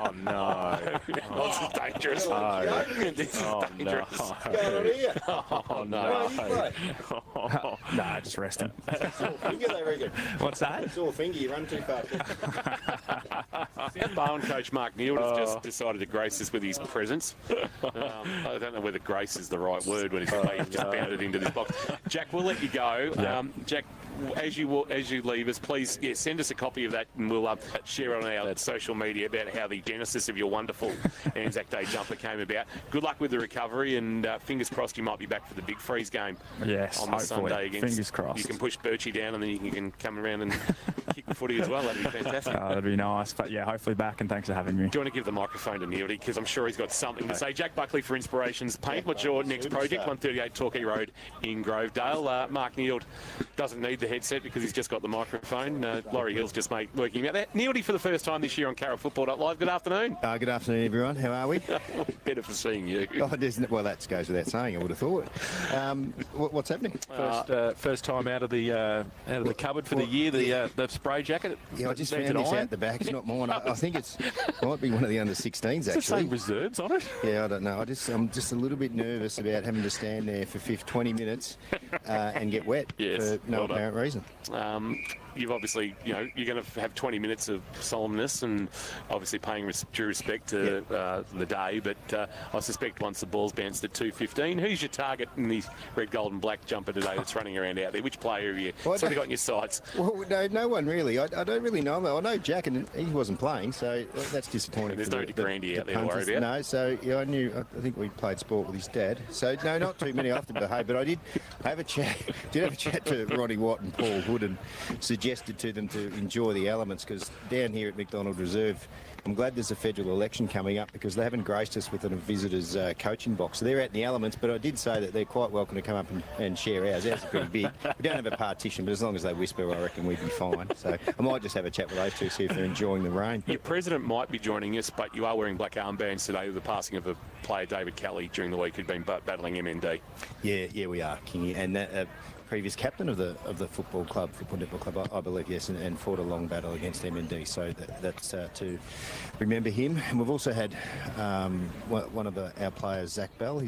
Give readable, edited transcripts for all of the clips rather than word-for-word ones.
Oh, no. This is dangerous. This is dangerous. What's going on here? Oh, no. Why don't you play? Nah, just resting. Sore finger, they reckon. What's that? Sore finger, you run too fast. South Barwon coach Mark Neal has just decided to grace us with his presence. I don't know whether grace is the right word when he's just bounded into this box. Jack, we'll let you go. Jack, as you leave us, please send us a copy of that, and we'll share it on our social media about how the genesis of your wonderful Anzac Day jumper came about. Good luck with the recovery, and fingers crossed you might be back for the big freeze game. Yes, on the hopefully. Sunday against. Fingers crossed. You can push Birchie down, and then you can come around and kick the footy as well. That'd be fantastic. That'd be nice. But yeah, hopefully back, and thanks for having me. Do you want to give the microphone to Neildy, because I'm sure he's got something to say. Jack Buckley for Inspirations Paint. What's your next project? 138 Torquay Road in Grovedale. Mark Neal doesn't need the headset because he's just got the microphone. Laurie Hill's just working out that. Neildy for the first time this year on Carrotfootball.live. Good afternoon. Good afternoon, everyone. How are we? Better for seeing you. Well, that goes without saying, I would have thought. What's happening? First time out of the cupboard for the year. The spray jacket. Yeah, I just found this out the back. It's not mine. I think it might be one of the under-16s actually. Does it say reserves on it? Yeah, I don't know. I'm just a little bit nervous about having to stand there for 20 minutes and get wet for no apparent reason. You've obviously, you're going to have 20 minutes of solemnness and obviously paying due respect to the day. But I suspect once the ball's bounced at 2:15, who's your target in the red, gold and black jumper today that's running around out there? Which player have you sort of got in your sights? Well, no one really. I don't really know him. I know Jack, and he wasn't playing, so that's disappointing. There's no DeGrandy out there to worry about. No, so I think we played sport with his dad. So no, not too many. I have to behave, but I did have a chat. Have a chat to Ronnie Watt and Paul Hood, and suggested to them to enjoy the elements, because down here at McDonald Reserve, I'm glad there's a federal election coming up, because they haven't graced us with a visitors coaching box. So they're out in the elements, but I did say that they're quite welcome to come up and share ours. Ours is pretty big. We don't have a partition, but as long as they whisper, I reckon we'd be fine. So I might just have a chat with those two, see if they're enjoying the rain. Your president might be joining us, but you are wearing black armbands today with the passing of a player, David Kelly, during the week, who'd been battling MND. Yeah, we are, Kingy. And that previous captain of the football netball club, I believe, yes, and fought a long battle against MND. So that's to remember him. And we've also had one of our players, Zach Bell.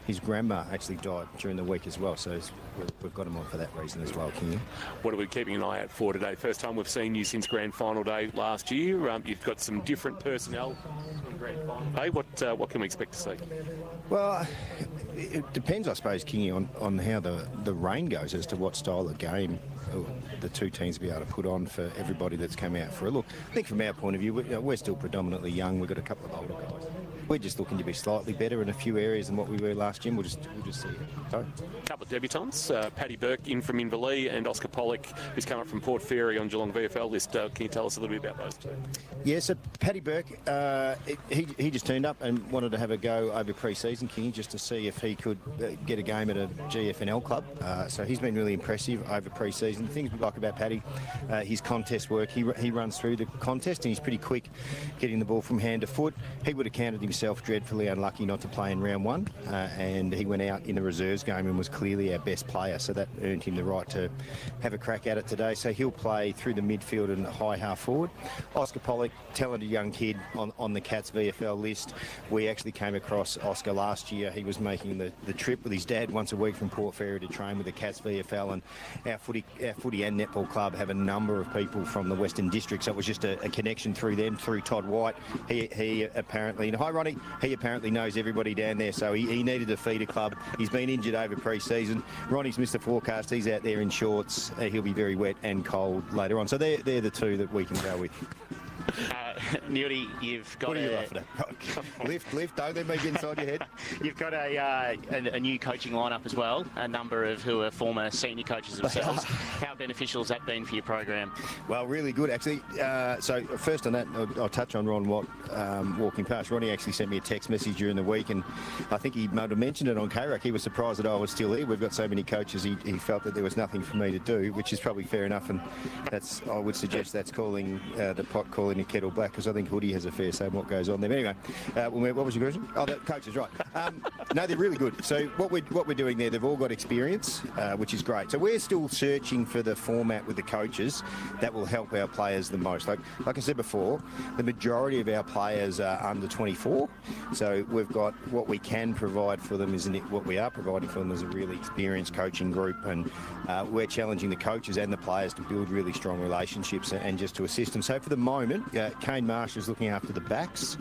His grandma actually died during the week as well, so we've got him on for that reason as well, Kingy. What are we keeping an eye out for today? First time we've seen you since Grand Final Day last year. You've got some different personnel on Grand Final Day. What can we expect to see? Well, it depends, I suppose, Kingy, on how the rain goes as to what style of game the two teams will be able to put on for everybody that's come out for a look. I think from our point of view, we're still predominantly young. We've got a couple of older guys. We're just looking to be slightly better in a few areas than what we were last year. We'll just see it. A couple of debutants, Paddy Burke in from Inverleigh and Oscar Pollock, who's come up from Port Fairy on Geelong VFL list. Can you tell us a little bit about those two? Yeah, so Paddy Burke, he just turned up and wanted to have a go over pre-season, King, just to see if he could get a game at a GFNL club. So he's been really impressive over pre-season. The things we like about Paddy, his contest work, he runs through the contest and he's pretty quick getting the ball from hand to foot. He would have counted himself dreadfully unlucky not to play in round one, and he went out in the reserves game and was clearly our best player, so that earned him the right to have a crack at it today. So he'll play through the midfield and high half forward. Oscar Pollock, talented young kid on the Cats VFL list. We actually came across Oscar last year. He was making the trip with his dad once a week from Port Fairy to train with the Cats VFL, and our footy and netball club have a number of people from the Western District, so it was just a connection through them, through Todd White. He apparently, and hi Ronnie, he apparently knows everybody down there, so he needed a feeder club. He's been injured over pre-season. Ronnie's missed the forecast. He's out there in shorts. He'll be very wet and cold later on. So they're the two that we can go with. Neildy, you've got what are you laughing at? Lift, don't let me get inside your head. You've got a new coaching lineup as well, a number of who are former senior coaches themselves. How beneficial has that been for your program? Well, really good, actually. So first on that, I'll touch on Ron Watt walking past. Ronnie actually sent me a text message during the week, and I think he might have mentioned it on KRAC. He was surprised that I was still here. We've got so many coaches, he felt that there was nothing for me to do, which is probably fair enough, and I would suggest that's calling the pot calling calling the kettle black because I think Hoodie has a fair say in what goes on there. But anyway, what was your question? Oh, the coaches, right. No, they're really good. So what we're doing there, they've all got experience, which is great. So we're still searching for the format with the coaches that will help our players the most. Like I said before, the majority of our players are under 24. So we've got what we can provide for them what we are providing for them is a really experienced coaching group, and we're challenging the coaches and the players to build really strong relationships and just to assist them. So for the moment, Kane Marsh is looking after the backs,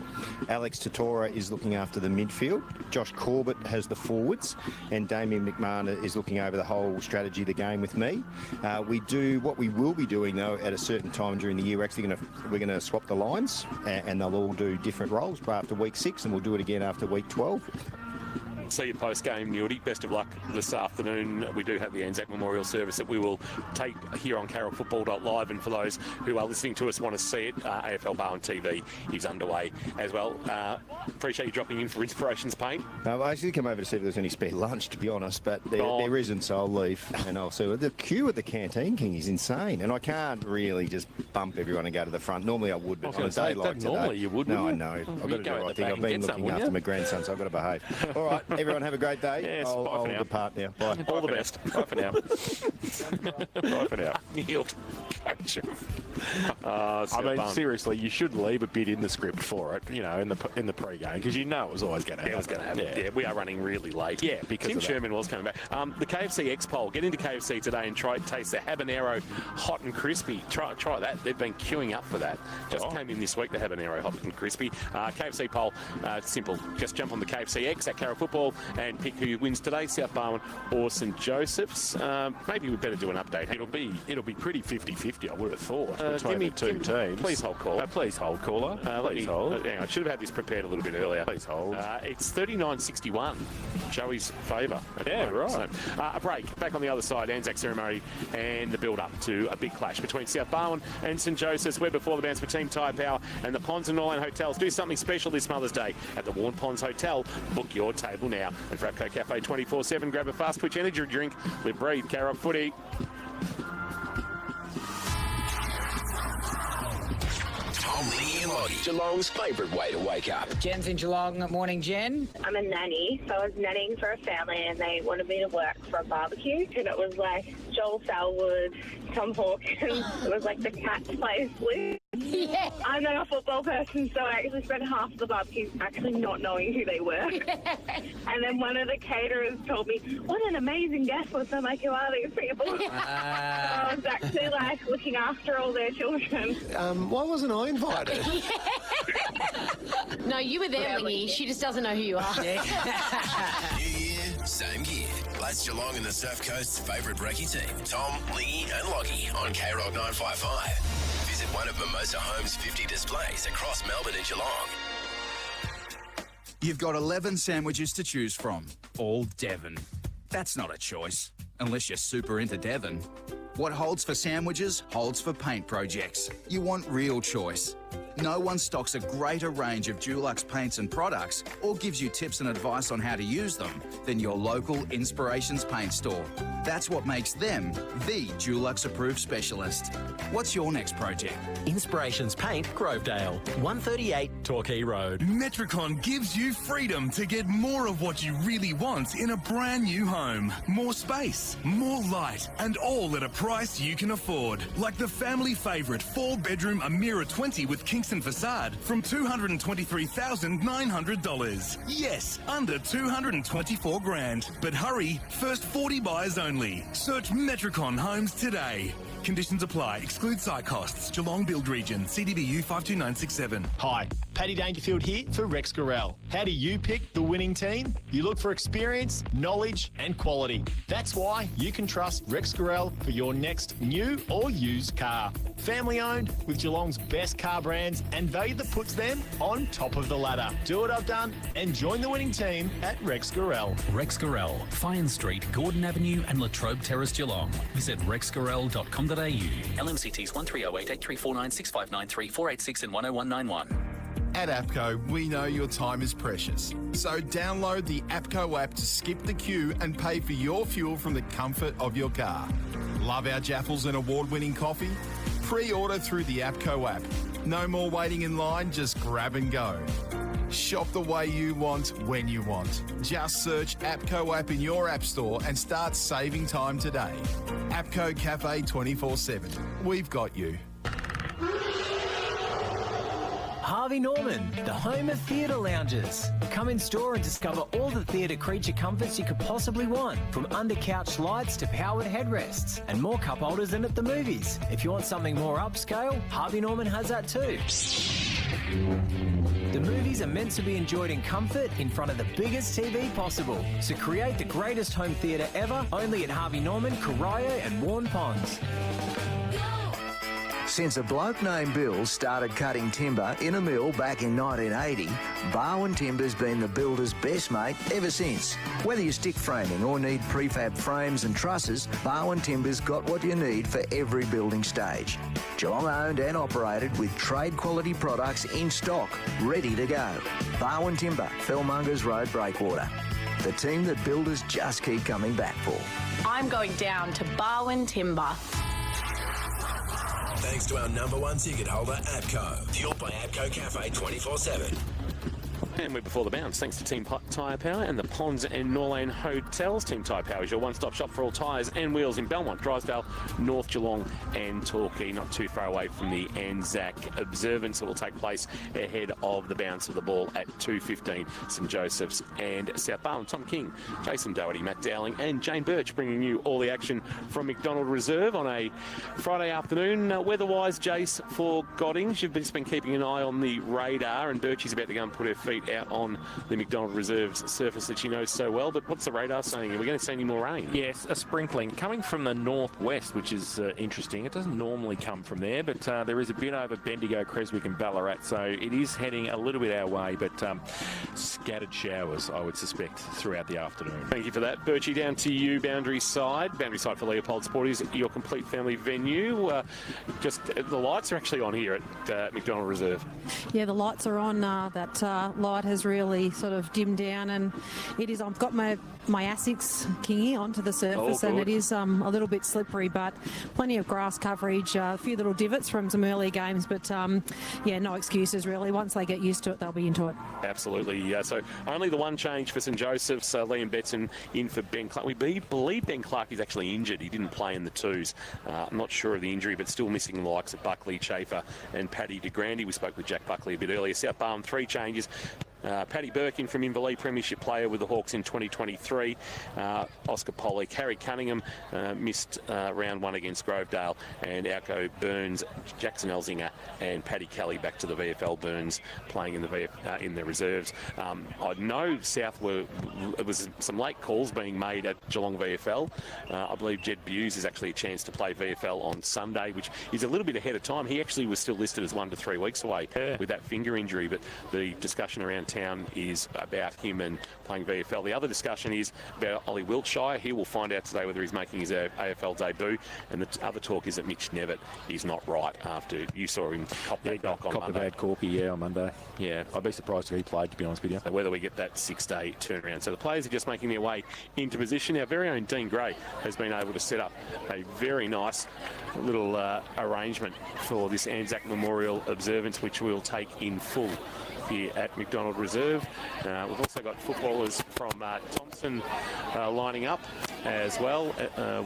Alex Tatora is looking after the midfield, Josh Corbett has the forwards, and Damien McMahon is looking over the whole strategy of the game with me. What we will be doing though at a certain time during the year, we're going to swap the lines, and they'll all do different roles after week 6, and we'll do it again after week 12. See you post-game, Newdy. Best of luck this afternoon. We do have the Anzac Memorial Service that we will take here on carolfootball.live, and for those who are listening to us want to see it, AFL Barwon TV is underway as well. Appreciate you dropping in for Inspirations Paint. I actually come over to see if there's any spare lunch, to be honest, but there isn't, so I'll leave and I'll see. The queue at the Canteen King is insane, and I can't really just bump everyone and go to the front. Normally I would, but on a day like today... Normally you would, No, I know. I've got to do the right thing. I've been looking after my grandson, so I've got to behave. All right, everyone have a great day. Yes, I'll depart now. Bye. All the best. Bye for now. Bye for now. Yield. I mean, seriously, you should leave a bit in the script for it, in the pre-game, because you know it was always going to happen. It was going to happen. Yeah, we are running really late. Yeah, because Tim of that. Sherman was coming back. The KFC X-Poll. Get into KFC today and taste the habanero hot and crispy. Try that. They've been queuing up for that. Just came in this week, the habanero hot and crispy. KFC poll, simple. Just jump on the KFC X at Carol Football and pick who wins today, South Barwon or St Joseph's. Maybe we better do an update. It'll be pretty 50-50, I would have thought, give between me the two teams. Please hold call. Please hold, caller. Please hold. Hang on, I should have had this prepared a little bit earlier. Please hold. It's 39-61, Joey's favour. Yeah, right. So, a break. Back on the other side, Anzac ceremony and the build-up to a big clash between South Barwon and St Joseph's. We're before the bounce for Team Tyre Power and the Ponds and Norland Hotels. Do something special this Mother's Day at the Warren Ponds Hotel. Book your table now. And for Apco Cafe 24/7, grab a fast twitch energy drink. Live, breathe, Carrot Footy. Tom, Lee and Lottie, Geelong's favourite way to wake up. Jen's in Geelong. Morning, Jen. I'm a nanny, so I was nannying for a family and they wanted me to work for a barbecue. And it was like Joel Selwood, Tom Hawkins. It was like the Cats place list. Yeah. I'm not a football person, so I actually spent half of the barbecue actually not knowing who they were. And then one of the caterers told me, what an amazing guest list. I'm like, who are these people? I was actually like looking after all their children. Why wasn't I invited? No, you were there, Lingy. She just doesn't know who you are. New year, same gear. That's Geelong and the Surf Coast's favourite brekkie team. Tom, Lee and Lockie on K-Rock 955. Visit one of Mimosa Homes' 50 displays across Melbourne and Geelong. You've got 11 sandwiches to choose from, all Devon. That's not a choice, unless you're super into Devon. What holds for sandwiches holds for paint projects. You want real choice. No one stocks a greater range of Dulux paints and products or gives you tips and advice on how to use them than your local Inspirations Paint store. That's what makes them the Dulux approved specialist. What's your next project? Inspirations Paint, Grovedale, 138 Torquay Road. Metricon gives you freedom to get more of what you really want in a brand new home. More space, more light, and all at a price you can afford. Like the family favourite 4-bedroom Amira 20 with Kingston facade from $223,900. Yes, under 224 grand. But hurry, first 40 buyers only. Search Metricon Homes today. Conditions apply. Exclude site costs. Geelong Build Region. CDBU 52967. Hi, Paddy Dangerfield here for Rex Gorell. How do you pick the winning team? You look for experience, knowledge and quality. That's why you can trust Rex Gorell for your next new or used car. Family owned with Geelong's best car brands and value that puts them on top of the ladder. Do what I've done and join the winning team at Rex Gorell. Rex Gorell, Fine Street, Gordon Avenue and Latrobe Terrace, Geelong. Visit rexgorell.com.au. LMCTs 1308 8349 6593 486 and 10191. At APCO, we know your time is precious. So download the APCO app to skip the queue and pay for your fuel from the comfort of your car. Love our Jaffles and award-winning coffee? Pre-order through the APCO app. No more waiting in line, just grab and go. Shop the way you want, when you want. Just search APCO app in your app store and start saving time today. APCO Cafe 24/7. We've got you. Harvey Norman, the home of theatre lounges. Come in store and discover all the theatre creature comforts you could possibly want, from under-couch lights to powered headrests, and more cup holders than at the movies. If you want something more upscale, Harvey Norman has that too. The movies are meant to be enjoyed in comfort in front of the biggest TV possible. So create the greatest home theatre ever, only at Harvey Norman, Corio and Warren Ponds. Since a bloke named Bill started cutting timber in a mill back in 1980, Barwon Timber's been the builder's best mate ever since. Whether you're stick framing or need prefab frames and trusses, Barwon Timber's got what you need for every building stage. Geelong owned and operated with trade quality products in stock, ready to go. Barwon Timber, Fellmongers Road, Breakwater. The team that builders just keep coming back for. I'm going down to Barwon Timber. Thanks to our #1 ticket holder, APCO. Fueled by APCO Cafe 24/7. And we're before the bounce, thanks to Team Tyre Power and the Ponds and Norlane Hotels. Team Tyre Power is your one-stop shop for all tyres and wheels in Belmont, Drysdale, North Geelong and Torquay, not too far away from the Anzac Observance that will take place ahead of the bounce of the ball at 2:15. St Joseph's and South Barwon. Tom King, Jason Doherty, Matt Dowling and Jane Birch bringing you all the action from McDonald Reserve on a Friday afternoon. Weather-wise, Jace, for Goddings, you've just been keeping an eye on the radar, and Birchie's about to go and put her feet out on the McDonald Reserve's surface that she knows so well. But what's the radar saying? Are we going to see any more rain? Yes, a sprinkling coming from the northwest, which is interesting. It doesn't normally come from there, but there is a bit over Bendigo, Creswick and Ballarat, so it is heading a little bit our way, but scattered showers, I would suspect, throughout the afternoon. Thank you for that. Birchie, down to you, Boundary Side. Boundary Side for Leopold Sport is your complete family venue. Just the lights are actually on here at McDonald Reserve. Yeah, the lights are on. That light has really sort of dimmed down, and it is. I've got my Asics Kingy onto the surface, and it is a little bit slippery, but plenty of grass coverage, a few little divots from some earlier games, but yeah, no excuses really. Once they get used to it, they'll be into it. Absolutely. So only the one change for St Joseph's. Liam Betson in for Ben Clark. We believe Ben Clark is actually injured. He didn't play in the twos. I'm not sure of the injury, but still missing the likes of Buckley, Chafer and Paddy de Grande. We spoke with Jack Buckley a bit earlier. South Barwon, 3 changes. Paddy Birkin from Inverleigh, Premiership player with the Hawks in 2023. Oscar Pollock, Harry Cunningham missed round 1 against Grovedale, and Alco Burns, Jackson Elzinger and Paddy Kelly back to the VFL. Burns playing in the reserves. I know South it was some late calls being made at Geelong VFL. I believe Jed Buse is actually a chance to play VFL on Sunday, which is a little bit ahead of time. He actually was still listed as 1 to 3 weeks away with that finger injury, but the discussion around town is about him and playing VFL. The other discussion is about Ollie Wiltshire. He will find out today whether he's making his AFL debut, and the other talk is that Mitch Nevitt is not right after you saw him cop that knock on Monday. Copped a bad corky, on Monday. Yeah. I'd be surprised if he played, to be honest with you. So whether we get that 6-day turnaround. So the players are just making their way into position. Our very own Dean Gray has been able to set up a very nice little arrangement for this Anzac Memorial Observance, which we'll take in full here at McDonald Reserve. We've also got footballers from Thompson lining up as well,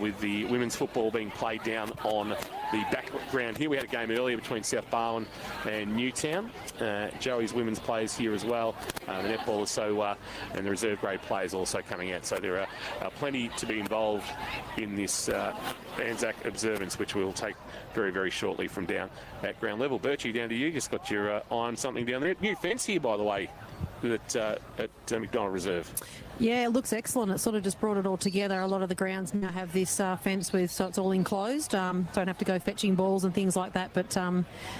with the women's football being played down on the background here. We had a game earlier between South Barwon and Newtown. Joey's women's players here as well. The netballers and the reserve grade players also coming out. So there are plenty to be involved in this Anzac Observance, which we'll take very, very shortly from down at ground level. Birchie, down to you. Just got your eye on something down there. New fence here, by the way, at McDonald Reserve. Yeah, it looks excellent. It sort of just brought it all together. A lot of the grounds now have this fence so it's all enclosed. Don't have to go fetching balls and things like that, but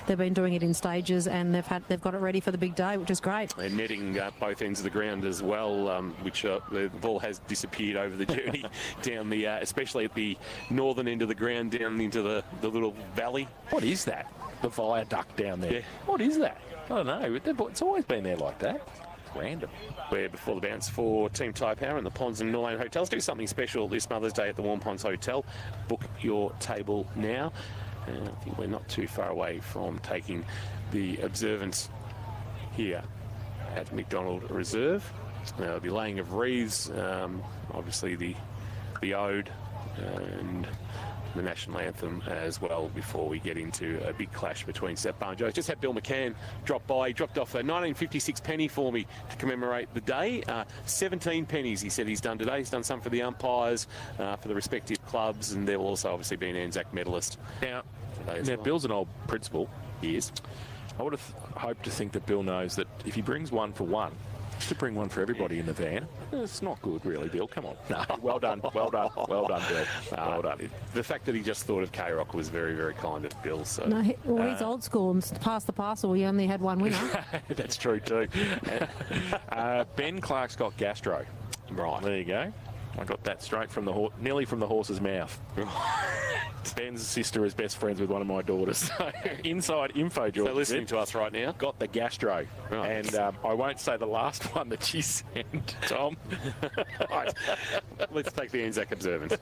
they've been doing it in stages, and they've got it ready for the big day, which is great. And netting both ends of the ground as well, which the ball has disappeared over the journey down the, especially at the northern end of the ground, down into the little valley. What is that? The viaduct down there. Yeah. What is that? I don't know. It's always been there like that. Random. We're before the bounce for Team Tyre Power and the Ponds and Norlane Hotels. Do something special this Mother's Day at the Warm Ponds Hotel. Book your table now. I think we're not too far away from taking the observance here at McDonald Reserve. There'll be laying of wreaths, obviously the ode and the national anthem as well before we get into a big clash between Seth Barwon and Joe. Just had Bill McCann drop by. He dropped off a 1956 penny for me to commemorate the day. 17 pennies he said he's done today. He's done some for the umpires, for the respective clubs, and there will also obviously be an Anzac medalist. Now, well. Bill's an old principal. He is. I would have hoped to think that Bill knows that if he brings one for one, to bring one for everybody in the van, it's not good, really, Bill. Come on. No, well done, well done, well done, Bill. Well done. The fact that he just thought of K-Rock was very, very kind of Bill. So No, he's old school and pass the parcel. We only had one winner. That's true too. Ben Clark's got gastro. Right. There you go. I got that straight from nearly from the horse's mouth. Ben's sister is best friends with one of my daughters. So inside info, George. They're listening to us right now. Got the gastro. Right. And I won't say the last one that she sent, Tom. Right. Let's take the Anzac observance.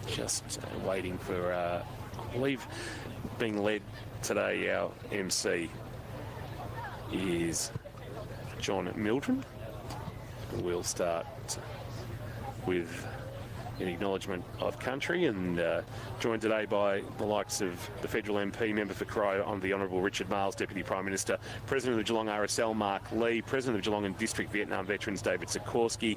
Just waiting for, I believe, being led today, our MC is John Mildren. We'll start with an acknowledgement of country and joined today by the likes of the Federal MP, Member for Crow, on the Honourable Richard Marles, Deputy Prime Minister, President of the Geelong RSL, Mark Lee, President of Geelong and District Vietnam Veterans, David Sikorsky,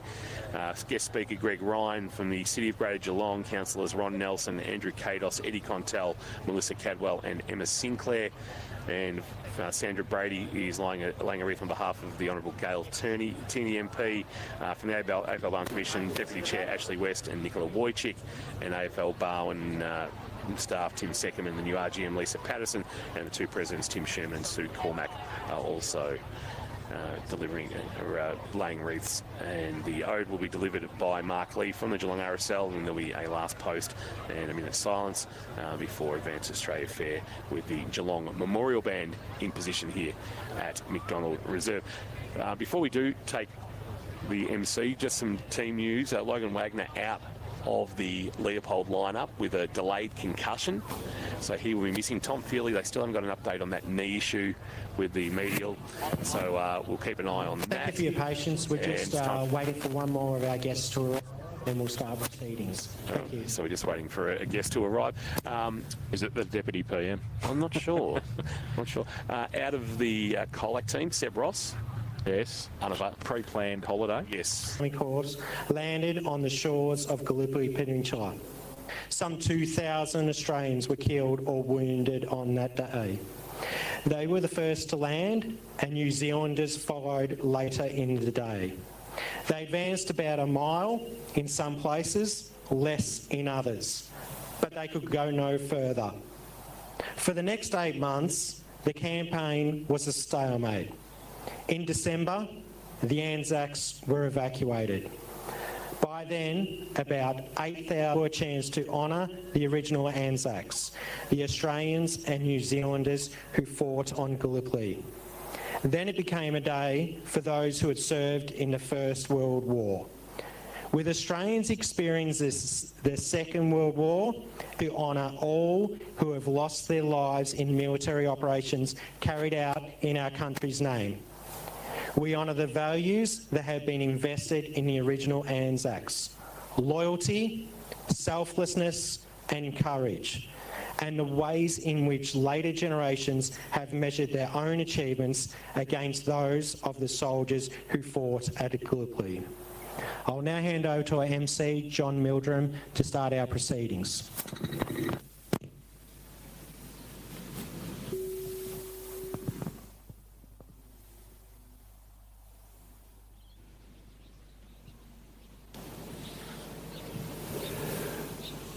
guest speaker Greg Ryan from the City of Greater Geelong, Councillors Ron Nelson, Andrew Kados, Eddie Contell, Melissa Cadwell and Emma Sinclair. And Sandra Brady is laying a wreath on behalf of the Honourable Gail Tierney MP, from the AFL Barwon Commission, Deputy Chair Ashley West and Nicola Wojcik, and AFL Barwon staff Tim Seckham and the new RGM Lisa Patterson, and the two presidents Tim Sherman and Sue Cormack are also laying wreaths, and the ode will be delivered by Mark Lee from the Geelong RSL, and there'll be a last post and a minute's silence before Advance Australia Fair with the Geelong Memorial Band in position here at McDonald Reserve. Before we do take the MC, just some team news. Logan Wagner out of the Leopold lineup with a delayed concussion, so he will be missing. Tom Feely, they still haven't got an update on that knee issue with the medial, so we'll keep an eye on that. Thank you for your patience. We're just waiting for one more of our guests to arrive, and we'll start proceedings. Thank you. So we're just waiting for a guest to arrive. Is it the Deputy PM? I'm not sure. Not sure. Out of the Colac team, Seb Ross. Yes, on a pre-planned holiday. Yes. Corps landed on the shores of Gallipoli Peninsula. Some 2,000 Australians were killed or wounded on that day. They were the first to land, and New Zealanders followed later in the day. They advanced about a mile in some places, less in others, but they could go no further. For the next 8 months, the campaign was a stalemate. In December, the Anzacs were evacuated. By then, about 8,000 were a chance to honour the original Anzacs, the Australians and New Zealanders who fought on Gallipoli. Then it became a day for those who had served in the First World War. With Australians experiencing the Second World War, to honour all who have lost their lives in military operations carried out in our country's name. We honour the values that have been invested in the original Anzacs: loyalty, selflessness and courage, and the ways in which later generations have measured their own achievements against those of the soldiers who fought at Gallipoli. I'll now hand over to our MC, John Mildren, to start our proceedings.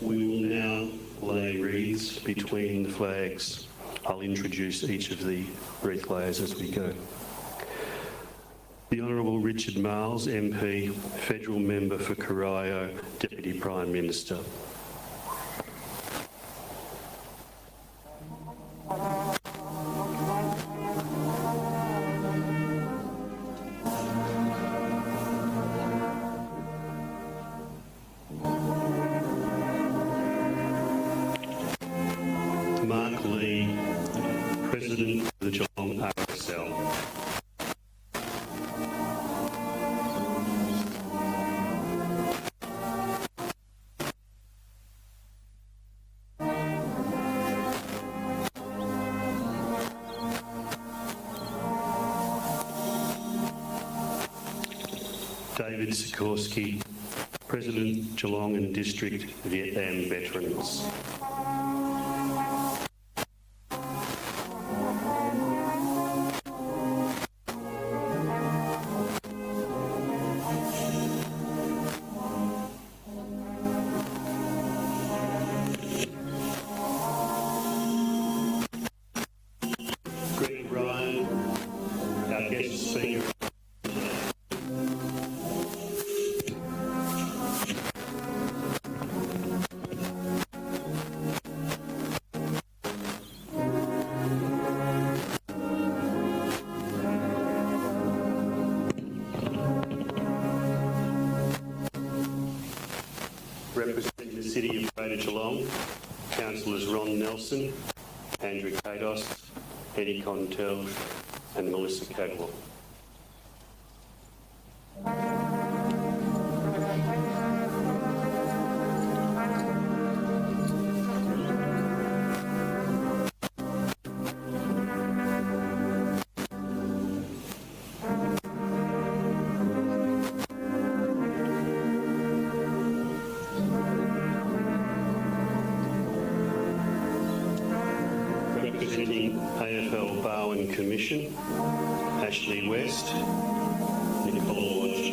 We will now lay wreaths between the flags. I'll introduce each of the wreath layers as we go. The Honourable Richard Marles, MP, Federal Member for Corio, Deputy Prime Minister. Mark Lee, President of the Geelong RSL. David Sikorsky, President, Geelong and District Vietnam Veterans. Greg Ryan, our guest speaker. Representing the City of Greater Geelong, Councillors Ron Nelson, Andrew Kados, Eddie Contel and Melissa Cadwell. Representing AFL Barwon Commission, Ashley West, Nicole Watch.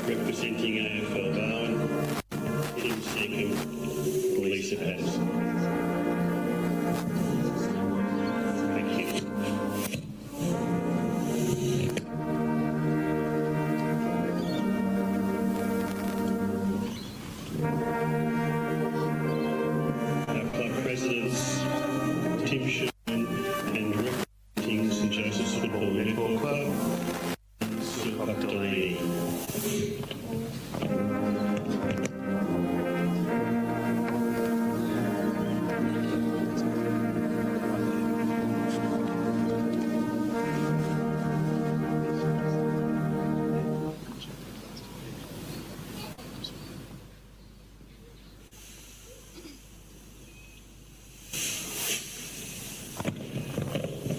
Representing AFL Barwon, in second, Lisa Pass. Thank you. Our club presidents, Tim Sherman and representing St Joseph's Football Netball Club, Scott Delaney.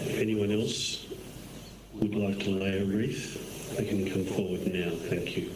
If anyone else would like to lay a wreath, they can come forward now. Thank you.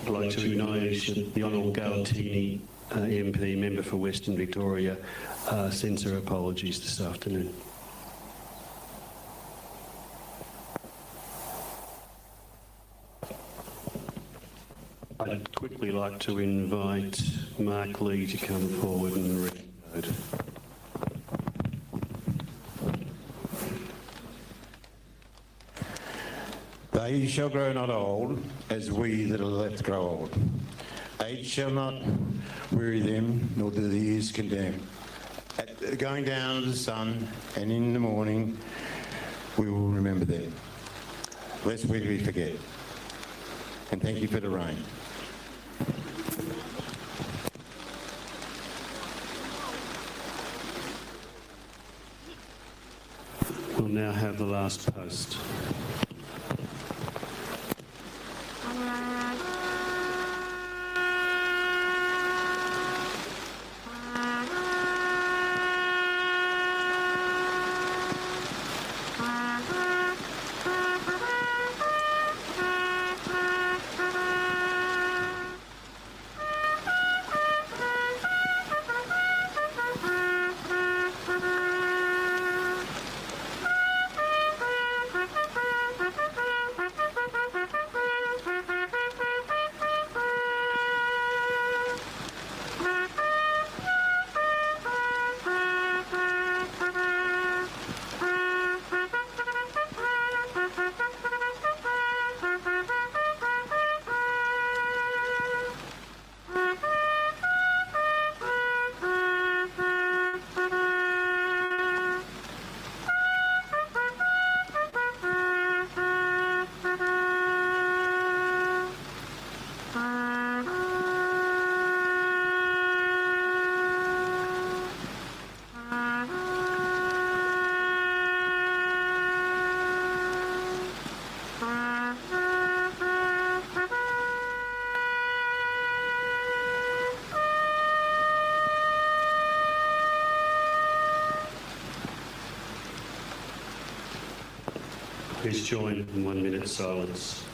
I'd like to acknowledge that the Honourable Galatini, MP, Member for Western Victoria, sends her apologies this afternoon. I'd quickly like to invite Mark Lee to come forward and read the vote. They shall grow not old, as we that are left grow old. Age shall not weary them, nor do the years condemn. At the going down of the sun, and in the morning, we will remember them, lest we forget. And thank you for the rain. We'll now have the last post. Please join in 1 minute silence.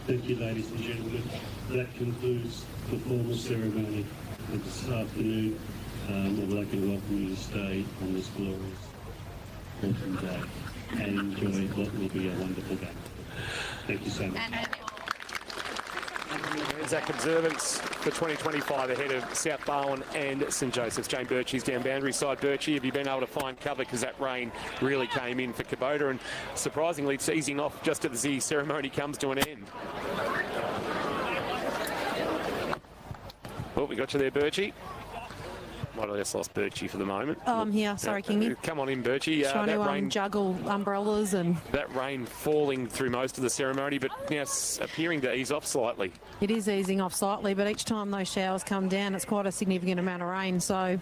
Thank you, ladies and gentlemen. That concludes the formal ceremony of this afternoon. I'd like to welcome you to stay on this glorious autumn day and enjoy what will be a wonderful day. Thank you so much. Anzac Observance for 2025 ahead of South Barwon and St Joseph's. Jane Birchie's down boundary side. Birchie, have you been able to find cover because that rain really came in for Kubota, and surprisingly it's easing off just as the ceremony comes to an end. Oh, we got you there, Birchie. Might have just lost Birchie for the moment. Oh, I'm here. Sorry, Kingy. Come on in, Birchie. Trying to juggle umbrellas and... That rain falling through most of the ceremony, but now appearing to ease off slightly. It is easing off slightly, but each time those showers come down, it's quite a significant amount of rain. So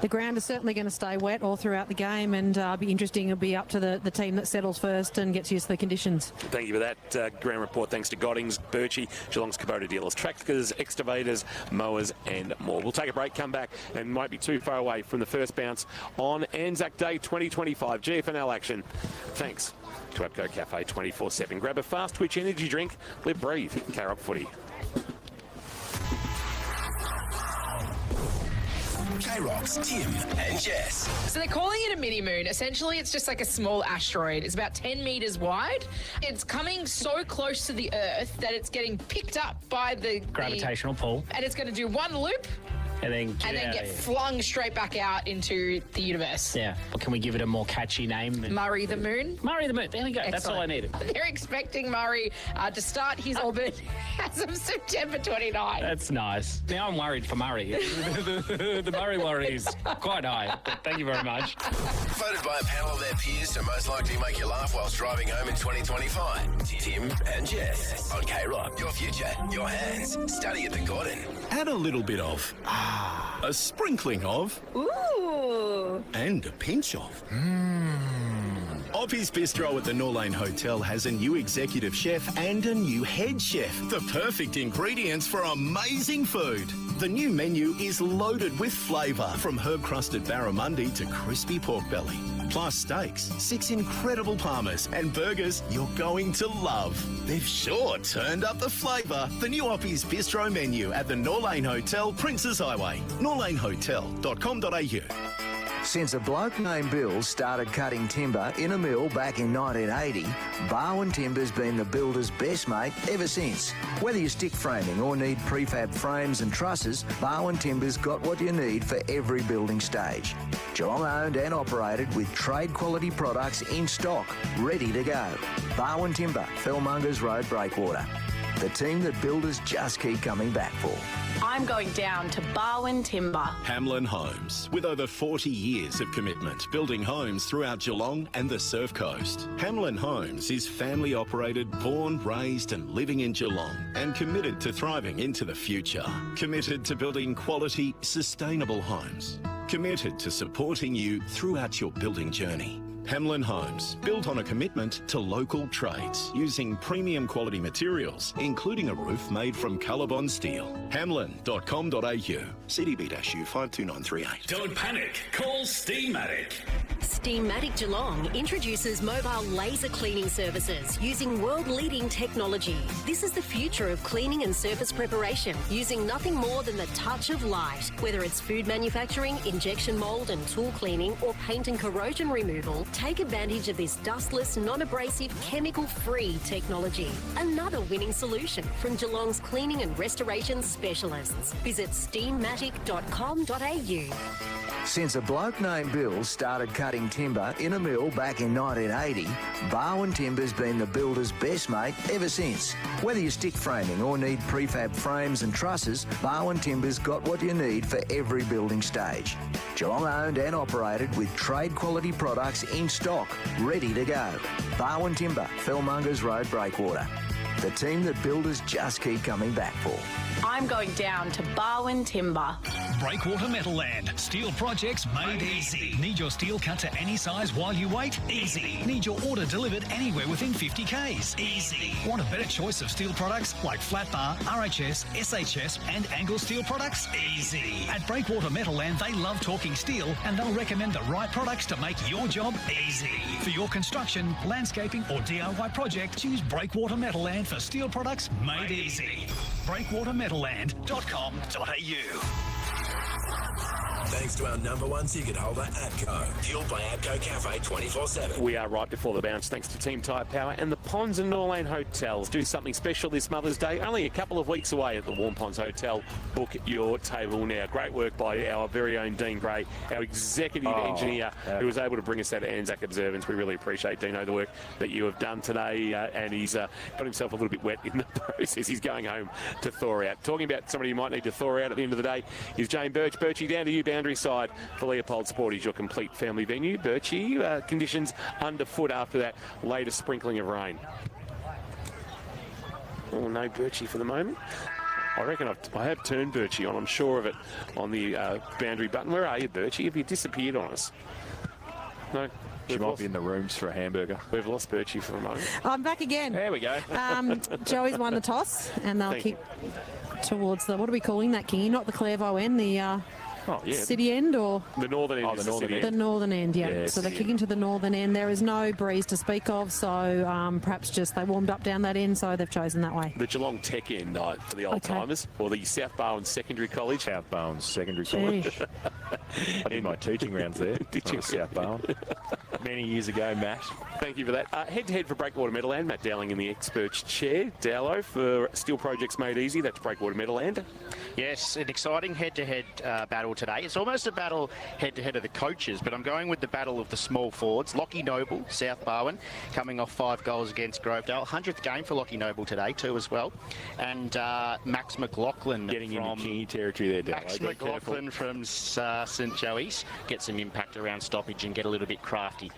the ground is certainly going to stay wet all throughout the game, and be interesting. It'll be up to the team that settles first and gets used to the conditions. Thank you for that ground report. Thanks to Goddings, Birchie, Geelong's Kubota dealers, tractors, excavators, mowers and more. We'll take a break, come back, and might be too far away from the first bounce on Anzac Day 2025 GFL action. Thanks to APCO Cafe 24/7. Grab a fast twitch energy drink, live, breathe, K-Rock footy. K-Rock's Tim and Jess. So they're calling it a mini-moon. Essentially, it's just like a small asteroid. It's about 10 metres wide. It's coming so close to the Earth that it's getting picked up by the... gravitational pull. And it's going to do one loop and then get flung straight back out into the universe. Yeah. Can we give it a more catchy name? Murray the Moon. Murray the Moon. There we go. Excellent. That's all I needed. They're expecting Murray to start his orbit as of September 29. That's nice. Now I'm worried for Murray. The Murray worry is quite high. Thank you very much. Voted by a panel of their peers to most likely make you laugh whilst driving home in 2025. Tim and Jess on K-Rock. Your future, your hands. Study at the Gordon. Add a little bit of, a sprinkling of, Ooh. and a pinch of. Oppie's Bistro at the Norlane Hotel has a new executive chef and a new head chef. The perfect ingredients for amazing food. The new menu is loaded with flavour, from herb-crusted barramundi to crispy pork belly. Plus steaks, 6 incredible palmers and burgers you're going to love. They've sure turned up the flavour. The new Oppie's Bistro menu at the Norlane Hotel, Princes Highway. norlanehotel.com.au. Since a bloke named Bill started cutting timber in a mill back in 1980, Barwon Timber's been the builder's best mate ever since. Whether you're stick framing or need prefab frames and trusses, Barwon Timber's got what you need for every building stage. Geelong owned and operated with trade quality products in stock, ready to go. Barwon Timber, Fellmongers Road, Breakwater. The team that builders just keep coming back for. I'm going down to Barwon Timber. Hamlin Homes, with over 40 years of commitment, building homes throughout Geelong and the Surf Coast. Hamlin Homes is family operated, born, raised and living in Geelong, and committed to thriving into the future. Committed to building quality, sustainable homes. Committed to supporting you throughout your building journey. Hamlin Homes, built on a commitment to local trades, using premium quality materials, including a roof made from Colorbond steel. Hamlin.com.au, CDB-U 52938. Don't panic, call Steamatic. Steamatic Geelong introduces mobile laser cleaning services using world-leading technology. This is the future of cleaning and surface preparation, using nothing more than the touch of light. Whether it's food manufacturing, injection mould and tool cleaning, or paint and corrosion removal, take advantage of this dustless, non-abrasive, chemical-free technology. Another winning solution from Geelong's cleaning and restoration specialists. Visit steamatic.com.au. Since a bloke named Bill started cutting timber in a mill back in 1980, Barwon Timber's been the builder's best mate ever since. Whether you're stick framing or need prefab frames and trusses, Barwon Timber's got what you need for every building stage. Geelong owned and operated with trade quality products in stock, ready to go. Barwon Timber, Fellmongers Road, Breakwater. The team that builders just keep coming back for. I'm going down to Barwon Timber. Breakwater Metalland. Steel projects made easy. Need your steel cut to any size while you wait? Easy. Need your order delivered anywhere within 50 Ks? Easy. Want a better choice of steel products like flat bar, RHS, SHS and angle steel products? Easy. At Breakwater Metalland, they love talking steel and they'll recommend the right products to make your job easy. For your construction, landscaping or DIY project, choose Breakwater Metalland for steel products made easy. BreakwaterMetalland.com.au. Thanks to our #1 ticket holder, APCO. Fueled by APCO Cafe 24/7. We are right before the bounce, thanks to Team Tyre Power and the Ponds and Norlane Hotels. Do something special this Mother's Day, only a couple of weeks away at the Warm Ponds Hotel. Book your table now. Great work by our very own Dean Gray, our executive engineer, who was able to bring us that Anzac Observance. We really appreciate, Dino, the work that you have done today, and he's got himself a little bit wet in the process. He's going home to thaw out. Talking about somebody who might need to thaw out at the end of the day is Jane Birch. Birchie, down to you, boundary side for Leopold Sporties, your complete family venue. Birchie, conditions underfoot after that latest sprinkling of rain. Oh, no Birchie for the moment. I reckon I have turned Birchie on, I'm sure of it, on the boundary button. Where are you, Birchie? Have you disappeared on us? No. She might be in the rooms for a hamburger. We've lost Birchie for a moment. I'm back again. There we go. Joey's won the toss, and they'll kick towards the, what are we calling that, Kingy? Not the Clairvaux end, the city end, or the northern end. The northern end. The northern end, yeah. Yes, so they're kicking to the northern end. There is no breeze to speak of, so perhaps just they warmed up down that end, so they've chosen that way. The Geelong Tech end for the old timers, or the South Barwon Secondary College. South Barwon Secondary College. I did my teaching rounds there. Did you? South Barwon. Many years ago, Matt. Thank you for that. Head-to-head for Breakwater Meadowland. Matt Dowling in the expert's chair. Dowlo for Steel Projects Made Easy. That's Breakwater Meadowland. Yes, an exciting head-to-head battle today. It's almost a battle head-to-head of the coaches, but I'm going with the battle of the small forwards. Lockie Noble, South Barwon, coming off 5 goals against Grovedale. 100th game for Lockie Noble today, 2 as well. And Max McLaughlin getting from into Kingy territory there, Max McLaughlin from St Joey's get some impact around stoppage and get a little bit crafty.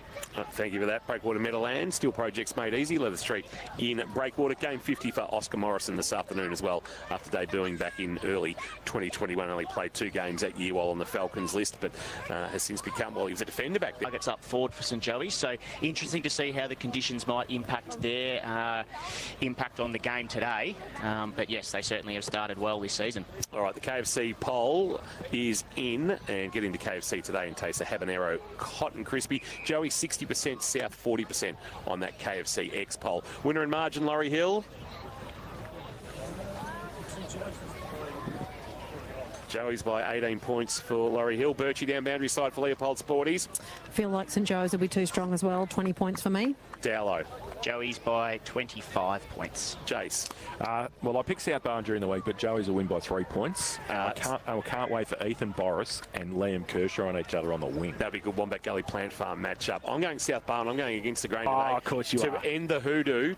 Thank you for that. Breakwater Meadowland, Steel Projects Made Easy, Leather Street in Breakwater. Game 50 for Oscar Morrison this afternoon as well, after debuting back in early 2021. Only played 2 games that year while on the Falcons list, but has since become, well, he was a defender back then. It's up forward for St Joey's, so interesting to see how the conditions might impact their impact on the game today. But yes, they certainly have started well this season. All right, the KFC poll is in, and get into KFC today and taste a habanero cotton crispy. Joey 60%, South 40% on that KFC X poll. Winner in margin, Laurie Hill. Joey's by 18 points for Laurie Hill. Birchie down boundary side for Leopold Sporties. I feel like St Joe's will be too strong as well. 20 points for me. Dowlo. Joey's by 25 points. Jace. Well, I picked South Barwon during the week, but Joey's will win by 3 points. I can't wait for Ethan Boris and Liam Kershaw on each other on the wing. That'd be a good Wombat Gully Plant Farm matchup. I'm going South Barwon. I'm going against the grain today. Of course you are. To end the hoodoo.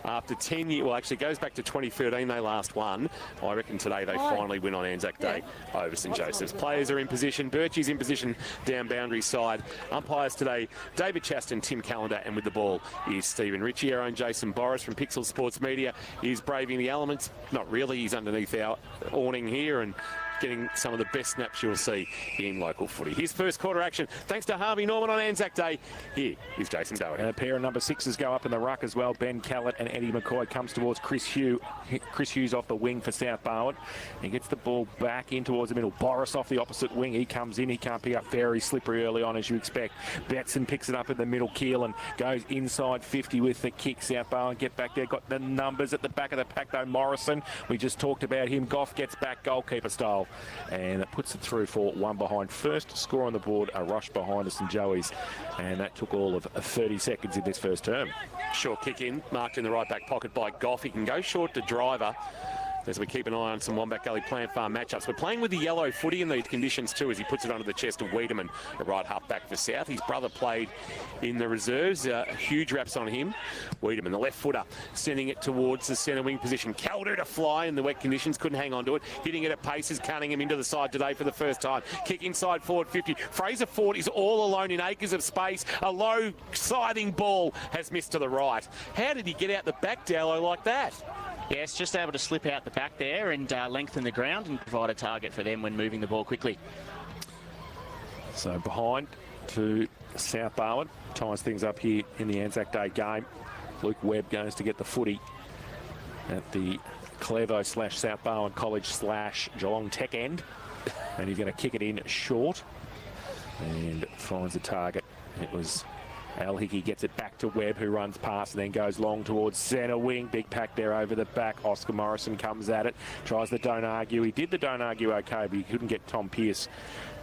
After 10 years, well, actually, it goes back to 2013, they last won. I reckon today they finally win on Anzac Day over St Joseph's. Players are in position. Birchie's in position down boundary side. Umpires today, David Chaston, Tim Callender, and with the ball is Stephen Ritchie. Our own Jason Boris from Pixel Sports Media is braving the elements. Not really, he's underneath our awning here and getting some of the best snaps you'll see in local footy. His first quarter action, thanks to Harvey Norman on Anzac Day. Here is Jason Dowie. And a pair of number 6s go up in the ruck as well. Ben Callett and Eddie McCoy comes towards Chris Hughes. Chris Hughes off the wing for South Barwon. He gets the ball back in towards the middle. Boris off the opposite wing. He comes in. He can't pick up very slippery early on, as you expect. Betson picks it up in the middle. Keelan goes inside 50 with the kick. South Barwon get back there. Got the numbers at the back of the pack, though. Morrison, we just talked about him. Goff gets back goalkeeper style. And it puts it through for 1 behind. First score on the board, a rush behind St Joey's. And that took all of 30 seconds in this first term. Short kick in, marked in the right back pocket by Goff. He can go short to Driver. As we keep an eye on some Wombat Gully Plant Farm matchups. We're playing with the yellow footy in these conditions too, as he puts it under the chest of Wiedemann, a right half back for South. His brother played in the reserves. Huge raps on him. Wiedemann, the left footer, sending it towards the centre wing position. Calder to fly in the wet conditions, couldn't hang on to it. Hitting it at pace is Cunningham into the side today for the first time. Kick inside forward 50. Fraser Ford is all alone in acres of space. A low scything ball has missed to the right. How did he get out the back, Dowlo, like that? Yes, just able to slip out the back there and lengthen the ground and provide a target for them when moving the ball quickly. So behind to South Barwon. Ties things up here in the Anzac Day game. Luke Webb goes to get the footy at the Clairvaux / South Barwon College / Geelong Tech end. And he's going to kick it in short. And finds the target. It was Al Hickey gets it back to Webb, who runs past and then goes long towards centre wing. Big pack there over the back. Oscar Morrison comes at it, tries the don't argue. He did the don't argue okay, but he couldn't get Tom Pearce.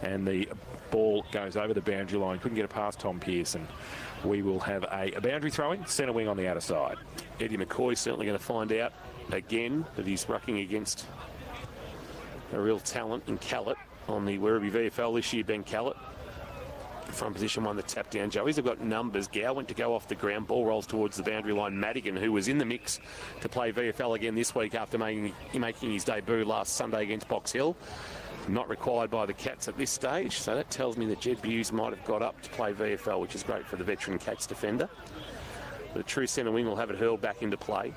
And the ball goes over the boundary line. Couldn't get it past Tom Pearce. And we will have a boundary throw-in, centre wing on the outer side. Eddie McCoy certainly going to find out again that he's rucking against a real talent in Callett on the Werribee VFL this year, Ben Callett. From position one, the tap down. Joey's have got numbers. Gow went to go off the ground. Ball rolls towards the boundary line. Madigan, who was in the mix to play VFL again this week after making his debut last Sunday against Box Hill. Not required by the Cats at this stage, so that tells me that Jed Buse might have got up to play VFL, which is great for the veteran Cats defender. The true centre wing will have it hurled back into play.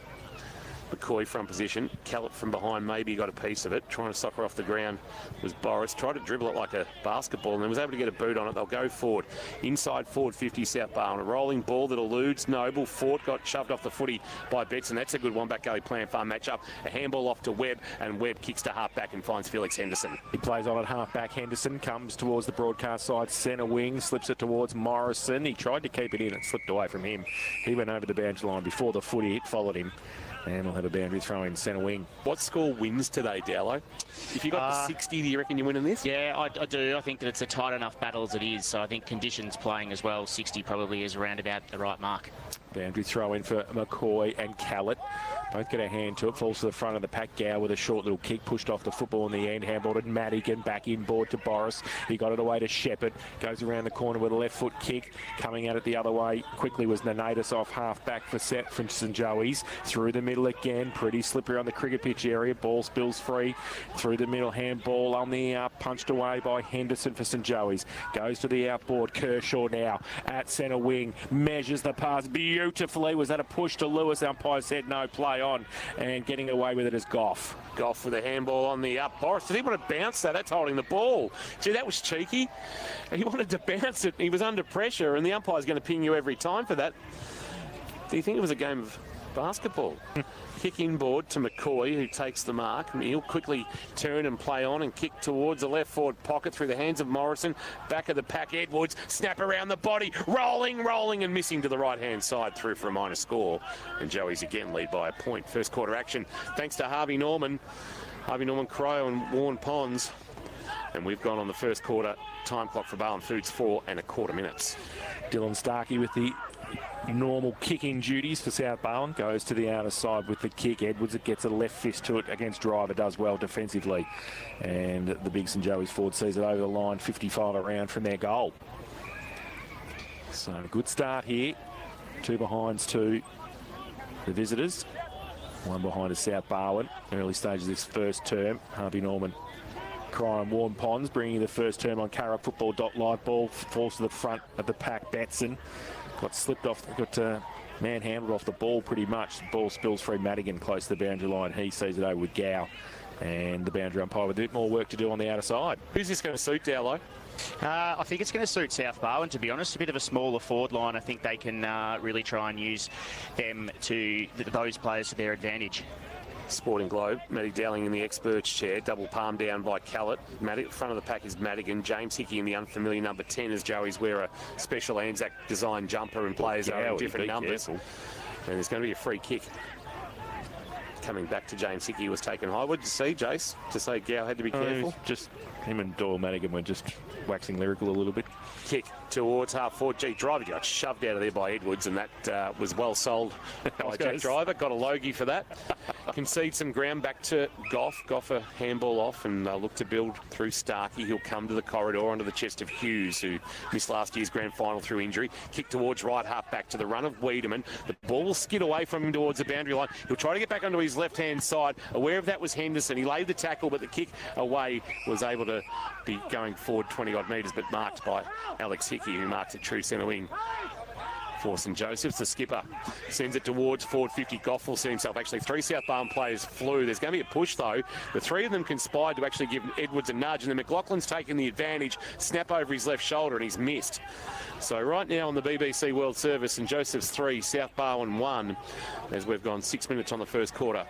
McCoy from position. Callett from behind maybe got a piece of it. Trying to soccer off the ground was Boris. Tried to dribble it like a basketball and then was able to get a boot on it. They'll go forward. Inside forward 50 South Barwon. A rolling ball that eludes Noble. Fort got shoved off the footy by Betson. That's a good one. Back Gully Plan Farm matchup. A handball off to Webb and Webb kicks to half back and finds Felix Henderson. He plays on at half back. Henderson comes towards the broadcast side. Centre wing. Slips it towards Morrison. He tried to keep it in. It slipped away from him. He went over the boundary line before the footy. It followed him. And we'll have a boundary throw in centre wing. What score wins today, Dowlo? If you got the 60, do you reckon you're winning this? Yeah, I do. I think that it's a tight enough battle as it is. So I think conditions playing as well. 60 probably is around about the right mark. Boundary throw in for McCoy and Callett. Both get a hand to it. Falls to the front of the pack. Gow with a short little kick. Pushed off the football in the end. Handballed at Madigan. Back inboard to Boris. He got it away to Shepherd. Goes around the corner with a left foot kick. Coming at it the other way quickly was Nanatus off half back for St Joey's. Through the middle again. Pretty slippery on the cricket pitch area. Ball spills free. Through the middle. Handball on the up. Punched away by Henderson for St Joey's. Goes to the outboard. Kershaw now at centre wing. Measures the pass beautifully. Was that a push to Lewis? Umpire said no, play on. And getting away with it is Goff. Goff with a handball on the up. Boris, did he want to bounce that? That's holding the ball. Gee, that was cheeky. He wanted to bounce it. He was under pressure, and the umpire's going to ping you every time for that. Do you think it was a game of basketball? Kick inboard to McCoy, who takes the mark. He'll quickly turn and play on and kick towards the left forward pocket through the hands of Morrison. Back of the pack, Edwards. Snap around the body. Rolling and missing to the right-hand side through for a minor score. And Joey's again lead by a point. First quarter action thanks to Harvey Norman. Harvey Norman, Crow and Warren Ponds. And we've gone on the first quarter. Time clock for Barwon Foods, 4 1/4 minutes. Dylan Starkey with the normal kicking duties for South Barwon. Goes to the outer side with the kick. Edwards gets a left fist to it against Driver. Does well defensively. And the big St Joey's forward sees it over the line. 55 around from their goal. So good start here. 2 behinds to the visitors. 1 behind is South Barwon. Early stages of this first term. Harvey Norman. Cry and Warren Ponds bringing the first term on KaraFootball.live. Ball falls to the front of the pack. Batson got slipped off, got manhandled off the ball pretty much. The ball spills free. Madigan close to the boundary line. He sees it over with Gow. And the boundary umpire with a bit more work to do on the outer side. Who's this going to suit, Dowlo? I think it's going to suit South Barwon, to be honest. A bit of a smaller forward line. I think they can really try and use them to those players to their advantage. Sporting Globe, Matty Dowling in the expert's chair, double palm down by Callett. Front of the pack is Madigan. James Hickey in the unfamiliar number 10 as Joey's wear a special Anzac design jumper and players are in different numbers. Careful. And there's going to be a free kick. Coming back to James Hickey was taken high. What did you see, Jace, to say Gow had to be careful? Just him and Doyle Madigan were just waxing lyrical a little bit. Kick towards half forward. Driver got shoved out of there by Edwards, and that was well sold by Jack Driver. Got a logie for that. Concede some ground back to Goff. Goff a handball off, and they'll look to build through Starkey. He'll come to the corridor onto the chest of Hughes, who missed last year's grand final through injury. Kick towards right half back to the run of Wiedemann. The ball will skid away from him towards the boundary line. He'll try to get back onto his left-hand side. Aware of that was Henderson. He laid the tackle, but the kick away was able to be going forward 20-odd metres, but marked by Alex Hickey, who marks a true centre wing for St Joseph's. The skipper sends it towards forward 50. Goff will see himself. Actually, 3 South Barwon players flew. There's going to be a push, though. The 3 of them conspired to actually give Edwards a nudge, and then McLaughlin's taken the advantage. Snap over his left shoulder, and he's missed. So right now on the BBC World Service, St Joseph's 3, South Barwon 1, as we've gone 6 minutes on the first quarter.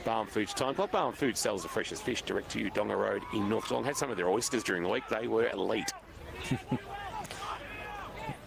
Barwon Foods time clock. Barwon Foods sells the freshest fish direct to you, Donga Road in North Geelong. Had some of their oysters during the week. They were elite.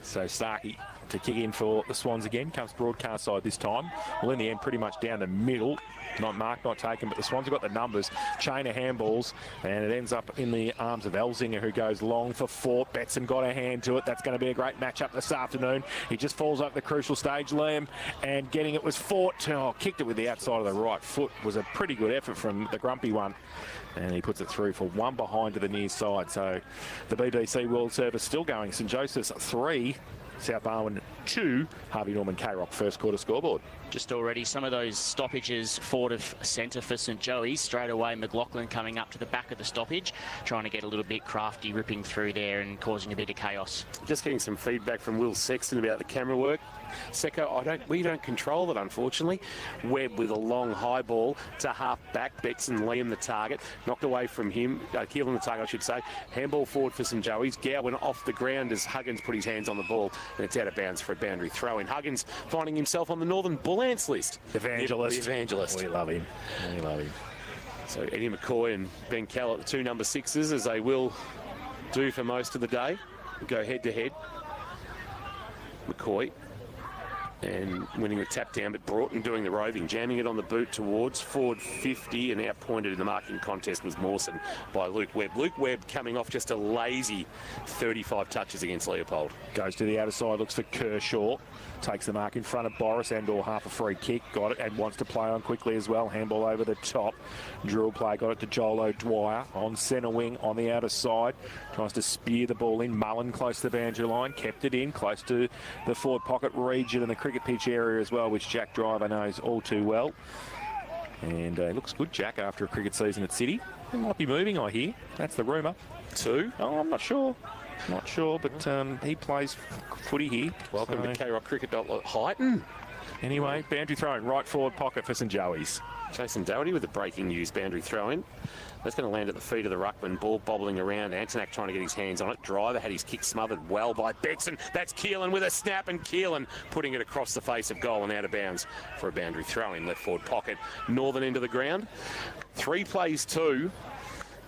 So Starkey to kick in for the Swans again. Comes broadcast side this time. Well, in the end, pretty much down the middle. Not marked, not taken, but the Swans have got the numbers. Chain of handballs, and it ends up in the arms of Elzinger, who goes long for Fort. Betson got a hand to it. That's going to be a great matchup this afternoon. He just falls up the crucial stage, Liam, and getting it was Fort. Oh, kicked it with the outside of the right foot. Was a pretty good effort from the grumpy one. And he puts it through for one behind to the near side. So the BBC World Service still going. St Joseph's 3, South Barwon 2, Harvey Norman K-Rock first quarter scoreboard. Just already some of those stoppages forward of centre for St Joey's. Straight away, McLaughlin coming up to the back of the stoppage, trying to get a little bit crafty, ripping through there and causing a bit of chaos. Just getting some feedback from Will Sexton about the camera work. Secco, we don't control it, unfortunately. Webb with a long high ball to half back. Betson Liam the target. Knocked away from him. Keelan the target, I should say. Handball forward for St Joey's. Gowen off the ground as Huggins put his hands on the ball, and it's out of bounds for a boundary throw in. Huggins finding himself on the Northern Bull Ants list. Evangelist. The evangelist. We love him. We love him. So Eddie McCoy and Ben Callett, the 2 number 6s, as they will do for most of the day. Go head to head. McCoy. And winning the tap down, but Broughton doing the roving, jamming it on the boot towards forward 50, and outpointed in the marking contest was Mawson by Luke Webb. Luke Webb coming off just a lazy 35 touches against Leopold. Goes to the outer side, looks for Kershaw. Takes the mark in front of Boris and/or half a free kick. Got it and wants to play on quickly as well. Handball over the top. Drill play, got it to Joel O'Dwyer on centre wing on the outer side. Tries to spear the ball in. Mullen close to the boundary line. Kept it in close to the forward pocket region and the cricket pitch area as well, which Jack Driver knows all too well. And looks good, Jack, after a cricket season at City. He might be moving, I hear. That's the rumour. 2? Oh, I'm not sure. Not sure, but he plays footy here. Welcome to K-Rock Cricket. Height. Anyway, boundary throw in, right forward pocket for St Joey's. Jason Doherty with the breaking news boundary throw in. That's going to land at the feet of the ruckman. Ball bobbling around. Antonak trying to get his hands on it. Driver had his kick smothered well by Betson. That's Keelan with a snap, and Keelan putting it across the face of goal and out of bounds for a boundary throw in. Left forward pocket. Northern end of the ground. 3 plays 2.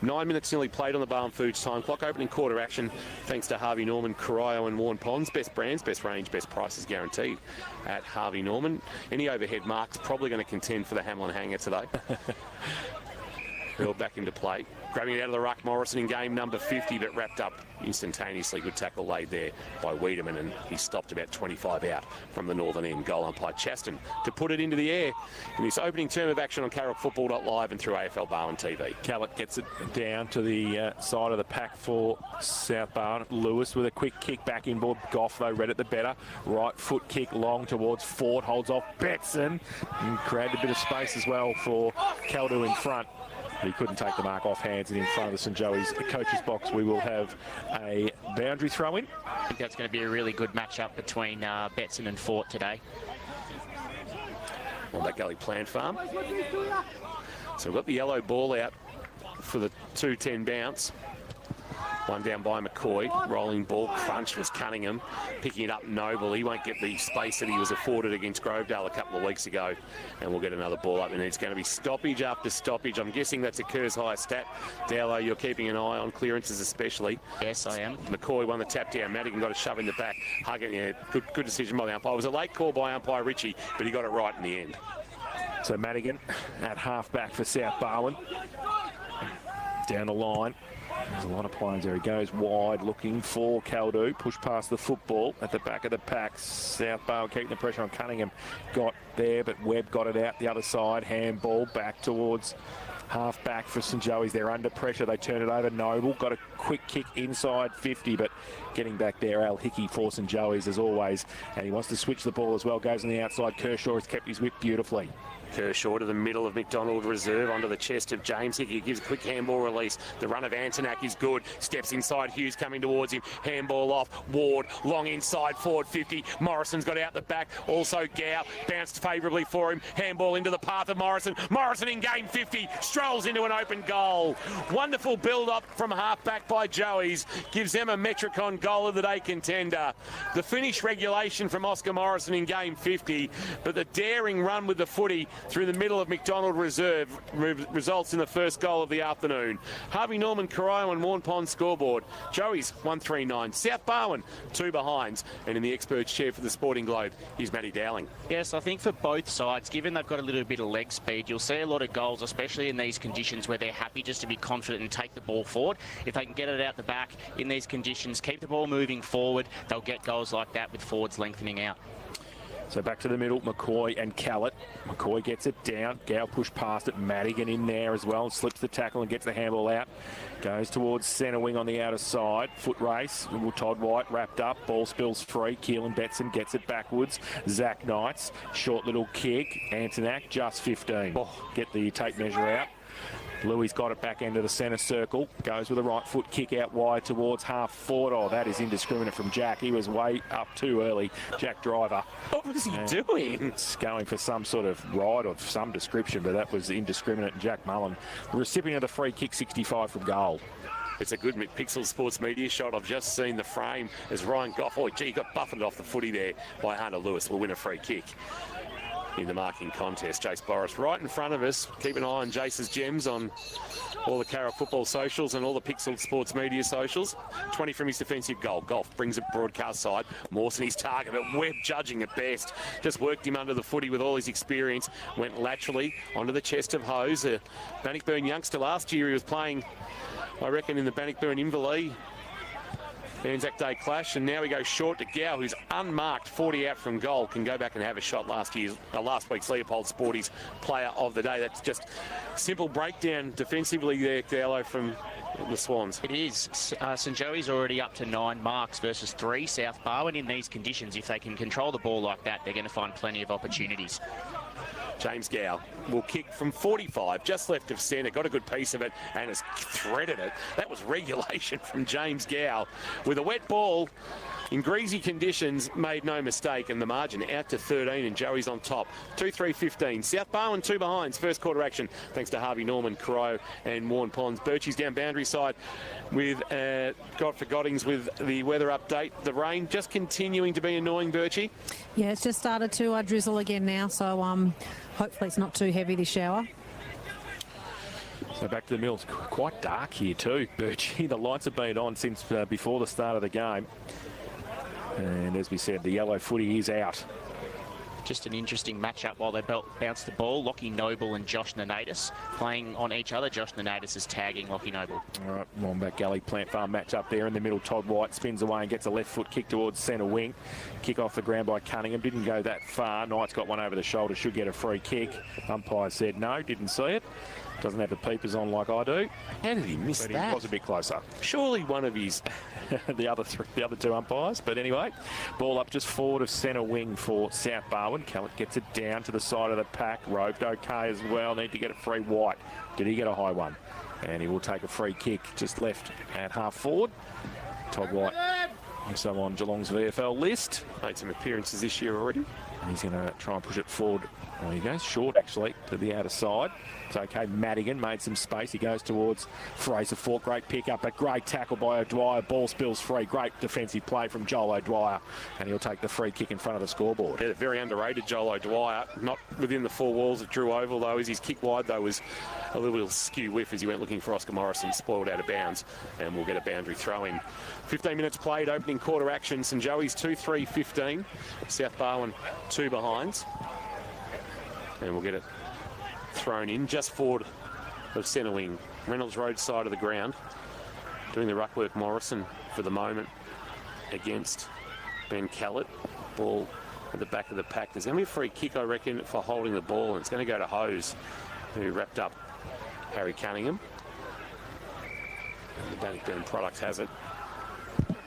9 minutes nearly played on the Barwon Foods time clock. Opening quarter action thanks to Harvey Norman, Corio and Warren Ponds. Best brands, best range, best prices guaranteed at Harvey Norman. Any overhead marks probably going to contend for the Hamlin hanger today. Hurled back into play. Grabbing it out of the ruck, Morrison in game number 50, but wrapped up instantaneously. Good tackle laid there by Wiedemann, and he stopped about 25 out from the northern end. Goal umpire Chaston to put it into the air in this opening term of action on KRockFootball.live and through AFL Barwon TV. Callett gets it down to the side of the pack for South Barwon. Lewis with a quick kick back inboard. Goff, though, read it the better. Right foot kick long towards Fort. Holds off Betson and created a bit of space as well for Caldu in front. He couldn't take the mark off hands, and in front of the St Joey's coach's box we will have a boundary throw in. I think that's going to be a really good matchup between Betson and Fort today. On that Gully Plant Farm. So we've got the yellow ball out for the 2-10 bounce. One down by McCoy. Rolling ball. Crunch was Cunningham. Picking it up Noble. He won't get the space that he was afforded against Grovedale a couple of weeks ago. And we'll get another ball up. And it's going to be stoppage after stoppage. I'm guessing that's a Kerr's high stat. Dowlow, you're keeping an eye on clearances especially. Yes, I am. McCoy won the tap down. Madigan got a shove in the back. Hugging, yeah, good decision by the umpire. It was a late call by umpire Ritchie, but he got it right in the end. So Madigan at half back for South Barwon. Down the line. There's a lot of players there. He goes wide looking for Caldu. Push past the football at the back of the pack. South Barwon keeping the pressure on Cunningham. Got there, but Webb got it out the other side. Handball back towards half back for St Joey's. They're under pressure. They turn it over. Noble got a quick kick inside 50, but getting back there, Al Hickey for St Joey's as always. And he wants to switch the ball as well. Goes on the outside. Kershaw has kept his whip beautifully. Kershaw to the middle of McDonald reserve onto the chest of James Hickey. Gives a quick handball release. The run of Antonak is good. Steps inside. Hughes coming towards him. Handball off. Ward long inside forward 50. Morrison's got out the back. Also Gow bounced favourably for him. Handball into the path of Morrison. Morrison in game 50 strolls into an open goal. Wonderful build up from half back by Joey's. Gives them a Metricon goal of the day contender. The finish regulation from Oscar Morrison in game 50, but the daring run with the footy through the middle of McDonald Reserve results in the first goal of the afternoon. Harvey Norman, Corio and Warn Pond scoreboard. Joey's 139. South Barwon 2 behinds. And in the experts chair for the Sporting Globe, here's Matty Dowling. Yes, I think for both sides, given they've got a little bit of leg speed, you'll see a lot of goals, especially in these conditions where they're happy just to be confident and take the ball forward. If they can get it out the back in these conditions, keep the ball moving forward, they'll get goals like that with forwards lengthening out. So back to the middle, McCoy and Callett. McCoy gets it down. Gow pushed past it. Madigan in there as well. Slips the tackle and gets the handball out. Goes towards centre wing on the outer side. Foot race. Todd White wrapped up. Ball spills free. Keelan Betson gets it backwards. Zach Knights. Short little kick. Antonak just 15. Get the tape measure out. Louis got it back into the centre circle. Goes with a right foot kick out wide towards half forward. Oh, that is indiscriminate from Jack. He was way up too early. Jack Driver. What was he doing? It's going for some sort of ride of some description, but that was indiscriminate. Jack Mullen, the recipient of the free kick, 65 from goal. It's a good Pixel Sports Media shot. I've just seen the frame as Ryan Goff. Oh, gee, he got buffeted off the footy there by Hunter Lewis. Will win a free kick in the marking contest. Jace Boris right in front of us. Keep an eye on Jace's gems on all the Carroll Football socials and all the Pixel Sports Media socials. 20 from his defensive goal. Golf brings it broadcast side. Mawson his target, but Webb judging at best. Just worked him under the footy with all his experience. Went laterally onto the chest of Hose. A Bannockburn youngster last year. He was playing, I reckon, in the Bannockburn Inverleigh Anzac Day clash, and now we go short to Gow, who's unmarked, 40 out from goal, can go back and have a shot last week's Leopold Sporties player of the day. That's just simple breakdown defensively there, Gallo, from the Swans. It is. St Joey's already up to 9 marks versus 3 South Barwon. In these conditions, if they can control the ball like that, they're going to find plenty of opportunities. James Gow will kick from 45, just left of centre, got a good piece of it and has threaded it. That was regulation from James Gow. With a wet ball in greasy conditions, made no mistake, and the margin out to 13, and Joey's on top. 2-3-15. South Barwon 2 behinds. First quarter action thanks to Harvey Norman, Corio and Warn Ponds. Birchie's down boundary side with God for Goddings with the weather update. The rain just continuing to be annoying, Birchie. Yeah, it's just started to drizzle again now, so hopefully it's not too heavy this shower. So back to the Mills. Quite dark here too, Birchie. The lights have been on since before the start of the game. And as we said, the yellow footy is out. Just an interesting matchup while they bounce the ball. Lockie Noble and Josh Nanatis playing on each other. Josh Nanatis is tagging Lockie Noble. All right, Wombat Gully Plant Farm match up there in the middle. Todd White spins away and gets a left foot kick towards centre wing. Kick off the ground by Cunningham. Didn't go that far. Knight's got one over the shoulder. Should get a free kick. Umpire said no, didn't see it. Doesn't have the peepers on like I do. How did he miss but that? He was a bit closer. Surely one of his the other 2 umpires. But anyway, ball up just forward of centre wing for South Barwon. Callett gets it down to the side of the pack. Roved okay as well. Need to get it free. White. Did he get a high one? And he will take a free kick just left at half forward. Todd White also on Geelong's VFL list. Made some appearances this year already. He's going to try and push it forward. There he goes, short actually, to the outer side. It's okay, Madigan made some space. He goes towards Fraser Fork. Great pick up, a great tackle by O'Dwyer. Ball spills free. Great defensive play from Joel O'Dwyer. And he'll take the free kick in front of the scoreboard. Yeah, very underrated Joel O'Dwyer. Not within the 4 walls of Drew Oval, though, as his kick wide, though, was a little skew whiff as he went looking for Oscar Morrison. Spoiled out of bounds, and we'll get a boundary throw in. 15 minutes played, opening quarter action. St Joey's 2-3-15. South Barwon 2 behinds. And we'll get it thrown in just forward of centre wing. Reynolds Road side of the ground. Doing the ruck work, Morrison, for the moment against Ben Callett. Ball at the back of the pack. There's going to be a free kick, I reckon, for holding the ball, and it's going to go to Hose, who wrapped up Harry Cunningham. And the Bannockburn Products has it.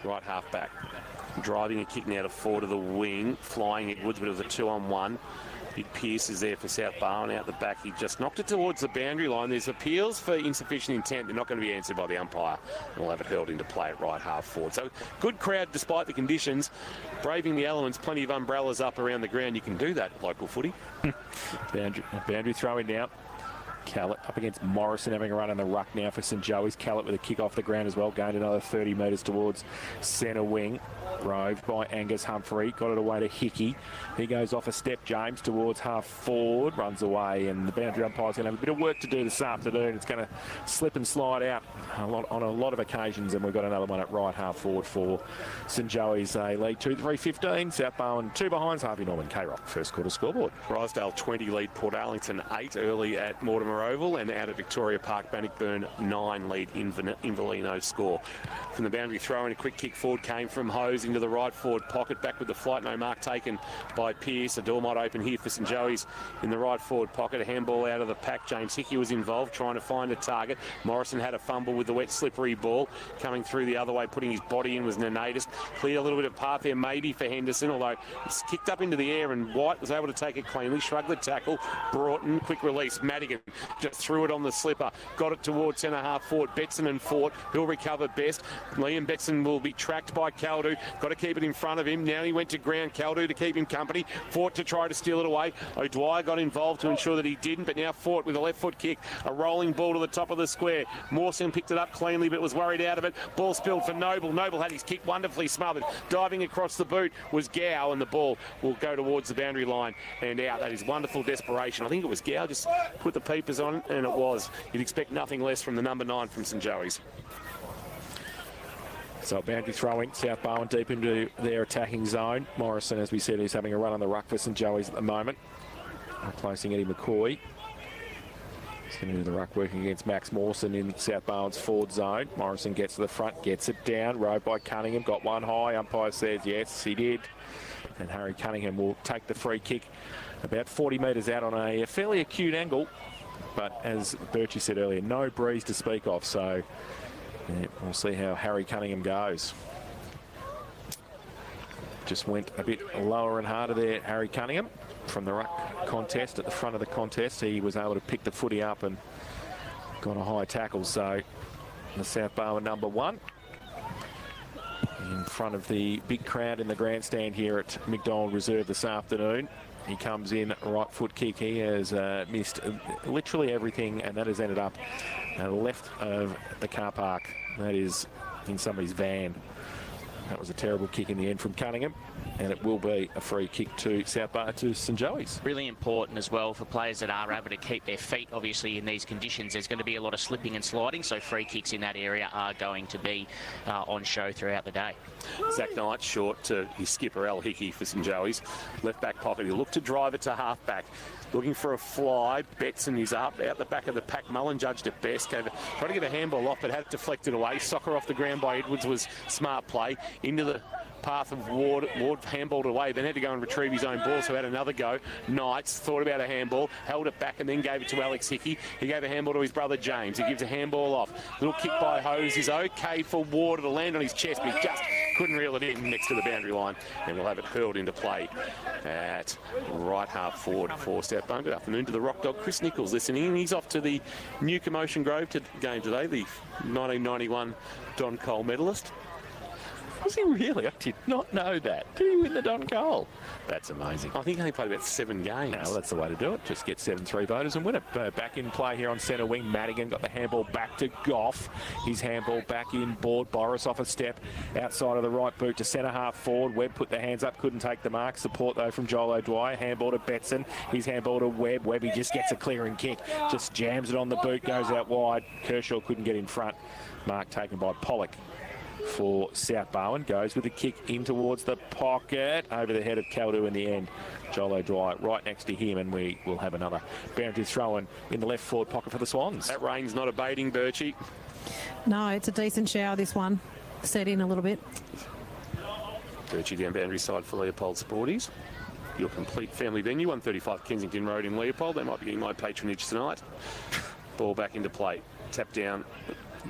Right half back. Driving a kick now to forward of the wing. Flying Edwards, but it was a 2-on-1. Big Pearce is there for South Barwon out the back. He just knocked it towards the boundary line. There's appeals for insufficient intent. They're not going to be answered by the umpire. We'll have it hurled into play at right half forward. So good crowd despite the conditions. Braving the elements. Plenty of umbrellas up around the ground. You can do that at local footy. Boundary throw in now. Callett up against Morrison, having a run in the ruck now for St Joey's. Callett with a kick off the ground as well, gained another 30 metres towards centre wing. Roved by Angus Humphrey, got it away to Hickey. He goes off a step, James, towards half forward, runs away, and the boundary umpire's going to have a bit of work to do this afternoon. It's going to slip and slide out on a lot of occasions, and we've got another one at right half forward for St Joey's. They lead 2-3-15. South Barwon 2 behinds. Harvey Norman, K-Rock, first quarter scoreboard. Rysdale 20 lead Port Arlington 8 early at Mortimer Oval, and out at Victoria Park, Bannockburn 9 lead Inverlino score. From the boundary throw in, a quick kick forward came from Hose into the right forward pocket, back with the flight, no mark taken by Pearce. A door might open here for St Joey's in the right forward pocket. A handball out of the pack. James Hickey was involved trying to find a target. Morrison had a fumble with the wet slippery ball. Coming through the other way, putting his body in was Nenatus. Cleared a little bit of path there maybe for Henderson, although it's kicked up into the air and White was able to take it cleanly. Shrugged the tackle. Broughton, quick release. Madigan just threw it on the slipper. Got it towards centre half forward. Betson and Fort, who'll recover best. Liam Betson will be tracked by Caldu. Got to keep it in front of him. Now he went to ground. Caldu to keep him company. Fort to try to steal it away. O'Dwyer got involved to ensure that he didn't, but now Fort with a left foot kick. A rolling ball to the top of the square. Mawson picked it up cleanly but was worried out of it. Ball spilled for Noble. Noble had his kick wonderfully smothered. Diving across the boot was Gow, and the ball will go towards the boundary line and out. That is wonderful desperation. I think it was Gow just put the peepers on, and it was. You'd expect nothing less from the number 9 from St Joey's. So boundary throwing, South Barwon deep into their attacking zone. Morrison, as we said, is having a run on the ruck for St Joey's at the moment. Replacing Eddie McCoy. He's going to do the ruck working against Max Mawson in South Barwon's forward zone. Morrison gets to the front, gets it down. Rowed by Cunningham, got one high. Umpire says yes, he did. And Harry Cunningham will take the free kick about 40 metres out on a fairly acute angle. But as Birchie said earlier, no breeze to speak of, so yeah, we'll see how Harry Cunningham goes. Just went a bit lower and harder there, Harry Cunningham, from the ruck contest. At the front of the contest, he was able to pick the footy up and got a high tackle. So the South Barwon number 1 in front of the big crowd in the grandstand here at McDonald Reserve this afternoon. He comes in, right foot kick. He has missed literally everything, and that has ended up left of the car park. That is in somebody's van. That was a terrible kick in the end from Cunningham, and it will be a free kick to to St Joey's. Really important as well for players that are able to keep their feet, obviously, in these conditions. There's going to be a lot of slipping and sliding, so free kicks in that area are going to be on show throughout the day. Zach Knight short to his skipper, Al Hickey, for St Joey's. Left back pocket. He'll look to drive it to half back. Looking for a fly. Betson is up out the back of the pack. Mullen judged it best. Tried to get a handball off, but had it deflected away. Soccer off the ground by Edwards was smart play. Into the path of Ward. Ward handballed away, then had to go and retrieve his own ball, so had another go. Knights thought about a handball, held it back and then gave it to Alex Hickey. He gave a handball to his brother James. He gives a handball off. Little kick by Hose is okay for Ward to land on his chest, but he just couldn't reel it in next to the boundary line, and we'll have it hurled into play at right half forward for South Barwon. Good afternoon to the Rock Dog. Chris Nichols listening in. He's off to the Newcombe Ocean Grove game today, the 1991 Don Cole medalist. Was he really? I did not know that. Did he win the Don Cole? That's amazing. I think he only played about 7 games. No, well, that's the way to do it. Just get 7-3 voters and win it. Back in play here on centre wing. Madigan got the handball back to Goff. His handball back in board. Boris off a step outside of the right boot to centre half forward. Webb put the hands up, couldn't take the mark. Support though from Joel O'Dwyer. Handball to Betson. His handball to Webb. Webb, he just gets a clearing kick. Just jams it on the boot, goes out wide. Kershaw couldn't get in front. Mark taken by Pollock for South Barwon. Goes with a kick in towards the pocket, over the head of Caldu in the end. Joel O'Dwyer right next to him, and we will have another boundary throw in the left forward pocket for the Swans. That rain's not abating, Birchie. No, it's a decent shower, this one. Set in a little bit. Birchie down boundary side for Leopold Sporties. Your complete family venue, 135 Kensington Road in Leopold. They might be getting my patronage tonight. Ball back into play. Tap down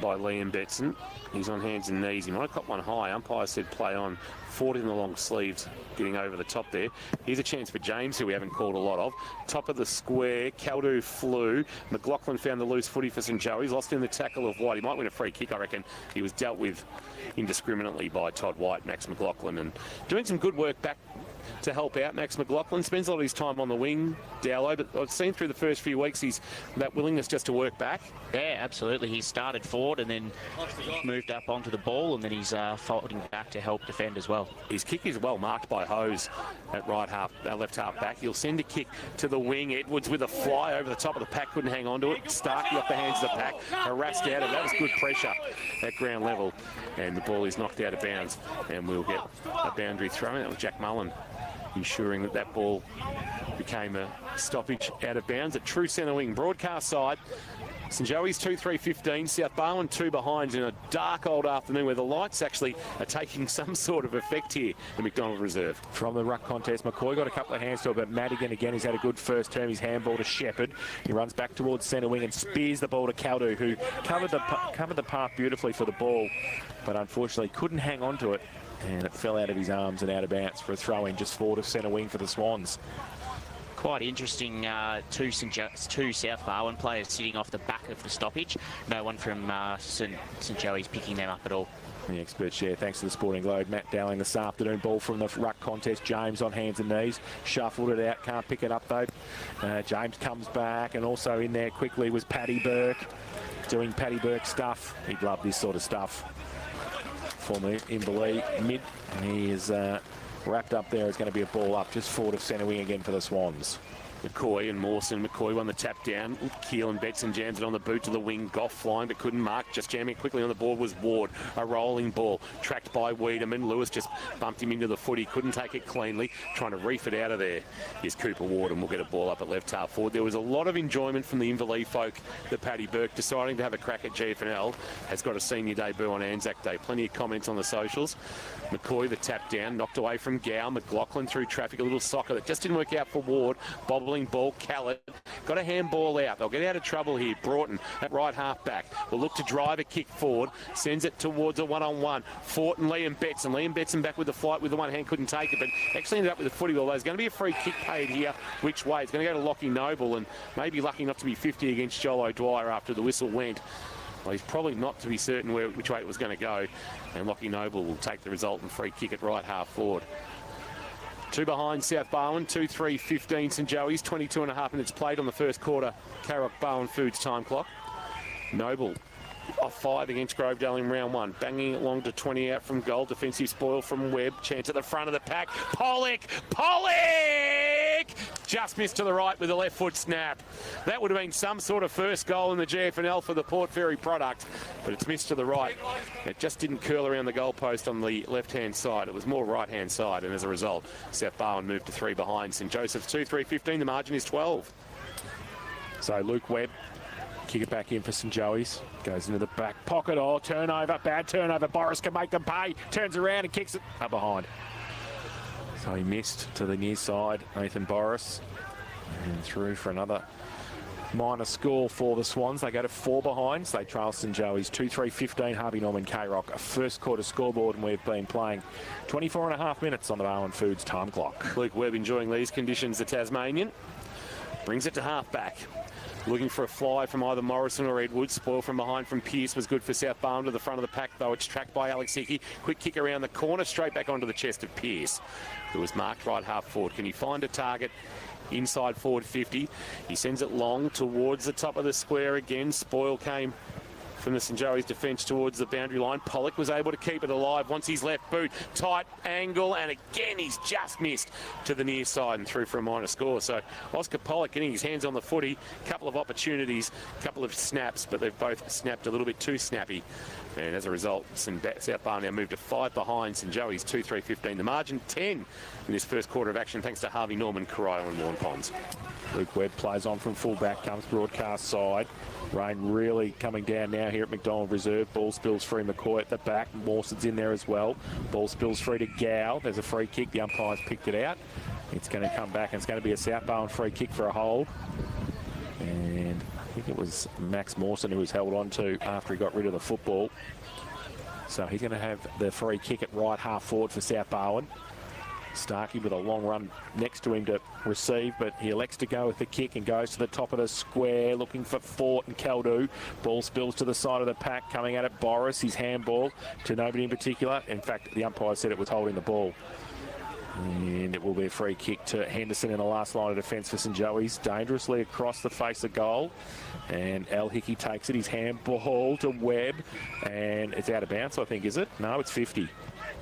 by Liam Betson. He's on hands and knees. He might have caught one high. Umpire said play on. Ford in the long sleeves, getting over the top there. Here's a chance for James, who we haven't called a lot of. Top of the square, Caldu flew. McLaughlin found the loose footy for St Joey's. Lost in the tackle of White. He might win a free kick, I reckon. He was dealt with indiscriminately by Todd White, Max McLaughlin, and doing some good work back to help out. Max McLaughlin spends a lot of his time on the wing, Dowlow, but I've seen through the first few weeks he's that willingness just to work back. Yeah, absolutely. He started forward and then moved up onto the ball, and then he's folding back to help defend as well. His kick is well marked by Hose at left half back. He'll send a kick to the wing. Edwards with a fly over the top of the pack, couldn't hang on to it. Starkey off the hands of the pack, harassed out of it. That was good pressure at ground level, and the ball is knocked out of bounds, and we'll get a boundary throw. That was Jack Mullen ensuring that ball became a stoppage out of bounds at true centre wing. Broadcast side, St Joey's 2-3-15, South Barwon 2 behind in a dark old afternoon where the lights actually are taking some sort of effect here in McDonald Reserve. From the ruck contest, McCoy got a couple of hands to it, but Madigan again, he's had a good first term. His handball to Shepherd. He runs back towards centre wing and spears the ball to Caldu, who covered the path beautifully for the ball, but unfortunately couldn't hang on to it, and it fell out of his arms and out of bounds for a throw-in just forward of centre wing for the Swans. Quite interesting, two South Barwon players sitting off the back of the stoppage. No one from St Joey's picking them up at all. The expert share, thanks to the Sporting Globe. Matt Dowling this afternoon. Ball from the ruck contest. James on hands and knees. Shuffled it out. Can't pick it up, though. James comes back, and also in there quickly was Paddy Burke, doing Paddy Burke stuff. He'd love this sort of stuff. Former Inverleigh mid, and he is wrapped up there. It's going to be a ball up just forward of centre wing again for the Swans. McCoy and Mawson. McCoy won the tap down. Keelan Betson jams it on the boot to the wing. Goff flying but couldn't mark. Just jamming quickly on the board was Ward. A rolling ball tracked by Wiedemann. Lewis just bumped him into the foot. He couldn't take it cleanly. Trying to reef it out of there is Cooper Ward, and we'll get a ball up at left half forward. There was a lot of enjoyment from the Inverleigh folk that Paddy Burke deciding to have a crack at GFL has got a senior debut on Anzac Day. Plenty of comments on the socials. McCoy, the tap down, knocked away from Gow. McLaughlin through traffic, a little soccer that just didn't work out for Ward. Bobbling ball, Callett got a handball out. They'll get out of trouble here. Broughton at right half back will look to drive a kick forward, sends it towards a one-on-one. Fort and Liam Betson. Liam Betson back with the flight with the one hand, couldn't take it, but actually ended up with a footy ball. There's going to be a free kick paid here. Which way? It's going to go to Lockie Noble, and maybe lucky enough to be 50 against Joel O'Dwyer after the whistle went. Well, he's probably not to be certain which way it was going to go, and Lockie Noble will take the resultant free kick at right half forward. 2 behind South Barwon, 2-3-15 St Joey's, 22.5 minutes played on the first quarter. Carrock Barwon Foods time clock. Noble off 5 against Grovedale in round 1. Banging it long to 20 out from goal. Defensive spoil from Webb. Chance at the front of the pack. Pollock! Just missed to the right with a left foot snap. That would have been some sort of first goal in the GFL for the Port Fairy product, but it's missed to the right. It just didn't curl around the goalpost on the left-hand side. It was more right-hand side, and as a result, South Barwon moved to 3 behind. St Joseph's 2-3-15. The margin is 12. So Luke Webb, kick it back in for St Joey's. Goes into the back pocket. Oh, turnover. Bad turnover. Boris can make them pay. Turns around and kicks it up behind. So he missed to the near side, Nathan Boris. And through for another minor score for the Swans. They go to 4 behind. They trail St Joey's 2-3-15. Harvey Norman K-Rock. A first quarter scoreboard, and we've been playing 24.5 minutes on the Barwon Foods time clock. Luke Webb enjoying these conditions, the Tasmanian. Brings it to half back. Looking for a fly from either Morrison or Edwards. Spoil from behind from Pearce was good for South Barwon to the front of the pack, though. It's tracked by Alex Hickey. Quick kick around the corner, straight back onto the chest of Pearce, who was marked right half forward. Can he find a target? Inside forward 50. He sends it long towards the top of the square again. Spoil came from the St Joey's defence towards the boundary line. Pollock was able to keep it alive once his left boot. Tight angle, and again he's just missed to the near side and through for a minor score. So Oscar Pollock getting his hands on the footy. Couple of opportunities, couple of snaps, but they've both snapped a little bit too snappy. And as a result, South Barwon now moved to 5 behind St Joey's 2-3-15. The margin 10 in this first quarter of action, thanks to Harvey Norman, Corio and Warren Ponds. Luke Webb plays on from full-back, comes broadcast side. Rain really coming down now here at McDonald Reserve. Ball spills free. McCoy at the back. Mawson's in there as well. Ball spills free to Gow. There's a free kick. The umpires picked it out. It's going to come back, and it's going to be a South Barwon free kick for a hold. And I think it was Max Mawson who was held on to after he got rid of the football. So he's going to have the free kick at right half forward for South Barwon. Starkey with a long run next to him to receive, but he elects to go with the kick and goes to the top of the square looking for Fort and Caldu. Ball spills to the side of the pack, coming at it Boris, his handball to nobody in particular. In fact, the umpire said it was holding the ball. And it will be a free kick to Henderson in the last line of defence for St Joey's. Dangerously across the face of goal. And Al Hickey takes it. His handball to Webb. And it's out of bounds, I think, is it? No, it's 50.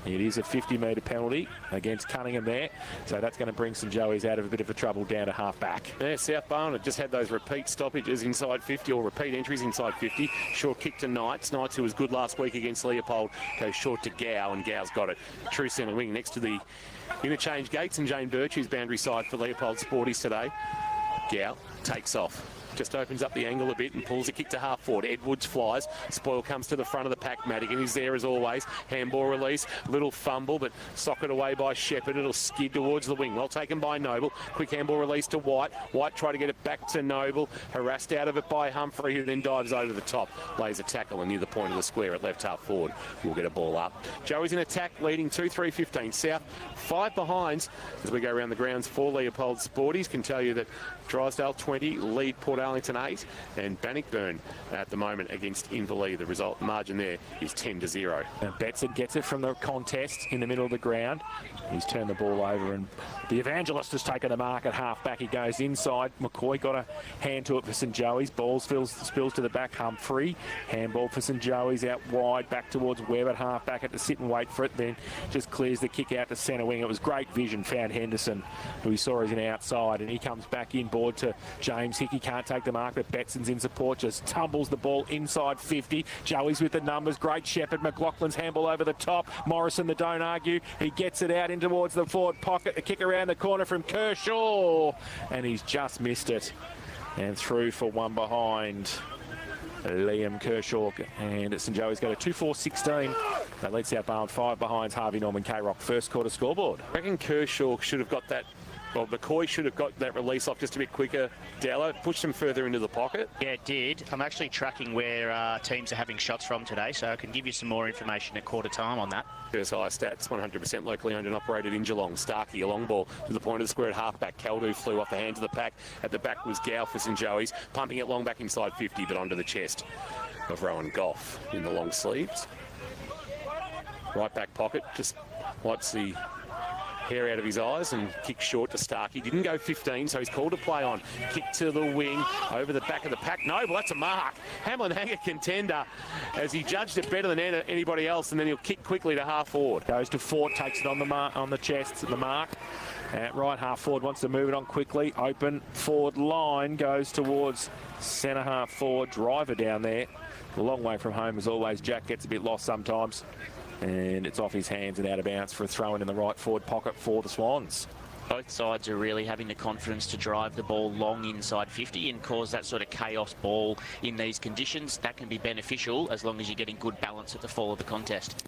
It is a 50-metre penalty against Cunningham there. So that's going to bring St Joey's out of a bit of a trouble down to half-back. Yeah, South Barwon have just had those repeat stoppages inside 50 or repeat entries inside 50. Short kick to Knights. Knights, who was good last week against Leopold, goes short to Gow, and Gow's got it. True centre wing next to the interchange gates, and Jane Birchew's boundary side for Leopold Sporties today. Gow takes off. Just opens up the angle a bit and pulls a kick to half forward. Edwards flies. Spoil comes to the front of the pack. Madigan is there as always. Handball release. Little fumble, but socket away by Shepherd. It'll skid towards the wing. Well taken by Noble. Quick handball release to White. White try to get it back to Noble. Harassed out of it by Humphrey, who then dives over the top. Lays a tackle and near the point of the square at left half forward. We'll get a ball up. Joey's in attack, leading 2-3-15. South 5 behinds as we go around the grounds for Leopold Sporties. Can tell you that Drysdale 20, lead Port Arlington 8, and Bannockburn at the moment against Inverleigh. The result margin there is 10-0. And Betson gets it from the contest in the middle of the ground. He's turned the ball over, and the Evangelist has taken the mark at half-back. He goes inside. McCoy got a hand to it for St Joey's. Ball spills to the back. Humphrey. Handball for St Joey's out wide, back towards Webb at half-back. Had to sit and wait for it, then just clears the kick out to centre wing. It was great vision. Found Henderson, who he saw as an outside, and he comes back inboard to James Hickey. Can't take the mark, but Betson's in support. Just tumbles the ball inside 50. Joey's with the numbers. Great Shepherd. McLaughlin's handball over the top. Morrison, the don't argue. He gets it out in towards the forward pocket. The kick around the corner from Kershaw, and he's just missed it. And through for one behind. Liam Kershaw, and St Joey's go to 2-4-16. They lead South Barwon 5 behind. Harvey Norman K-Rock first quarter scoreboard. I reckon Kershaw should have got that. Well, McCoy should have got that release off just a bit quicker. Dowler pushed him further into the pocket. Yeah, it did. I'm actually tracking where teams are having shots from today, so I can give you some more information at quarter time on that. KSI Stats, 100% locally owned and operated in Geelong. Starkey, a long ball to the point of the square at half-back. Caldu flew off the hands of the pack. At the back was Gow for St Joey's, pumping it long back inside 50, but onto the chest of Rowan Goff in the long sleeves. Right back pocket, just wipes the hair out of his eyes and kicks short to Starkey. Didn't go 15, so he's called to play on. Kick to the wing, over the back of the pack. No, well, that's a mark. Hamlin Hanger contender, as he judged it better than anybody else, and then he'll kick quickly to half forward. Goes to Fort, takes it on the chest, the mark. Right half forward wants to move it on quickly. Open forward line, goes towards centre half forward. Driver down there. A long way from home as always. Jack gets a bit lost sometimes. And it's off his hands and out of bounds for a throw-in the right forward pocket for the Swans. Both sides are really having the confidence to drive the ball long inside 50 and cause that sort of chaos ball in these conditions. That can be beneficial as long as you're getting good balance at the fall of the contest.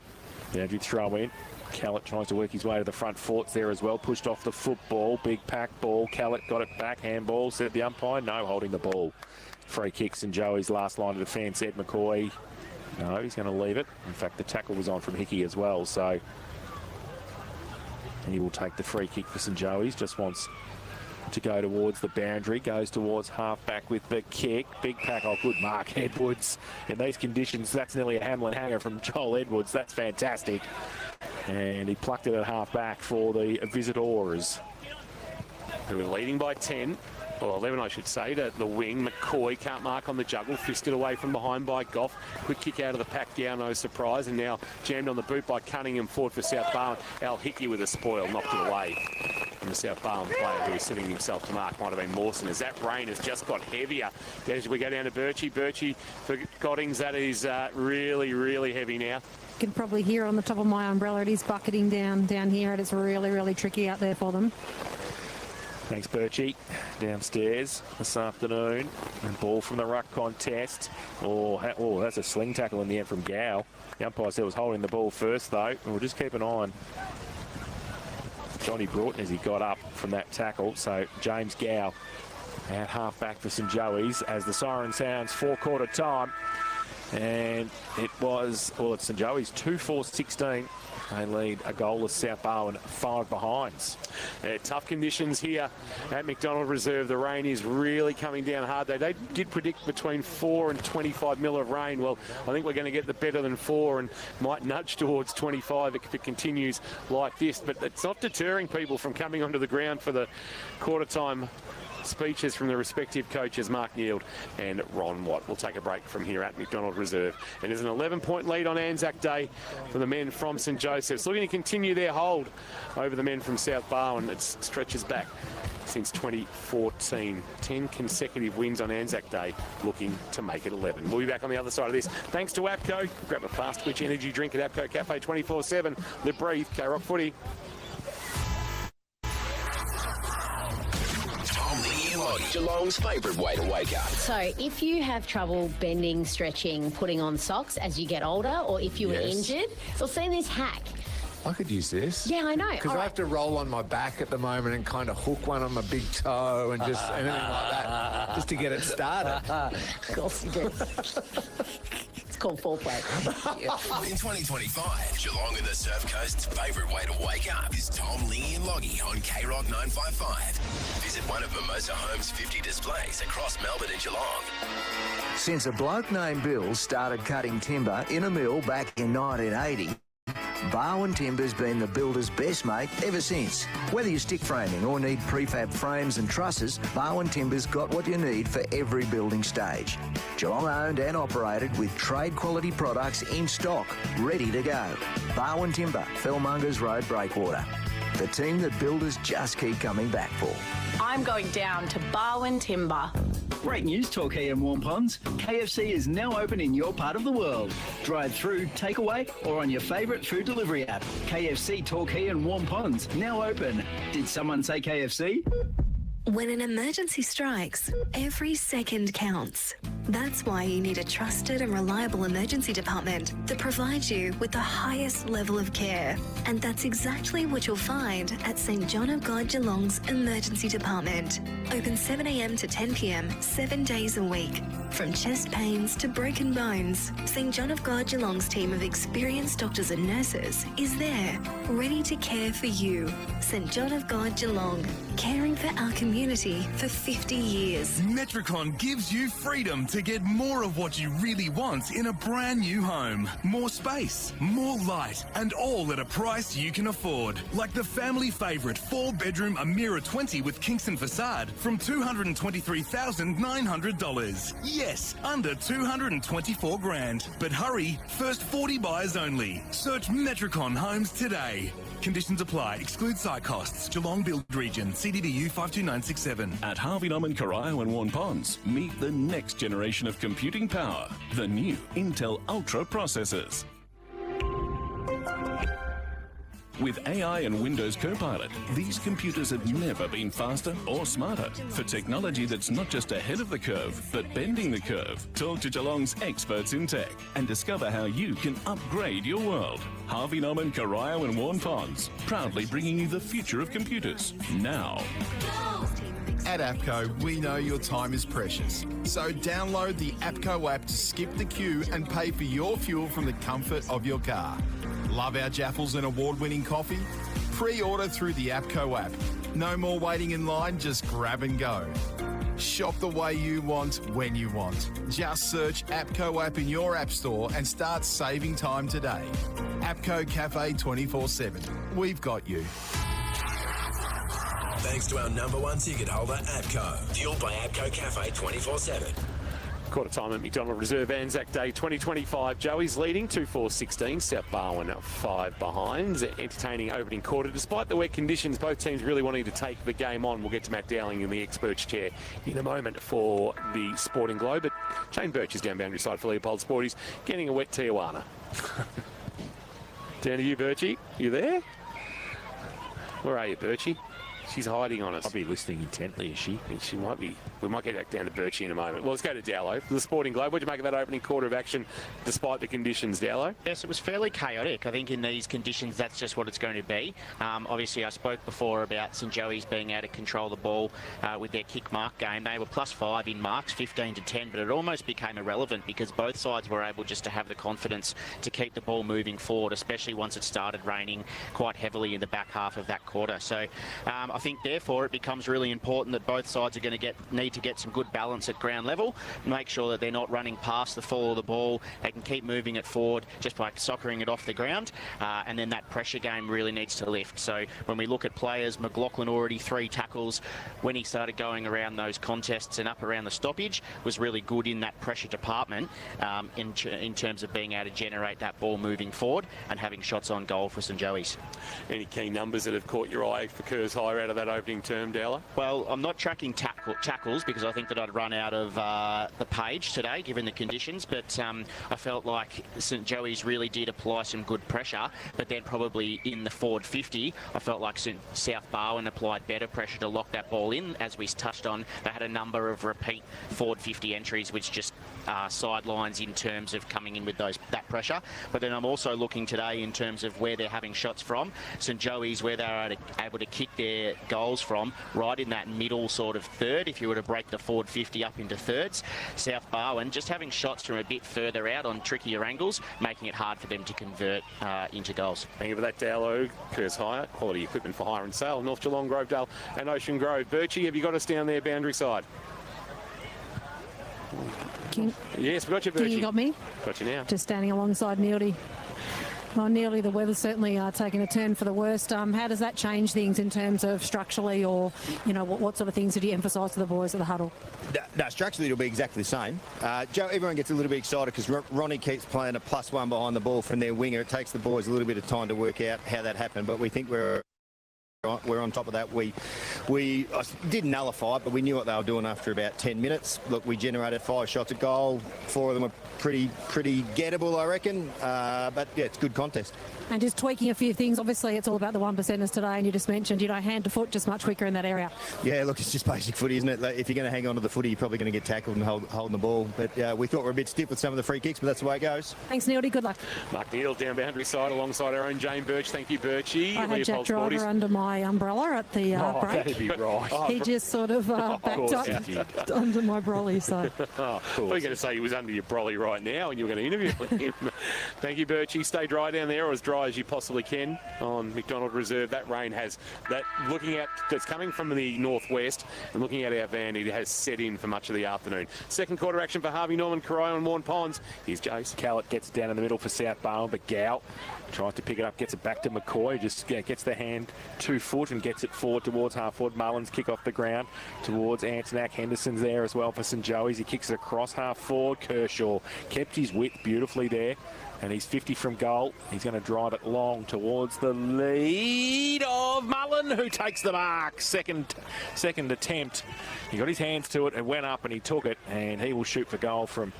Boundary throw-in. Callett tries to work his way to the front forts there as well. Pushed off the football. Big pack ball. Callett got it back. Handball, said the umpire. No, holding the ball. Free kicks and Joey's last line of defence. Ed McCoy. No, he's going to leave it. In fact, the tackle was on from Hickey as well, so he will take the free kick for St Joey's. Just wants to go towards the boundary, goes towards half-back with the kick. Big pack, oh, good mark, Edwards. In these conditions, that's nearly a Hamlin hanger from Joel Edwards. That's fantastic. And he plucked it at half-back for the visitors. Who are leading by 10. Or 11, I should say, to the wing. McCoy can't mark on the juggle. Fisted away from behind by Goff. Quick kick out of the pack down, no surprise. And now jammed on the boot by Cunningham forward for South Barwon. Al Hickey with a spoil, knocked it away from the South Barwon player who was setting himself to mark. Might have been Mawson, as that rain has just got heavier. As we go down to Birchie. Birchie for Goddings, that is really, really heavy now. You can probably hear it on the top of my umbrella. It is bucketing down here, and it's really, really tricky out there for them. Thanks, Birchie. Downstairs this afternoon. And ball from the ruck contest. Oh, that's a sling tackle in the end from Gow. The umpire said was holding the ball first, though. And we'll just keep an eye on Johnny Broughton as he got up from that tackle. So James Gow at half back for St Joey's as the siren sounds for quarter time. And it was, well, it's St Joey's 2-4-16. They lead a goalless South Barwon 5 behinds. Tough conditions here at McDonald Reserve. The rain is really coming down hard. They did predict between 4 and 25 mil of rain. Well, I think we're going to get the better than 4 and might nudge towards 25 if it continues like this. But it's not deterring people from coming onto the ground for the quarter time speeches from the respective coaches, Mark Neild and Ron Watt. We'll take a break from here at McDonald Reserve. And there's an 11-point lead on Anzac Day for the men from St Joseph's, looking to continue their hold over the men from South Barwon. It stretches back since 2014. 10 consecutive wins on Anzac Day, looking to make it 11. We'll be back on the other side of this. Thanks to APCO. Grab a Fast Twitch energy drink at APCO Cafe 24/7. Live Breathe, K-Rock Footy. Geelong's favourite way to wake up. So if you have trouble bending, stretching, putting on socks as you get older, or if you were injured, so see this hack. I could use this. Yeah, I know. Because I have to roll on my back at the moment and kind of hook one on my big toe and just anything like that, just to get it started. Of course you do. It's called foreplay. In 2025, Geelong and the Surf Coast's favourite way to wake up is Tom, Lee and Loggy on K-Rock 955. Visit one of Mimosa Homes' 50 displays across Melbourne and Geelong. Since a bloke named Bill started cutting timber in a mill back in 1980, Barwon Timber's been the builder's best mate ever since. Whether you're stick framing or need prefab frames and trusses, Barwon Timber's got what you need for every building stage. Geelong owned and operated with trade quality products in stock, ready to go. Barwon Timber, Fellmongers Road, Breakwater. The team that builders just keep coming back for. I'm going down to Barwon Timber. Great news, Torquay and Warm Ponds. KFC is now open in your part of the world. Drive-through, takeaway, or on your favourite food delivery app. KFC, Torquay and Warm Ponds, now open. Did someone say KFC? When an emergency strikes, every second counts. That's why you need a trusted and reliable emergency department that provides you with the highest level of care. And that's exactly what you'll find at St John of God Geelong's Emergency Department. Open 7 a.m. to 10 p.m, 7 days a week. From chest pains to broken bones, St John of God Geelong's team of experienced doctors and nurses is there, ready to care for you. St John of God Geelong, caring for our community for 50 years. Metricon gives you freedom to get more of what you really want in a brand new home. More space, more light, and all at a price you can afford. Like the family favourite 4-bedroom Amira 20 with Kingston facade from $223,900. Yes, under 224 grand. But hurry, first 40 buyers only. Search Metricon Homes today. Conditions apply. Exclude site costs. Geelong Build Region. CDBU 52967. At Harvey Norman, Corio and Warn Ponds, meet the next generation of computing power. The new Intel Ultra processors. With AI and Windows Copilot, these computers have never been faster or smarter. For technology that's not just ahead of the curve, but bending the curve, talk to Geelong's experts in tech and discover how you can upgrade your world. Harvey Norman, Corio and Warn Ponds, proudly bringing you the future of computers, now. At APCO, we know your time is precious. So download the APCO app to skip the queue and pay for your fuel from the comfort of your car. Love our Jaffles and award-winning coffee? Pre-order through the APCO app. No more waiting in line, just grab and go. Shop the way you want, when you want. Just search APCO app in your app store and start saving time today. APCO Cafe 24/7. We've got you. Thanks to our #1 ticket holder, APCO. Fueled by APCO Cafe 24/7. Quarter time at McDonald Reserve, Anzac Day 2025. Joey's leading 2-4-16. South Barwon 5 behinds. Entertaining opening quarter. Despite the wet conditions, both teams really wanting to take the game on. We'll get to Matt Dowling in the experts chair in a moment for the Sporting Globe. But Shane Birch is down boundary side for Leopold Sporties, getting a wet Tijuana. Down to you, Birchie. You there? Where are you, Birchie? She's hiding on us. I'll be listening intently, is she? She might be. We might get back down to Birchie in a moment. Well, let's go to Dowlow. The Sporting Globe. What do you make of that opening quarter of action, despite the conditions, Dowlow? Yes, it was fairly chaotic. I think in these conditions, that's just what it's going to be. Obviously, I spoke before about St Joey's being able to control the ball with their kick mark game. They were +5 in marks, 15 to 10, but it almost became irrelevant because both sides were able just to have the confidence to keep the ball moving forward, especially once it started raining quite heavily in the back half of that quarter. So I think, therefore, it becomes really important that both sides are going to need to get some good balance at ground level, make sure that they're not running past the fall of the ball. They can keep moving it forward just by soccering it off the ground, and then that pressure game really needs to lift. So when we look at players, McLaughlin already 3 tackles when he started going around those contests and up around the stoppage, was really good in that pressure department in terms of being able to generate that ball moving forward and having shots on goal for St Joey's. Any key numbers that have caught your eye for Kerrs High out of that opening term, Dowler? Well, I'm not tracking tackles because I think that I'd run out of the page today, given the conditions, but I felt like St Joey's really did apply some good pressure, but then probably in the forward 50, I felt like South Barwon applied better pressure to lock that ball in. As we touched on, they had a number of repeat forward 50 entries, which just sidelines in terms of coming in with that pressure. But then I'm also looking today in terms of where they're having shots from. St Joey's, where they're able to kick their goals from, right in that middle sort of third, if you were to break the forward 50 up into thirds. South Barwon just having shots from a bit further out on trickier angles, making it hard for them to convert into goals. Thank you for that, Dowlow. Kerrs High, quality equipment for hire and sale. North Geelong, Grovedale and Ocean Grove. Birchie, have you got us down there, boundary side? Yes, we got you, Birchie. You got me? Got you now. Just standing alongside Neildy. Well, nearly the weather's certainly taking a turn for the worst. How does that change things in terms of structurally, or, you know, what sort of things did you emphasise to the boys at the huddle? No, structurally it'll be exactly the same. Joe, everyone gets a little bit excited because Ronnie keeps playing a +1 behind the ball from their winger. It takes the boys a little bit of time to work out how that happened, but we think we're on top of that. We didn't nullify it, but we knew what they were doing after about 10 minutes. Look, we generated 5 shots at goal. 4 of them were pretty gettable, I reckon. But yeah, it's a good contest. And just tweaking a few things. Obviously, it's all about the 1%ers today, and you just mentioned, you know, hand to foot just much quicker in that area. Yeah, look, it's just basic footy, isn't it? Like, if you're going to hang on to the footy, you're probably going to get tackled and holding the ball. But we thought we were a bit stiff with some of the free kicks, but that's the way it goes. Thanks, Neildy. Good luck. Mark Neal down boundary side alongside our own Jane Birch. Thank you, Birchie. I had Jack Driver under my umbrella at the break. That'd be right. He just sort of backed up under my brolly. So. I thought you were going to say he was under your brolly right now and you were going to interview him. Thank you, Birchie. Stay dry down there, or as dry as you possibly can on McDonald Reserve. That rain has that that's coming from the northwest and looking at our van, it has set in for much of the afternoon. Second quarter action for Harvey Norman, Corio and Warren Ponds. Here's Jace. Callett gets down in the middle for South Barwon, but Gow tries to pick it up, gets it back to McCoy, just gets the hand 2 foot and gets it forward towards half forward. Mullins kick off the ground towards Antonak. Henderson's there as well for St Joey's. He kicks it across half forward. Kershaw kept his width beautifully there, and he's 50 from goal. He's going to drive it long towards the lead of Mullen, who takes the mark. Second attempt. He got his hands to it and went up and he took it, and he will shoot for goal from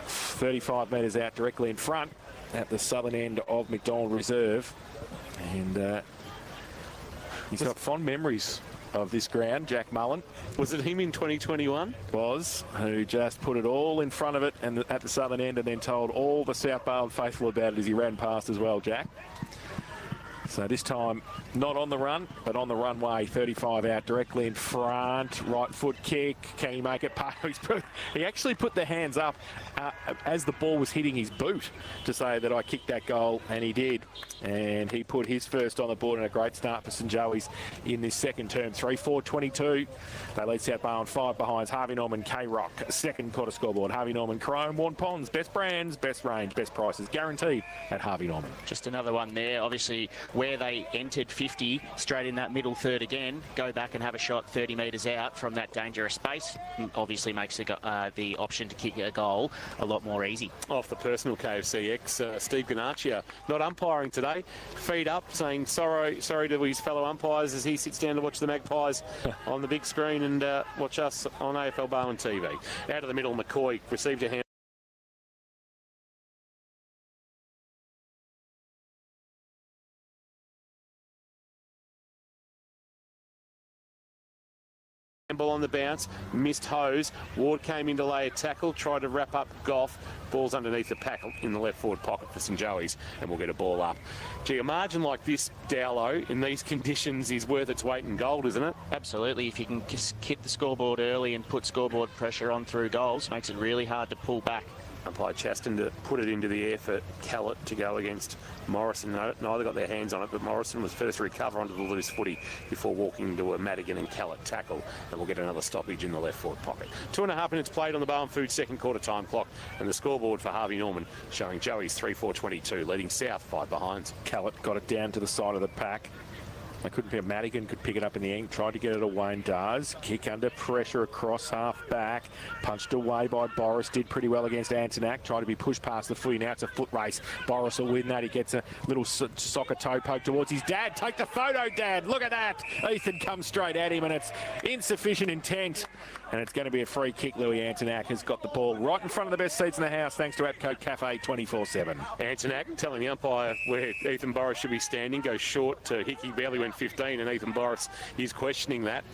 35 metres out directly in front at the southern end of McDonald Reserve. And he's got fond memories of this ground, Jack Mullen. Was it him in 2021? Was, who just put it all in front of it and at the southern end, and then told all the South Barwon faithful about it as he ran past as well, Jack. So this time, not on the run, but on the runway, 35 out, directly in front, right foot kick. Can he make it? He actually put the hands up as the ball was hitting his boot to say that I kicked that goal, and he did. And he put his first on the board, and a great start for St Joey's in this second term. 3-4-22. They lead South Barwon 5 behind. Harvey Norman, K-Rock, second quarter scoreboard. Harvey Norman, Chrome, Warren Ponds, best brands, best range, best prices, guaranteed at Harvey Norman. Just another one there, obviously, where they entered 50 straight in that middle third again, go back and have a shot 30 metres out from that dangerous space, obviously makes the option to kick a goal a lot more easy. Off the personal KFCX, Steve Ganaccia not umpiring today, feet up, saying sorry to his fellow umpires as he sits down to watch the Magpies on the big screen and watch us on AFL Barwon TV. Out of the middle, McCoy received a hand. Ball on the bounce, missed Hose. Ward came in to lay a tackle, tried to wrap up Goff. Ball's underneath the pack in the left forward pocket for St Joey's, and we'll get a ball up. Gee, a margin like this, Dowlow, in these conditions is worth its weight in gold, isn't it? Absolutely. If you can just hit the scoreboard early and put scoreboard pressure on through goals, makes it really hard to pull back. Umpire Chaston to put it into the air for Callett to go against Morrison. Neither got their hands on it, but Morrison was first to recover onto the loose footy before walking into a Madigan and Callett tackle, and we'll get another stoppage in the left forward pocket. 2.5 minutes played on the Barwon Foods second quarter time clock, and the scoreboard for Harvey Norman showing Joey's 3-4-22, leading South 5 behind. Callett got it down to the side of the pack. They couldn't pick Madigan, could pick it up in the end, tried to get it away and does. Kick under pressure across half back. Punched away by Boris, did pretty well against Antonak. Tried to be pushed past the footy. Now it's a foot race. Boris will win that. He gets a little soccer toe poke towards his dad. Take the photo, Dad. Look at that. Ethan comes straight at him and it's insufficient intent. And it's going to be a free kick. Louis Antonak has got the ball right in front of the best seats in the house thanks to Apco Cafe 24/7. Antonak telling the umpire where Ethan Boris should be standing. Goes short to Hickey, barely went 15, and Ethan Boris is questioning that.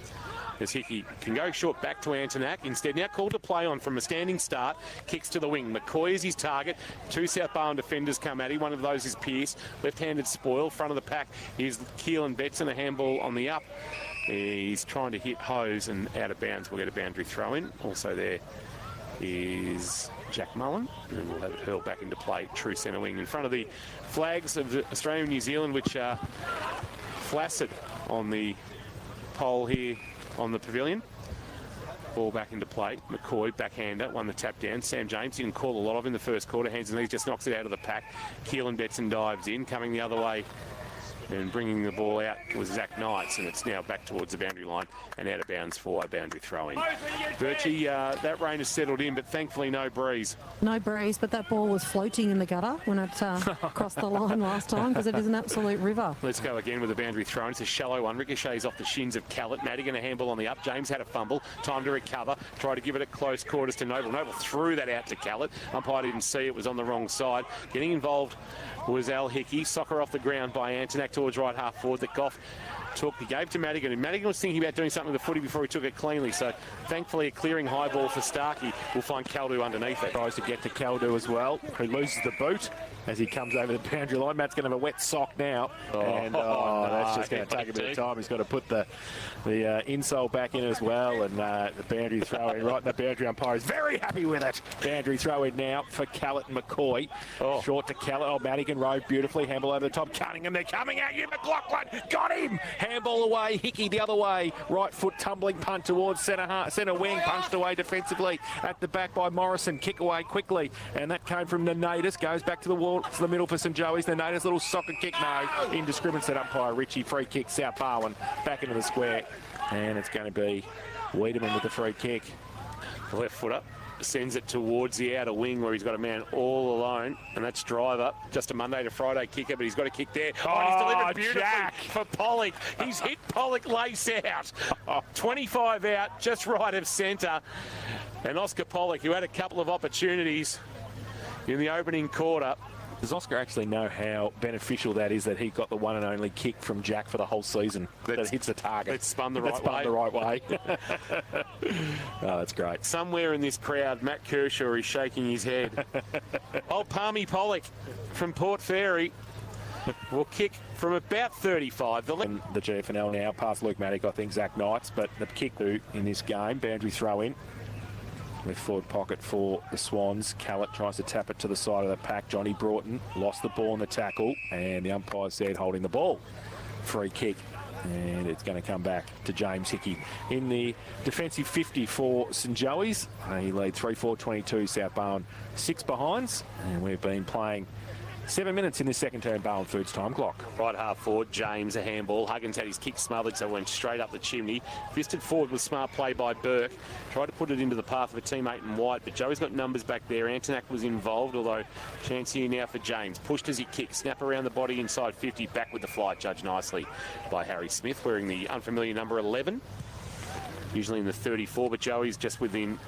As Hickey can go short back to Antonak. Instead, now called to play on from a standing start. Kicks to the wing. McCoy is his target. Two South Barwon defenders come at him. One of those is Pearce. Left-handed spoil. Front of the pack is Keelan Betson. A handball on the up. He's trying to hit Hose and out of bounds. We'll get a boundary throw in. Also there is Jack Mullen. And we'll have it hurled back into play. True centre wing. In front of the flags of Australia and New Zealand, which are flaccid on the pole here on the pavilion. Ball back into play. McCoy, backhander, won the tap down. Sam James didn't call a lot of in the first quarter. Hands and knees, just knocks it out of the pack. Keelan Betson dives in, coming the other way. And bringing the ball out was Zach Knights, and it's now back towards the boundary line and out of bounds for a boundary throw-in. Birchie, that rain has settled in, but thankfully no breeze. No breeze, but that ball was floating in the gutter when it crossed the line last time because it is an absolute river. Let's go again with a boundary throw-in. It's a shallow one. Ricochets off the shins of Callett. Madigan a handball on the up. James had a fumble. Time to recover. Try to give it at close quarters to Noble. Noble threw that out to Callett. Umpire didn't see it. Was on the wrong side. Getting involved was Al Hickey. Soccer off the ground by Antonak towards right half forward that Goff took. He gave to Madigan, and Madigan was thinking about doing something with the footy before he took it cleanly. So thankfully a clearing high ball for Starkey. We'll find Caldu underneath it. Tries to get to Caldu as well, who loses the boot as he comes over the boundary line. Matt's going to have a wet sock now. That's just going to take a bit of time. He's got to put the insole back in as well, and the boundary throw in right in the boundary. Umpire is very happy with it. Boundary throw in now for Callett and McCoy. Short to Callett. Oh, Madigan rode beautifully. Handball over the top. Cunningham, they're coming at you. McLaughlin got him. Handball away. Hickey the other way. Right foot tumbling punt towards centre wing. Punched away defensively at the back by Morrison. Kick away quickly, and that came from Nanatus. Goes back to the wall, to the middle for St Joey's. Nanatus little soccer kick. No, indiscriminate set umpire Richie. Free kick. South Barwon back into the square, and it's going to be Wiedemann with the free kick. The left foot up. Sends it towards the outer wing where he's got a man all alone, and that's Driver. Just a Monday to Friday kicker, but he's got a kick there. He's delivered beautifully for Pollock. He's hit Pollock lace out. 25 out, just right of centre. And Oscar Pollock, who had a couple of opportunities in the opening quarter. Does Oscar actually know how beneficial that is that he got the one and only kick from Jack for the whole season that hits the target? It's spun the right way. Oh, that's great. Somewhere in this crowd, Matt Kershaw is shaking his head. Old Palmy Pollock from Port Fairy will kick from about 35. The GFL now past Luke Maddock, I think, Zach Knights, but the kick in this game, boundary throw in. Left forward pocket for the Swans. Callett tries to tap it to the side of the pack. Johnny Broughton lost the ball in the tackle, and the umpire said holding the ball. Free kick, and it's going to come back to James Hickey in the defensive 50 for St Joey's. He leads 3-4-22, South Barwon 6 behinds, and we've been playing 7 minutes in this second term Barwon Foods time clock. Right half forward, James a handball. Huggins had his kick smothered, so went straight up the chimney. Fisted forward with smart play by Burke. Tried to put it into the path of a teammate in white, but Joey's got numbers back there. Antonak was involved, although chance here now for James. Pushed as he kicked, snap around the body inside 50, back with the flight, judged nicely by Harry Smith, wearing the unfamiliar number 11. Usually in the 34, but Joey's just within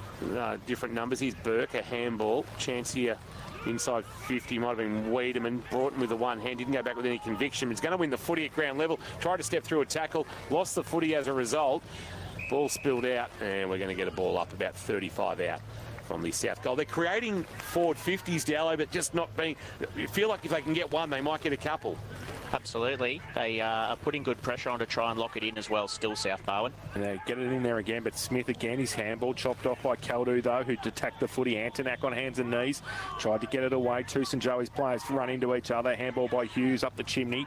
different numbers. Here's Burke, a handball. Chance here inside 50, might have been Wiedemann. Broughton with the one hand, didn't go back with any conviction. He's going to win the footy at ground level. Tried to step through a tackle, lost the footy as a result. Ball spilled out, and we're going to get a ball up about 35 out from the south goal. They're creating forward 50s, Dallo, but just not being... You feel like if they can get one, they might get a couple. Absolutely. They are putting good pressure on to try and lock it in as well, still South Barwon. And they get it in there again, but Smith again, his handball chopped off by Caldu, though, who attacked the footy. Antonak on hands and knees, tried to get it away. Two St Joey's players run into each other. Handball by Hughes up the chimney.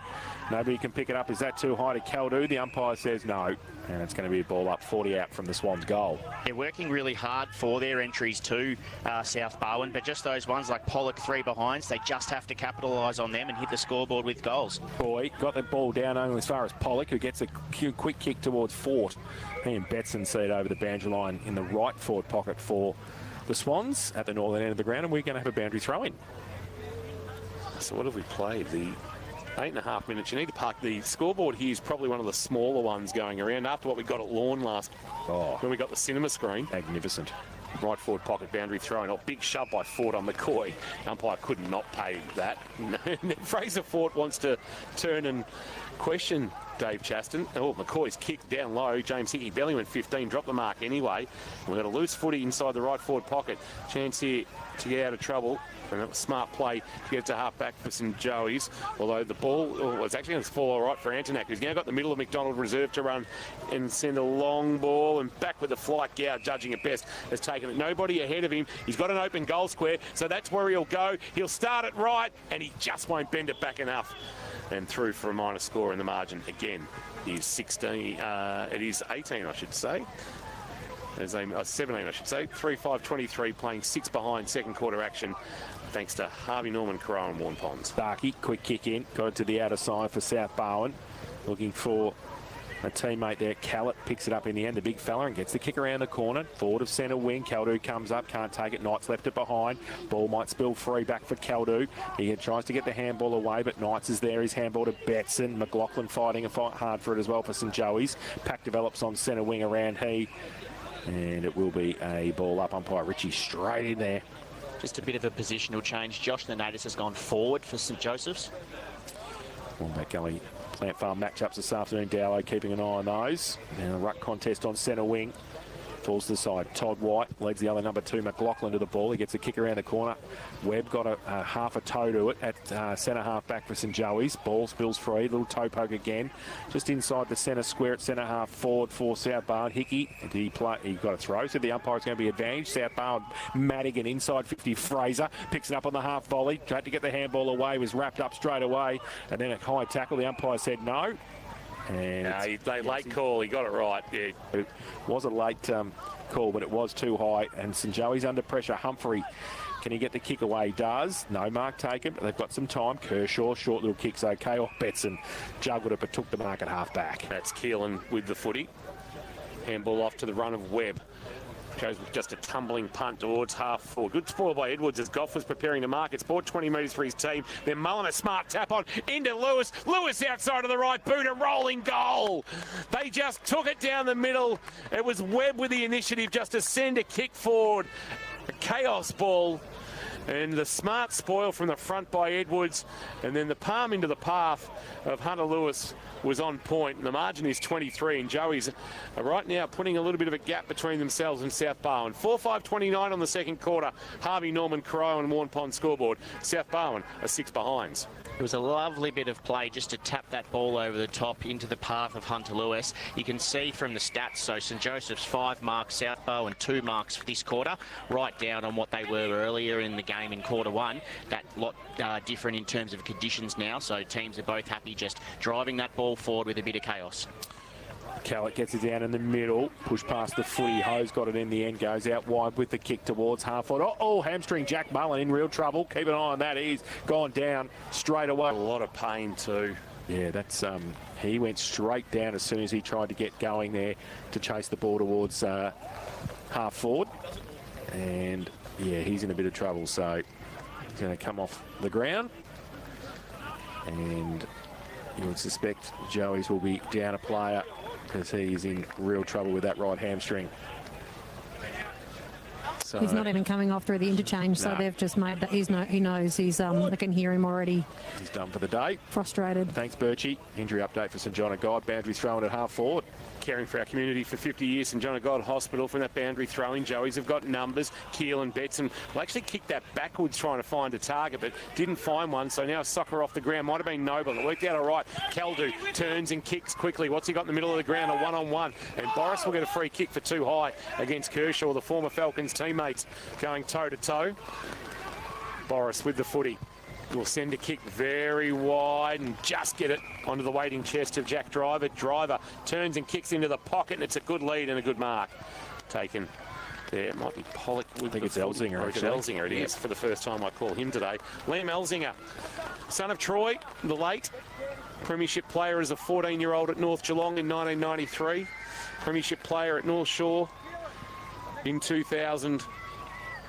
Nobody can pick it up. Is that too high to Caldu? The umpire says no, and it's going to be a ball up 40 out from the Swans' goal. They're working really hard for their entries to South Barwon, but just those ones like Pollock 3 behinds, they just have to capitalise on them and hit the scoreboard with goals. Boy, got the ball down only as far as Pollock, who gets a quick kick towards Fort. He and Betson see it over the boundary line in the right forward pocket for the Swans at the northern end of the ground, and we're going to have a boundary throw-in. So what have we played? The 8.5 minutes. You need to park. The scoreboard here is probably one of the smaller ones going around after what we got at Lawn last when we got the cinema screen. Magnificent. Right forward pocket boundary throw-in. Oh, big shove by Fort on McCoy. Umpire could not pay that. Fraser Fort wants to turn and question Dave Chaston. Oh, McCoy's kicked down low. James Hickey, belly went 15, dropped the mark anyway. We've got a loose footy inside the right forward pocket. Chance here to get out of trouble. And that was smart play to get it to half-back for St Joey's. Although the ball was actually going to fall all right for Antonak, who's now got the middle of McDonald reserve to run and send a long ball. And back with the flight, Gow, judging it best, has taken it. Nobody ahead of him. He's got an open goal square, so that's where he'll go. He'll start it right, and he just won't bend it back enough. And through for a minor score in the margin again. Is 16. It is 18, I should say. 17, I should say. 3-5-23, playing 6 behind second quarter action, thanks to Harvey Norman, Corral and Warren Ponds. Starkey, quick kick in, got it to the outer side for South Barwon. Looking for a teammate there. Callett picks it up in the end, the big fella, and gets the kick around the corner. Forward of centre wing. Caldu comes up, can't take it. Knights left it behind. Ball might spill free back for Caldu. He tries to get the handball away, but Knights is there. His handball to Betson. McLaughlin fighting and fight hard for it as well for St Joey's. Pack develops on centre wing around he. And it will be a ball up. Umpire Ritchie straight in there. Just a bit of a positional change. Josh Nanatis has gone forward for St Joseph's. Wombat Gully Plant Farm matchups this afternoon. Dowlow keeping an eye on those. And a ruck contest on centre wing. Falls to the side. Todd White leads the other number 2, McLaughlin, to the ball. He gets a kick around the corner. Webb got a half a toe to it at centre half back for St Joey's. Ball spills free. Little toe poke again. Just inside the centre square at centre half forward for South Barwon. Hickey, he got a throw, so the umpire's going to be advantaged. South Barwon, Madigan inside 50. Fraser picks it up on the half volley. Tried to get the handball away, was wrapped up straight away. And then a high tackle. The umpire said no. And late call. He got it right. Yeah. It was a late call, but it was too high. And St Joey's under pressure. Humphrey, can he get the kick away? He does. No mark taken, but they've got some time. Kershaw, short little kick's okay. Off Betson, juggled it, but took the mark at half back. That's Keelan with the footy. Handball off to the run of Webb. Goes with just a tumbling punt towards half forward. Good spoil by Edwards as Goff was preparing to mark. It's bought 20 metres for his team. Then Mullen a smart tap on into Lewis. Lewis outside of the right boot, a rolling goal. They just took it down the middle. It was Webb with the initiative just to send a kick forward. A chaos ball. And the smart spoil from the front by Edwards. And then the palm into the path of Hunter Lewis was on point. The margin is 23, and Joey's right now putting a little bit of a gap between themselves and South Barwon. 4-5-29 on the second quarter. Harvey Norman, Crow and Warren Pond scoreboard. South Barwon are 6 behinds. It was a lovely bit of play just to tap that ball over the top into the path of Hunter Lewis. You can see from the stats, so St Joseph's 5 marks, South Barwon 2 marks for this quarter, right down on what they were earlier in the game in quarter 1. That lot different in terms of conditions now, so teams are both happy just driving that ball forward with a bit of chaos. Callett gets it down in the middle, push past the footy. Ho's got it in the end, goes out wide with the kick towards half forward. Oh, hamstring Jack Mullen in real trouble. Keep an eye on that. He's gone down straight away. A lot of pain too. Yeah, that's he went straight down as soon as he tried to get going there to chase the ball towards half forward. And yeah, he's in a bit of trouble, so he's going to come off the ground. And you would suspect Joey's will be down a player because he's in real trouble with that right hamstring. So he's not even coming off through the interchange, so No. they've just made that. He knows he's. I can hear him already. He's done for the day. Frustrated. Thanks, Birchie. Injury update for St John of God. Boundary throwing at half forward. Caring for our community for 50 years, St John of God Hospital from that boundary throwing. Joey's have got numbers. Keel and Betson will actually kick that backwards trying to find a target, but didn't find one, so now soccer off the ground. Might have been Noble. It worked out all right. Caldu turns and kicks quickly. What's he got in the middle of the ground? A one-on-one. And Boris will get a free kick for too high against Kershaw, the former Falcons teammates, going toe-to-toe. Boris with the footy. Will send a kick very wide and just get it onto the waiting chest of Jack Driver. Driver turns and kicks into the pocket, and it's a good lead and a good mark. Taken there. It might be Pollock. I think it's Elzinger, It's actually. Elzinger, it is, for the first time I call him today. Liam Elzinger, son of Troy, the late premiership player as a 14-year-old at North Geelong in 1993. Premiership player at North Shore in 2000.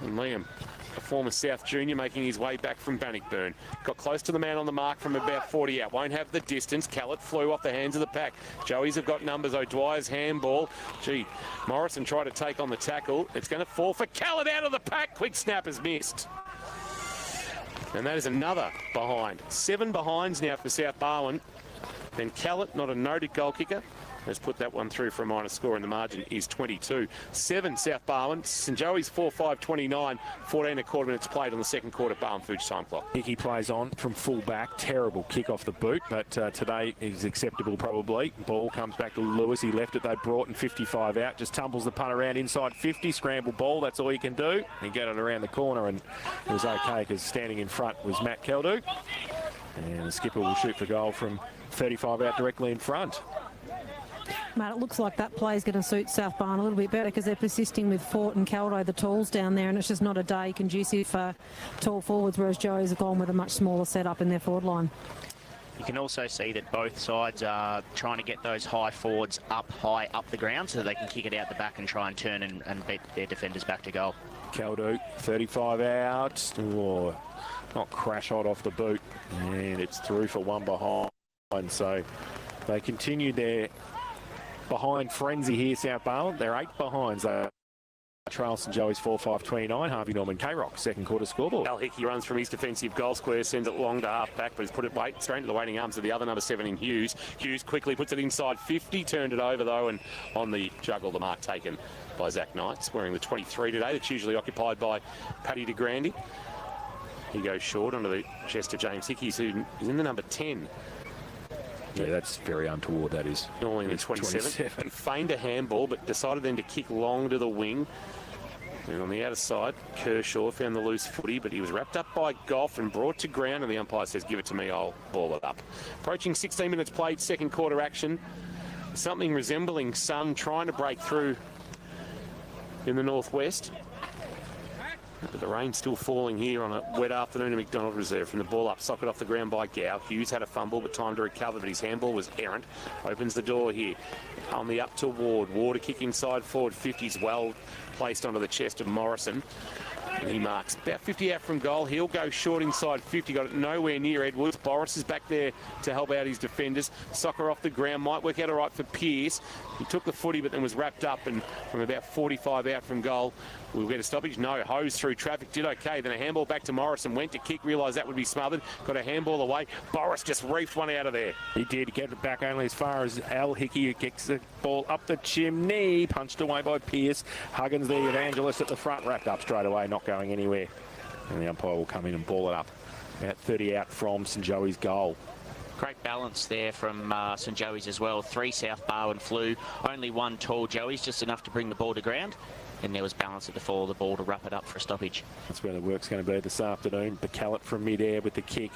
And Liam, a former South junior, making his way back from Bannockburn. Got close to the man on the mark from about 40 out. Won't have the distance. Callett flew off the hands of the pack. Joey's have got numbers. O'Dwyer's handball. Gee, Morrison tried to take on the tackle. It's going to fall for Callett out of the pack. Quick snap has missed. And that is another behind. 7 behinds now for South Barwon. Then Callett, not a noted goal kicker, has put that one through for a minor score, and the margin is 22. 7 South Barwon. St Joey's 4-5-29. 14 and a quarter minutes played on the second quarter. Barwon Foods time clock. Hickey plays on from full back. Terrible kick off the boot, but today is acceptable probably. Ball comes back to Lewis. He left it. They brought in 55 out. Just tumbles the punt around inside 50. Scramble ball. That's all you can do. He got it around the corner, and it was okay because standing in front was Matt Keldu. And the skipper will shoot for goal from 35 out directly in front. Matt, it looks like that play is going to suit South Barwon a little bit better because they're persisting with Fort and Caldo, the talls down there, and it's just not a day conducive for tall forwards, whereas Joey's have gone with a much smaller setup in their forward line. You can also see that both sides are trying to get those high forwards high up the ground so that they can kick it out the back and try and turn and beat their defenders back to goal. Caldo, 35 out. Oh, not crash hot off the boot. And it's through for one behind. So they continue their behind frenzy here, South Barwon. They're 8 behinds. Trail St Joey's 4-5-29. Harvey Norman K-Rock, second quarter scoreboard. Al Hickey runs from his defensive goal square, sends it long to half back, but has put it straight into the waiting arms of the other number 7 in Hughes. Hughes quickly puts it inside 50, turned it over though, and on the juggle, the mark taken by Zach Knights, wearing the 23 today. That's usually occupied by Paddy de Grande. He goes short onto the chest of James Hickey, who is in the number 10. Yeah, that's very untoward, that is. Normally in the 27. He feigned a handball, but decided then to kick long to the wing. And on the outer side, Kershaw found the loose footy, but he was wrapped up by Goff and brought to ground, and the umpire says, give it to me, I'll ball it up. Approaching 16 minutes played, second quarter action. Something resembling sun trying to break through in the northwest. But the rain's still falling here on a wet afternoon in McDonald Reserve. From the ball up, socket off the ground by Gow. Hughes had a fumble, but time to recover, but his handball was errant. Opens the door here. On the up to Ward. Ward a kick inside forward. 50's well placed onto the chest of Morrison. And he marks about 50 out from goal. He'll go short inside 50. Got it nowhere near Edwards. Boris is back there to help out his defenders. Soccer off the ground. Might work out all right for Pearce. He took the footy but then was wrapped up, and from about 45 out from goal, we'll get a stoppage. No, hose through traffic. Did okay. Then a handball back to Morrison. Went to kick. Realised that would be smothered. Got a handball away. Boris just reefed one out of there. He did get it back only as far as Al Hickey, who kicks the ball up the chimney. Punched away by Pearce. Huggins, the evangelist at the front, wrapped up straight away, not going anywhere. And the umpire will come in and ball it up. About 30 out from St Joey's goal. Great balance there from St Joey's as well. 3 South Barwon flew, only 1 tall Joey's, just enough to bring the ball to ground. And there was balance at the fall of the ball to wrap it up for a stoppage. That's where the work's going to be this afternoon. Bacallett from mid-air with the kick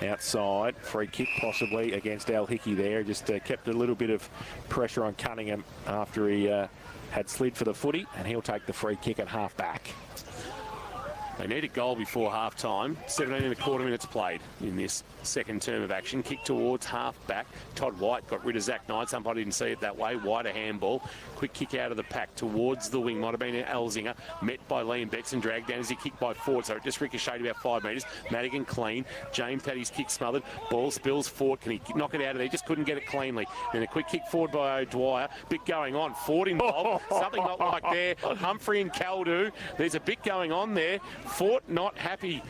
outside. Free kick possibly against Al Hickey there. Just kept a little bit of pressure on Cunningham after he had slid for the footy, and he'll take the free kick at half back. They need a goal before half-time. 17 and a quarter minutes played in this second term of action. Kick towards half-back. Todd White got rid of Zach Knight. Somebody didn't see it that way. White a handball. Quick kick out of the pack towards the wing. Might have been Elzinger. Met by Liam Betts and dragged down as he kicked by Ford. So it just ricocheted about 5 metres. Madigan clean. James had his kick smothered. Ball spills Ford. Can he knock it out of there? Just couldn't get it cleanly. Then a quick kick forward by O'Dwyer. Bit going on. Ford involved. Something not like there. Humphrey and Caldu. There's a bit going on there. Ford not happy.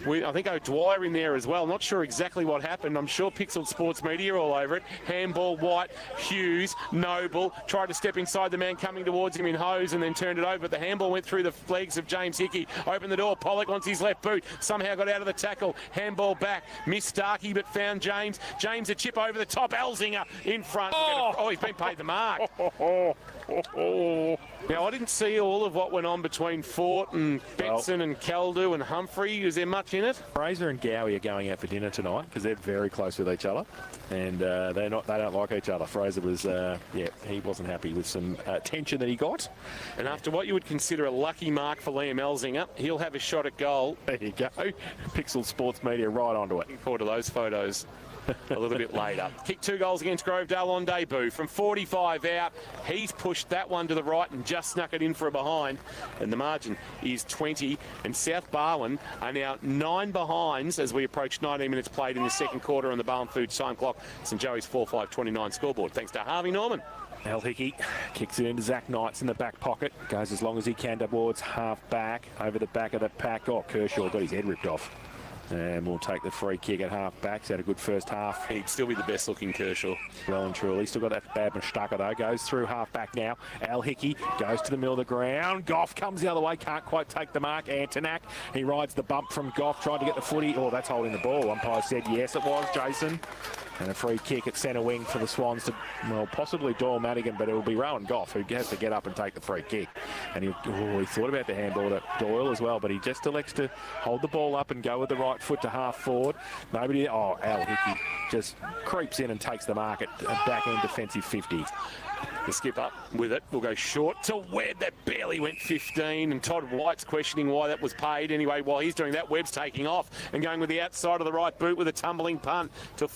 I think O'Dwyer in there as well. Not sure exactly what happened. I'm sure Pixel Sports Media all over it. Handball, White, Hughes, Noble. Tried to step inside the man coming towards him in hose and then turned it over. But the handball went through the legs of James Hickey. Opened the door. Pollock wants his left boot. Somehow got out of the tackle. Handball back. Missed Starkey but found James. James a chip over the top. Elzinger in front. Oh, he's been paid the mark. Now, I didn't see all of what went on between Fort and Benson and Caldu and Humphrey. Is there much in it? Fraser and Gowie are going out for dinner tonight because they're very close with each other, and they don't like each other. Fraser was, he wasn't happy with some tension that he got. And after what you would consider a lucky mark for Liam Elzinger, he'll have a shot at goal. There you go. Pixel Sports Media right onto it. Looking forward to those photos. A little bit later. Kicked 2 goals against Grovedale on debut. From 45 out, he's pushed that one to the right and just snuck it in for a behind. And the margin is 20. And South Barwon are now 9 behinds as we approach 19 minutes played in the second quarter on the Barwon Foods time clock. St Joey's 4-5-29 scoreboard. Thanks to Harvey Norman. Al Hickey kicks it into Zach Knights in the back pocket. Goes as long as he can towards half back. Over the back of the pack. Oh, Kershaw got his head ripped off. And we'll take the free kick at half-back. He's had a good first half. He'd still be the best-looking Kershaw. Well and truly. Still got that bad mistake, though. Goes through half-back now. Al Hickey goes to the middle of the ground. Goff comes the other way. Can't quite take the mark. Antonak. He rides the bump from Goff. Tried to get the footy. Oh, that's holding the ball. Umpire said yes, it was, Jason. And a free kick at centre wing for the Swans to, well, possibly Doyle Madigan, but it will be Rowan Goff who has to get up and take the free kick. And he thought about the handball to Doyle as well, but he just elects to hold the ball up and go with the right foot to half forward. Nobody. Oh, Al Hickey just creeps in and takes the mark at back end defensive 50. The skip up with it will go short to Webb. That barely went 15, and Todd White's questioning why that was paid. Anyway, while he's doing that, Webb's taking off and going with the outside of the right boot with a tumbling punt to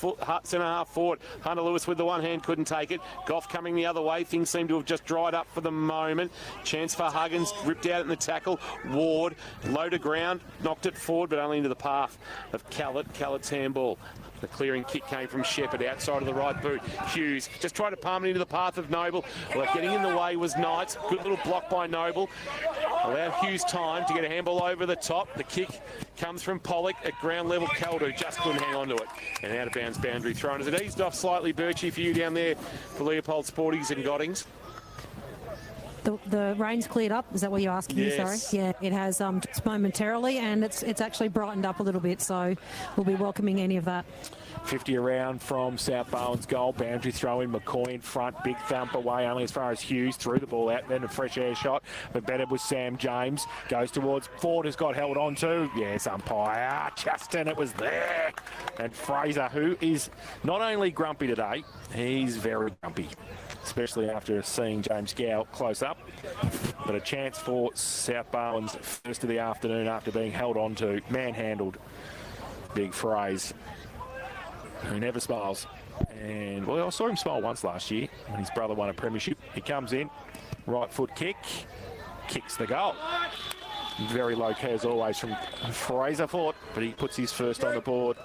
centre half forward. Hunter Lewis with the one hand couldn't take it. Goff coming the other way. Things seem to have just dried up for the moment. Chance for Huggins, ripped out in the tackle. Ward, low to ground, knocked it forward, but only into the path of Callett. Callett's handball. The clearing kick came from Shepherd outside of the right boot. Hughes just tried to palm it into the path of Noble. Well, getting in the way was Knights. Good little block by Noble. Allowed Hughes time to get a handball over the top. The kick comes from Pollock at ground level. Caldo just couldn't hang on to it. And out of bounds boundary thrown. As it eased off slightly, Birchie, for you down there for Leopold Sporties and Gottings. The rain's cleared up. Is that what you're asking me? Yes. Sorry. Yeah, it has just momentarily, and it's actually brightened up a little bit. So we'll be welcoming any of that. 50 around from South Barwon's goal. Boundary throw in. McCoy in front. Big thump away only as far as Hughes. Threw the ball out. Then a fresh air shot. But better with Sam James. Goes towards Ford, has got held on to. Yes, umpire. Justin, it was there. And Fraser, who is not only grumpy today, he's very grumpy. Especially after seeing James Gow close up. But a chance for South Barwon's first of the afternoon after being held on to. Manhandled. Big phrase. Who never smiles. And, well, I saw him smile once last year when his brother won a premiership. He comes in. Right foot kick. Kicks the goal. Very low key as always from Fraser Fort. But he puts his first on the board.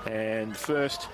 And first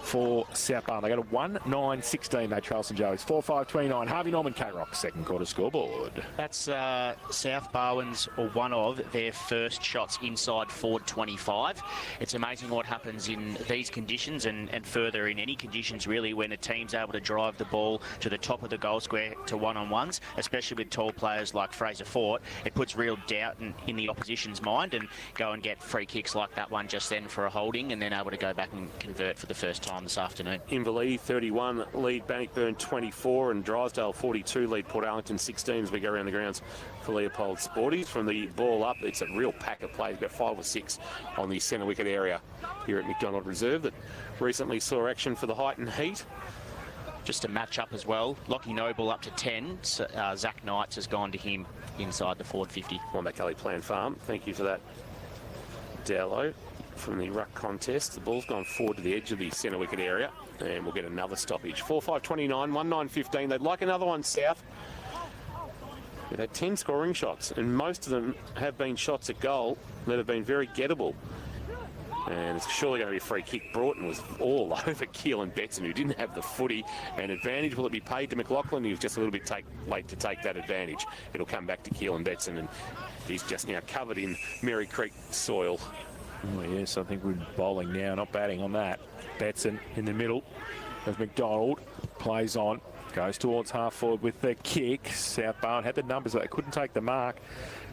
for South Barwon. They got a 1-9-16. They trail St Joey's 4-5-29. Harvey Norman K-Rock second quarter scoreboard. That's South Barwon's, or one of their first shots inside forward 25. It's amazing what happens in these conditions and further in any conditions really when a team's able to drive the ball to the top of the goal square to one-on-ones, especially with tall players like Fraser Fort. It puts real doubt in the opposition's mind and go and get free kicks like that one just then for a holding and then able to go back and convert for the first time this afternoon. Inverleigh 31 lead Bannockburn 24 and Drysdale 42 lead Port Arlington 16 as we go around the grounds for Leopold Sporties. From the ball up, it's a real pack of plays, about 5 or 6 on the centre wicket area here at McDonald Reserve that recently saw action for the height and heat. Just a match up as well. Lockie Noble up to 10. Zach Knights has gone to him inside the forward 50. On that Kelly Plan Farm. Thank you for that, Dallo. from the ruck contest. The ball's gone forward to the edge of the centre wicket area, and we'll get another stoppage. 4-5-29, 1-9-15. They'd like another one, South. They've had 10 scoring shots, and most of them have been shots at goal that have been very gettable. And it's surely going to be a free kick. Broughton was all over Keelan Betson, who didn't have the footy. And advantage, will it be paid to McLaughlin? He was just a little bit late to take that advantage. It'll come back to Keelan Betson, and he's just now covered in Mary Creek soil. Oh, yes, I think we're bowling now, not batting on that. Betson in the middle as McDonald plays on. Goes towards half forward with the kick. South Barwon had the numbers, but they couldn't take the mark.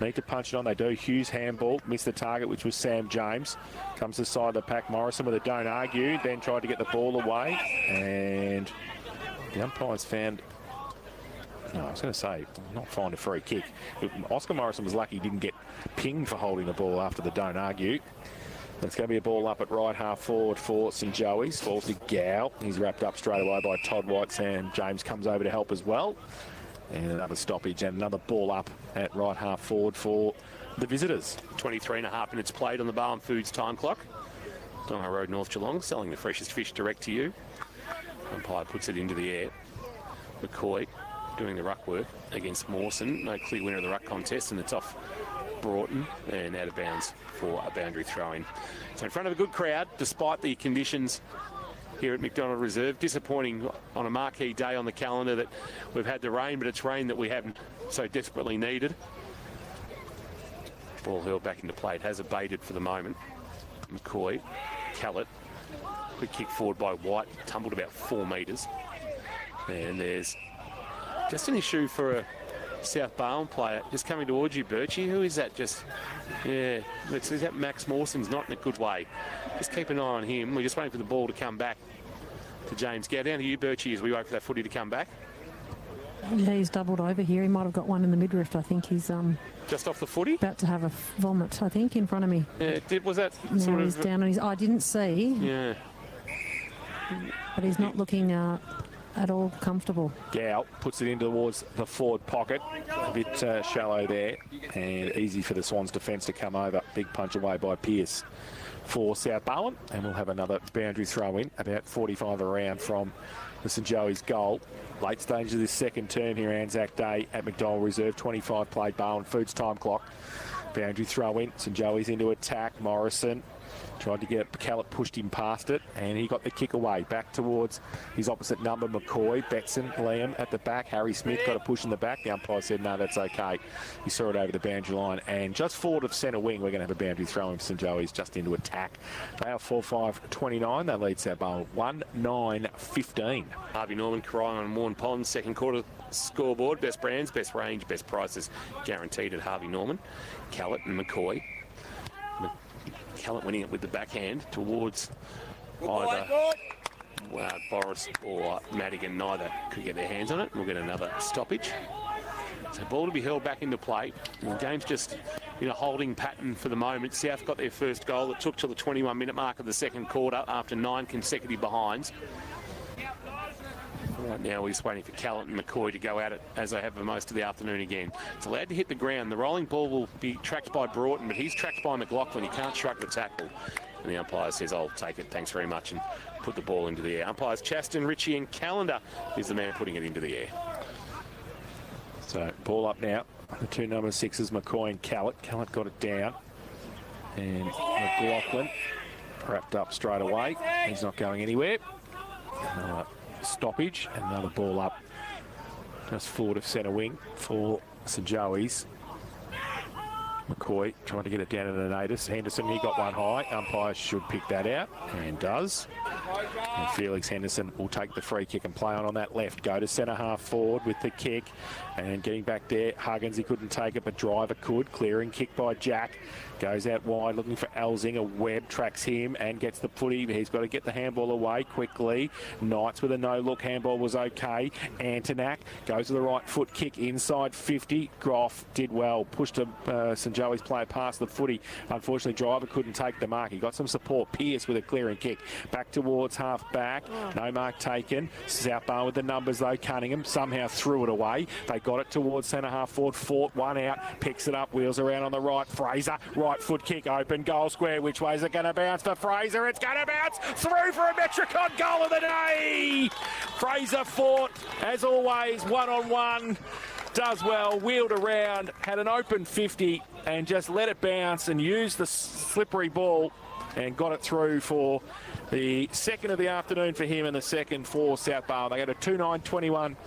Need to punch it on. They do. Hughes handball. Missed the target, which was Sam James. Comes to the side of the pack. Morrison with a don't argue. Then tried to get the ball away. And the umpires found... No, I was going to say, not find a free kick. Oscar Morrison was lucky he didn't get pinged for holding the ball after the don't argue. It's going to be a ball up at right half forward for St Joey's. Falls to Gow. He's wrapped up straight away by Todd White. Sam James comes over to help as well. And another stoppage and another ball up at right half forward for the visitors. 23.5 minutes played on the Barwon Foods time clock. Donau Road, North Geelong, selling the freshest fish direct to you. Umpire puts it into the air. McCoy doing the ruck work against Mawson. No clear winner of the ruck contest, and it's off Broughton and out of bounds for a boundary throw-in. So in front of a good crowd, despite the conditions here at McDonald Reserve. Disappointing on a marquee day on the calendar that we've had the rain, but it's rain that we haven't so desperately needed. Ball hurled back into play. It has abated for the moment. McCoy, Callett, quick kick forward by White, tumbled about 4 metres. And there's just an issue for a South Barwon player just coming towards you, Birchie. Who is that? Just, yeah, is that Max Mawson's not in a good way. Just keep an eye on him. We're just waiting for the ball to come back to James. Go down to you, Birchie, as we wait for that footy to come back. Yeah, he's doubled over here. He might have got one in the midriff. I think he's just off the footy. About to have a vomit, I think, in front of me. Yeah, was that sort of? He's down on his. I didn't see. Yeah. But he's not looking at all comfortable. Gow puts it in towards the forward pocket. A bit shallow there, and easy for the Swans defence to come over. Big punch away by Pearce for South Barwon, and we'll have another boundary throw in about 45 around from the St Joey's goal. Late stage of this second term here, Anzac Day at McDonald Reserve. 25 played, Barwon Foods time clock. Boundary throw in. St Joey's into attack. Morrison tried to get it. Callett pushed him past it, and he got the kick away. Back towards his opposite number, McCoy. Betson, Liam at the back. Harry Smith got a push in the back. The umpire said, no, that's okay. He saw it over the boundary line. And just forward of centre wing, we're going to have a boundary throw in for St Joey's just into attack. They are 4-5-29. They lead South Barwon 1-9-15. Harvey Norman, Corrine and Warren Ponds, second quarter scoreboard. Best brands, best range, best prices guaranteed at Harvey Norman. Callett and McCoy. Callett winning it with the backhand towards either Boris or Madigan. Neither could get their hands on it. We'll get another stoppage. So ball to be held back into play. The game's just in a holding pattern for the moment. South got their first goal. It took till the 21-minute mark of the second quarter after 9 consecutive behinds. Right now we're just waiting for Callett and McCoy to go at it as they have for most of the afternoon again. It's allowed to hit the ground. The rolling ball will be tracked by Broughton, but he's tracked by McLaughlin. He can't shrug the tackle. And the umpire says, I'll take it, thanks very much, and put the ball into the air. Umpires Chaston, Ritchie and Callender is the man putting it into the air. So ball up now. The two number 6s, McCoy and Callett. Callett got it down. And McLaughlin wrapped up straight away. He's not going anywhere. Stoppage, and another ball up just forward of centre wing for St Joey's. McCoy trying to get it down to the Natus. Henderson, he got one high. Umpire should pick that out, and does. And Felix Henderson will take the free kick and play on that left. Go to centre half forward with the kick, and getting back there. Huggins, he couldn't take it, but Driver could. Clearing kick by Jack. Goes out wide looking for Elzinger. Webb tracks him and gets the footy. He's got to get the handball away quickly. Knights with a no-look. Handball was okay. Antonak goes to the right foot kick inside 50. Groff did well. Pushed St Joey's player passed the footy. Unfortunately, Driver couldn't take the mark. He got some support. Pierce with a clearing kick. Back towards half back. No mark taken. South Barwon with the numbers though. Cunningham somehow threw it away. They got it towards centre half forward. Fought one out. Picks it up. Wheels around on the right. Fraser. Right foot kick. Open goal square. Which way is it going to bounce for Fraser? It's going to bounce through for a Metricon goal of the day. Fraser fought, as always, one-on-one. Does well, wheeled around, had an open 50 and just let it bounce and used the slippery ball and got it through for the second of the afternoon for him and the second for South Barwon. They go to 2-9-21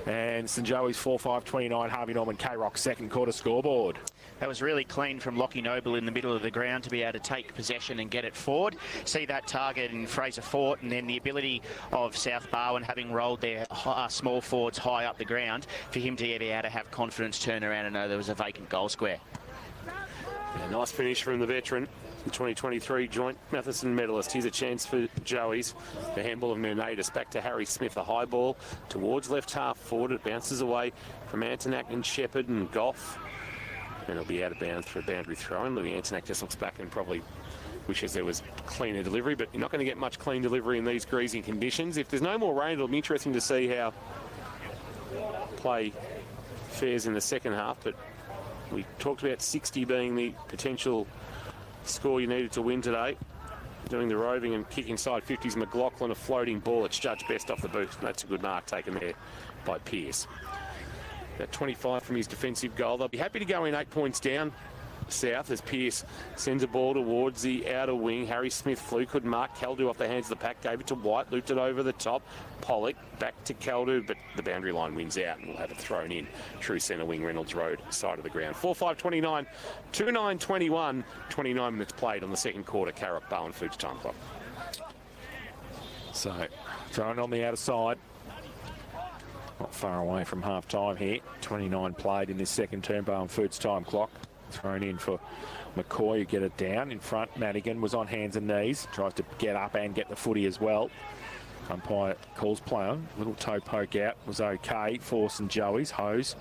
and St Joey's 4-5-29. Harvey Norman K-Rock second quarter scoreboard. That was really clean from Lockie Noble in the middle of the ground to be able to take possession and get it forward. See that target in Fraser Fort, and then the ability of South Barwon, having rolled their small forwards high up the ground, for him to be able to have confidence, turn around and know there was a vacant goal square. Yeah, nice finish from the veteran, the 2023 joint Matheson medalist. Here's a chance for Joey's. The handball of Mernatus back to Harry Smith. A high ball towards left half forward. It bounces away from Antonak and Shepherd and Goff. And it'll be out of bounds for a boundary throw. And Louis Antonak just looks back and probably wishes there was cleaner delivery, but you're not going to get much clean delivery in these greasy conditions. If there's no more rain, it'll be interesting to see how play fares in the second half. But we talked about 60 being the potential score you needed to win today. Doing the roving and kick inside 50s. McLaughlin, a floating ball. It's judged best off the boot. That's a good mark taken there by Pierce. About 25 from his defensive goal. They'll be happy to go in 8 points down south as Pierce sends a ball towards the outer wing. Harry Smith flew, couldn't mark. Caldew off the hands of the pack, gave it to White, looped it over the top. Pollock back to Caldew, but the boundary line wins out and we'll have it thrown in. True centre wing, Reynolds Road, side of the ground. 4-5-29, 2-9-21, 29 minutes played on the second quarter. K-Rock Barwon Foods time clock. So, thrown on the outer side. Not far away from half-time here. 29 played in this second term. Barwon Foods time clock. Thrown in for McCoy, who get it down. In front, Madigan was on hands and knees. Tries to get up and get the footy as well. Umpire calls play on. Little toe poke out was okay for St Joey's. Hose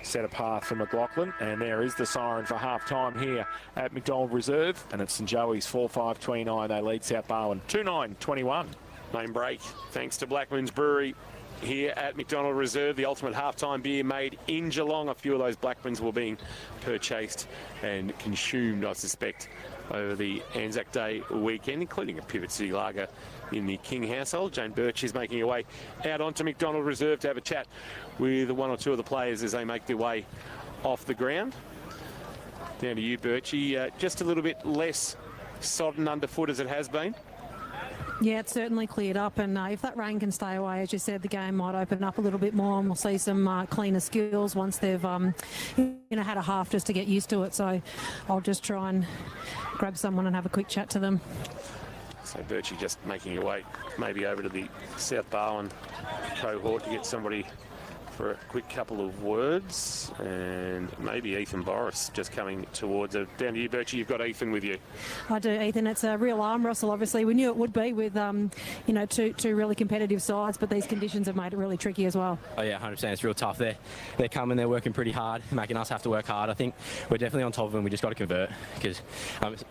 set a path for McLaughlin. And there is the siren for half-time here at McDonald Reserve. And it's St Joey's 4-5-29. They lead South Barwon 2-9-21. Main break thanks to Blackman's Brewery. Here at McDonald Reserve, the ultimate halftime beer made in Geelong. A few of those Blackmans were being purchased and consumed, I suspect, over the Anzac Day weekend, including a Pivot City Lager in the King household. Jane Birch is making her way out onto McDonald Reserve to have a chat with one or two of the players as they make their way off the ground. Down to you, Birchie. Just a little bit less sodden underfoot as it has been. Yeah, it's certainly cleared up, and if that rain can stay away, as you said, the game might open up a little bit more, and we'll see some cleaner skills once they've had a half just to get used to it. So I'll just try and grab someone and have a quick chat to them. So Birchie just making your way maybe over to the South Barwon cohort to get somebody for a quick couple of words, and maybe Ethan Boris just coming towards it. Down to you, Birchie. You've got Ethan with you. I do, Ethan. It's a real arm wrestle, obviously. We knew it would be with, two really competitive sides, but these conditions have made it really tricky as well. Oh, yeah, 100%. It's real tough. They're coming, they're working pretty hard, making us have to work hard. I think we're definitely on top of them. We just got to convert because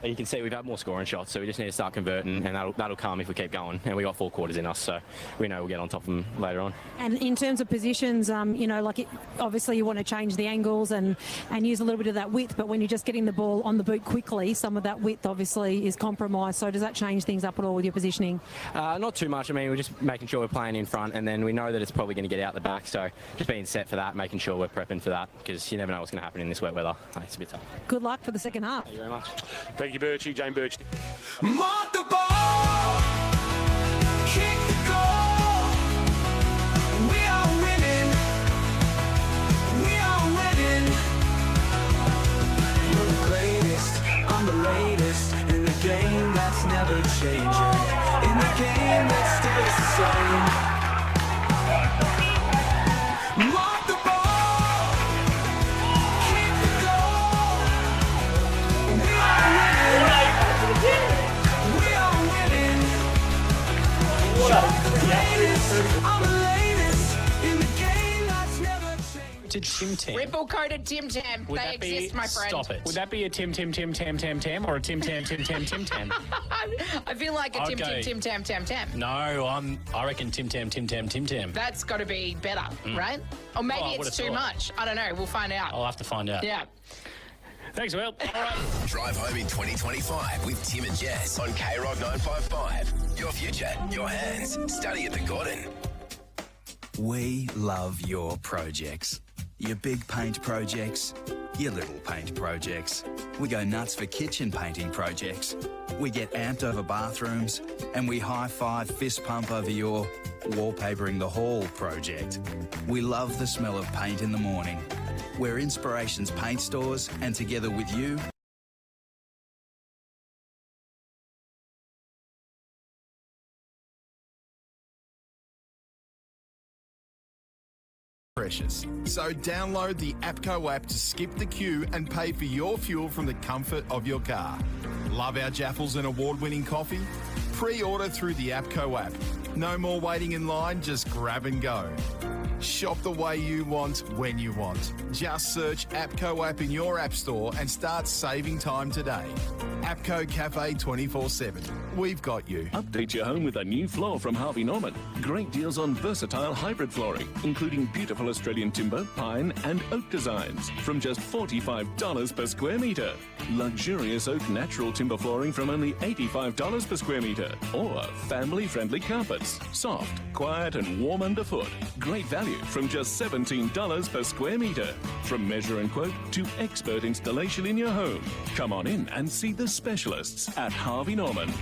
you can see we've had more scoring shots, so we just need to start converting, and that'll come if we keep going. And we got 4 quarters in us, so we know we'll get on top of them later on. And in terms of positions, obviously you want to change the angles and use a little bit of that width, but when you're just getting the ball on the boot quickly, some of that width obviously is compromised. So does that change things up at all with your positioning? Not too much. I mean, we're just making sure we're playing in front, and then we know that it's probably going to get out the back, so just being set for that, making sure we're prepping for that, because you never know what's going to happen in this wet weather. It's a bit tough. Good luck for the second half. Thank you very much. Thank you, Birchie. Jane Birch. Mark the ball, kick the goal. We are winning. We are winning. We're the greatest, I'm the latest in the game that's never changing. In the game that stays the same. Mark the ball, kick the goal. We are winning. We are to Tim Tam. Ripple coated Tim Tam. Would They that be, exist, my friend. Stop it. Would that be a Tim Tam or a Tim Tam? I feel like a Okay. Tim Tam. No, I reckon Tim Tam. That's got to be better, right? Or maybe Oh, I it's would've too thought. much. I don't know. We'll find out. I'll have to find out. Yeah. Thanks, Will. All right. Drive home in 2025 with Tim and Jess on K-Rock 955. Your future, your hands. Study at the Gordon. We love your projects. Your big paint projects, your little paint projects. We go nuts for kitchen painting projects. We get amped over bathrooms, and we high-five fist pump over your wallpapering the hall project. We love the smell of paint in the morning. We're Inspirations Paint Stores, and together with you, precious. So download the APCO app to skip the queue and pay for your fuel from the comfort of your car. Love our Jaffles and award-winning coffee? Pre-order through the APCO app. No more waiting in line, just grab and go. Shop the way you want, when you want. Just search APCO app in your app store and start saving time today. APCO Cafe 24/7. We've got you. Update your home with a new floor from Harvey Norman. Great deals on versatile hybrid flooring, including beautiful Australian timber, pine and oak designs from just $45 per square metre. Luxurious oak natural timber flooring from only $85 per square metre. Or family-friendly carpets. Soft, quiet and warm underfoot. Great value from just $17 per square metre. From measure and quote to expert installation in your home. Come on in and see the specialists at Harvey Norman.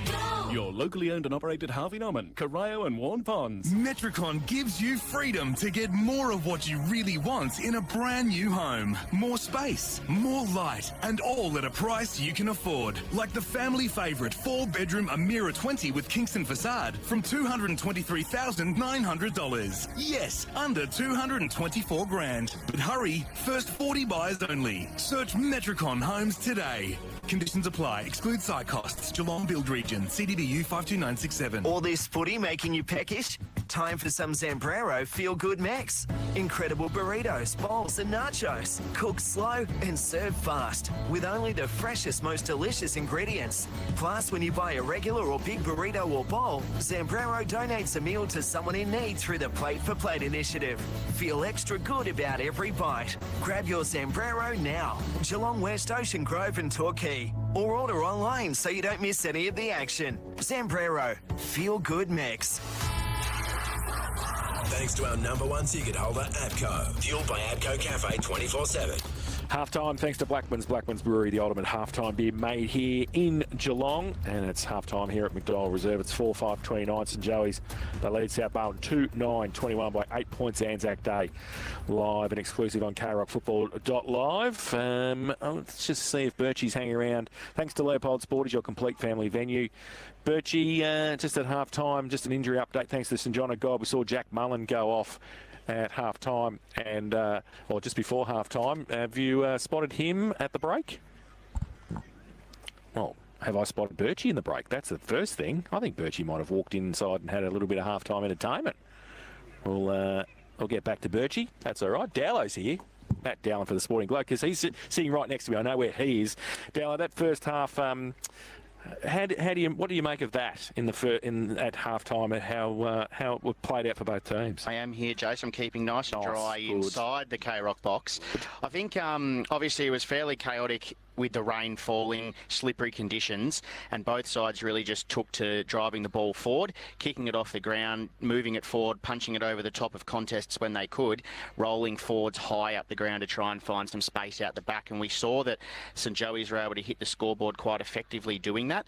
Your locally owned and operated Harvey Norman, Corio and Warren Ponds. Metricon gives you freedom to get more of what you really want in a brand new home. More space, more light, and all at a price you can afford. Like the family favourite 4-bedroom Amira 20 with Kingston facade from $223,900. Yes, under 224 grand. But hurry, first 40 buyers only. Search Metricon Homes today. Conditions apply. Exclude site costs. Geelong Build Region. CDBU 52967. All this footy making you peckish? Time for some Zambrero Feel Good Max. Incredible burritos, bowls and nachos. Cooked slow and served fast. With only the freshest, most delicious ingredients. Plus, when you buy a regular or big burrito or bowl, Zambrero donates a meal to someone in need through the Plate for Plate initiative. Feel extra good about every bite. Grab your Zambrero now. Geelong West, Ocean Grove and Torquay. Or order online so you don't miss any of the action. Zambrero, Feel Good Mix. Thanks to our #1 ticket holder, APCO. Fueled by APCO Cafe 24/7. Half-time, thanks to Blackman's Brewery, the ultimate half-time beer made here in Geelong. And it's half-time here at McDowell Reserve. It's 4-5-29. St Joey's, they lead South Barwon 2-9-21 by 8 points Anzac Day. Live and exclusive on krockfootball.live. Let's just see if Birchie's hanging around. Thanks to Leopold Sport, is your complete family venue. Birchie, just at half-time, just an injury update. Thanks to St John of God. We saw Jack Mullen go off at half-time and or just before half-time. Have you spotted him at the break? Well, have I spotted Birchie in the break? That's the first thing. I think Birchie might have walked inside and had a little bit of half-time entertainment. We'll get back to Birchie. That's all right. Dowlow's here. Matt Dowling for the Sporting Globe, because he's sitting right next to me. I know where he is. Dowlow, that first half, what do you make of that at half-time and how it played out for both teams? I am here, Jason. I'm keeping nice and dry inside the K-Rock box. I think obviously it was fairly chaotic with the rain falling, slippery conditions, and both sides really just took to driving the ball forward, kicking it off the ground, moving it forward, punching it over the top of contests when they could, rolling forwards high up the ground to try and find some space out the back. And we saw that St Joey's were able to hit the scoreboard quite effectively doing that.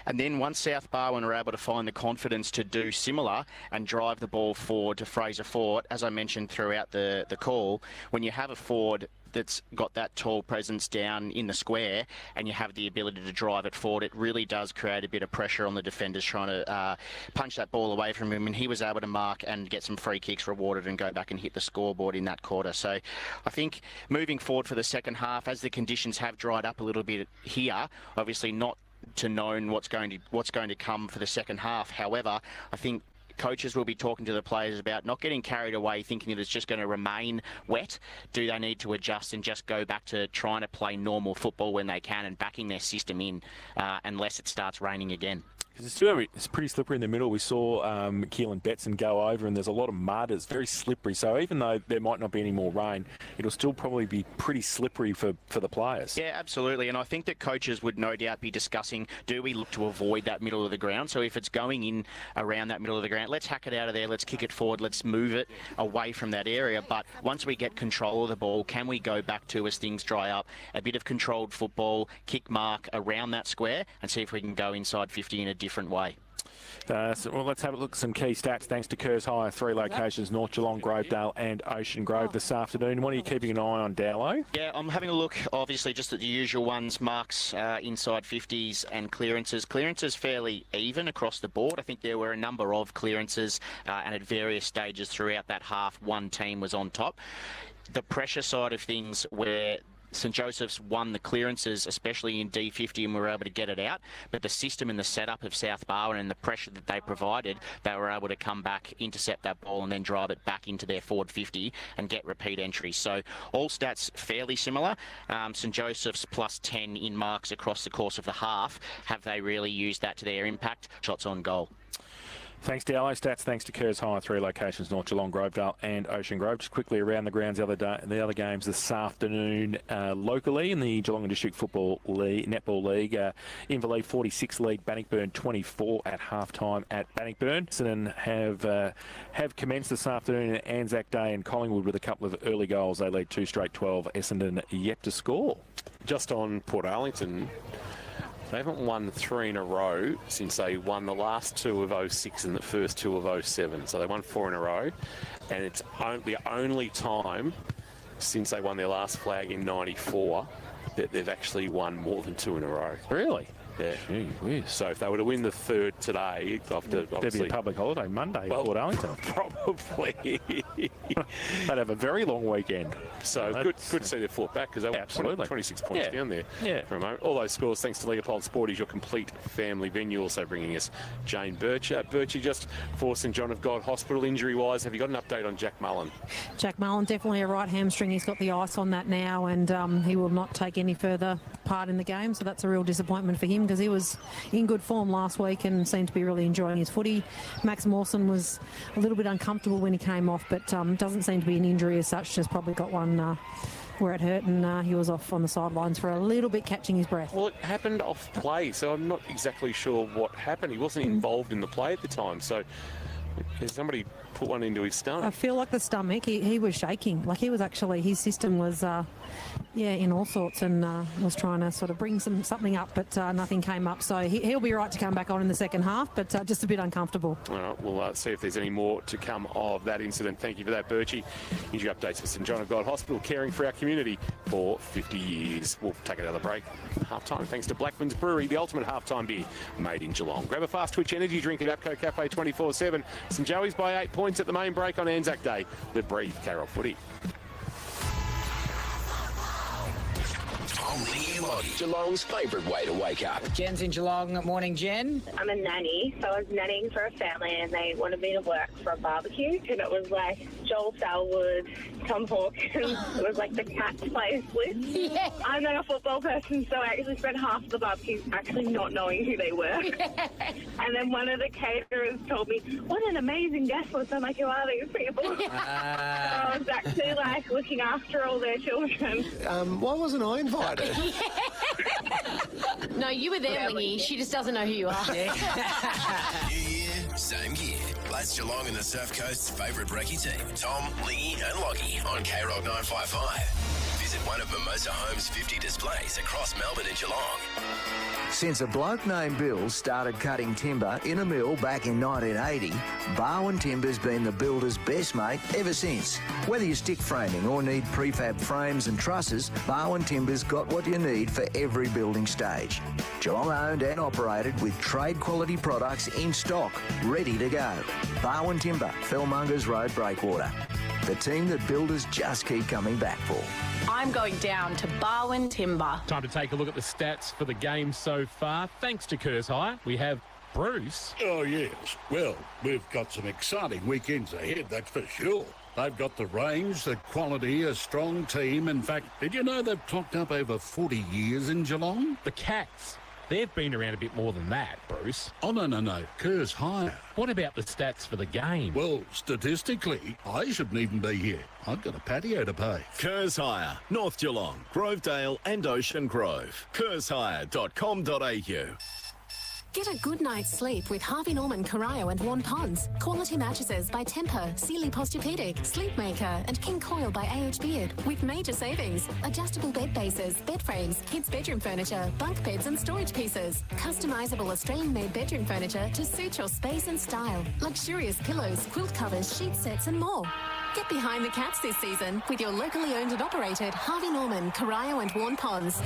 And then once South Barwon were able to find the confidence to do similar and drive the ball forward to Fraser Fort, as I mentioned throughout the call, when you have a forward that's got that tall presence down in the square and you have the ability to drive it forward, it really does create a bit of pressure on the defenders trying to punch that ball away from him, and he was able to mark and get some free kicks rewarded and go back and hit the scoreboard in that quarter. So I think moving forward for the second half, as the conditions have dried up a little bit here, obviously not to known what's going to come for the second half. However, I think coaches will be talking to the players about not getting carried away thinking that it's just going to remain wet. Do they need to adjust and just go back to trying to play normal football when they can and backing their system in unless it starts raining again? It's pretty slippery in the middle. We saw Keelan Betson go over, and there's a lot of mud. It's very slippery. So even though there might not be any more rain, it'll still probably be pretty slippery for the players. Yeah, absolutely. And I think that coaches would no doubt be discussing, do we look to avoid that middle of the ground? So if it's going in around that middle of the ground, let's hack it out of there, let's kick it forward, let's move it away from that area. But once we get control of the ball, can we go back to, as things dry up, a bit of controlled football, kick mark around that square and see if we can go inside 50 in a different way? Well, let's have a look at some key stats. Thanks to Kerrs Hire, 3 locations, North Geelong, Grovedale and Ocean Grove this afternoon. What are you keeping an eye on, Dowlo? Yeah, I'm having a look, obviously, just at the usual ones, marks, inside 50s and clearances. Clearances fairly even across the board. I think there were a number of clearances and at various stages throughout that half, one team was on top. The pressure side of things, where St Joseph's won the clearances, especially in D50, and were able to get it out. But the system and the setup of South Barwon and the pressure that they provided, they were able to come back, intercept that ball and then drive it back into their forward 50 and get repeat entries. So all stats fairly similar. St Joseph's plus 10 in marks across the course of the half. Have they really used that to their impact? Shots on goal. Thanks, Dowlo. Stats thanks to Kerrs Hire, 3 locations, North Geelong, Grovedale and Ocean Grove. Just quickly around the grounds, the other games this afternoon locally in the Geelong District Football League, Netball League. Inverleigh 46 lead, Bannockburn 24 at half-time at Bannockburn. Essendon have commenced this afternoon at Anzac Day, and Collingwood with a couple of early goals. They lead 2 straight 12. Essendon yet to score. Just on Port Arlington, they haven't won 3 in a row since they won the last 2 of 06 and the first 2 of 07. So they won 4 in a row, and it's the only time since they won their last flag in 94 that they've actually won more than 2 in a row. Really? Yeah. Gee whiz. So if they were to win the 3rd today, after there'd be a public holiday Monday at Port Arlington. Probably. They'd have a very long weekend. So good to see their foot back, because they were 26 points down there for a moment. All those scores thanks to Leopold Sporties, your complete family venue. Also bringing us Jane Bircher. Birchie, just for St John of God Hospital, injury-wise, have you got an update on Jack Mullen? Jack Mullen, definitely a right hamstring. He's got the ice on that now, and he will not take any further part in the game, so that's a real disappointment for him, because he was in good form last week and seemed to be really enjoying his footy. Max Mawson was a little bit uncomfortable when he came off, but doesn't seem to be an injury as such, just probably got one where it hurt, and he was off on the sidelines for a little bit, catching his breath. Well, it happened off play, so I'm not exactly sure what happened. He wasn't involved in the play at the time, so has somebody put one into his stomach? I feel like the stomach, he was shaking. Like, he was actually, his system was in all sorts, and was trying to sort of bring something up, but nothing came up. So he'll be right to come back on in the second half, but just a bit uncomfortable. All right, we'll see if there's any more to come of that incident. Thank you for that, Birchie. Injury updates for St John of God Hospital, caring for our community for 50 years. We'll take another break. Half-time, thanks to Blackman's Brewery, the ultimate half-time beer made in Geelong. Grab a Fast Twitch energy drink at Apco Cafe 24/7. St Joey's by 8 points at the main break on Anzac Day. The Breathe Carroll Footy. Tom, Lee and Loggie, Geelong's favourite way to wake up. Jen's in Geelong. Morning, Jen. I'm a nanny, so I was nannying for a family, and they wanted me to work for a barbecue, and it was like Joel Salwood, Tom Hawkins. It was like the Cats Players list. Yeah. I'm not a football person, so I actually spent half the barbecue actually not knowing who they were. And then one of the caterers told me, "What an amazing guest list." I'm like, "Who are these people?" I was actually like looking after all their children. Why wasn't I invited? No, you were there, Lingy. She just doesn't know who you are. New year, same gear. Lads Geelong and the Surf Coast's favourite brekkie team. Tom, Lee and Loggie on K-Rock 955. Visit one of Mimosa Homes' 50 displays across Melbourne and Geelong. Since a bloke named Bill started cutting timber in a mill back in 1980, Barwon Timber's been the builder's best mate ever since. Whether you're stick framing or need prefab frames and trusses, Barwon Timber's got what you need for every building stage. Geelong owned and operated with trade quality products in stock, ready to go. Barwon Timber, Fellmongers Road, Breakwater. The team that builders just keep coming back for. I'm going down to Barwon Timber. Time to take a look at the stats for the game so far. Thanks to Kerrs Hire, we have Bruce? Oh, yes. Well, we've got some exciting weekends ahead, that's for sure. They've got the range, the quality, a strong team. In fact, did you know they've clocked up over 40 years in Geelong? The Cats. They've been around a bit more than that, Bruce. Oh, no. Kerr's higher. What about the stats for the game? Well, statistically, I shouldn't even be here. I've got a patio to pay. Kerr's Hire, North Geelong, Grovedale and Ocean Grove. kershire.com.au. Get a good night's sleep with Harvey Norman, Corio and Warn Ponds. Quality mattresses by Tempur, Sealy Posturepedic, Sleepmaker and King Coil by AH Beard with major savings. Adjustable bed bases, bed frames, kids' bedroom furniture, bunk beds and storage pieces. Customisable Australian-made bedroom furniture to suit your space and style. Luxurious pillows, quilt covers, sheet sets and more. Get behind the Cats this season with your locally owned and operated Harvey Norman, Corio and Warn Ponds.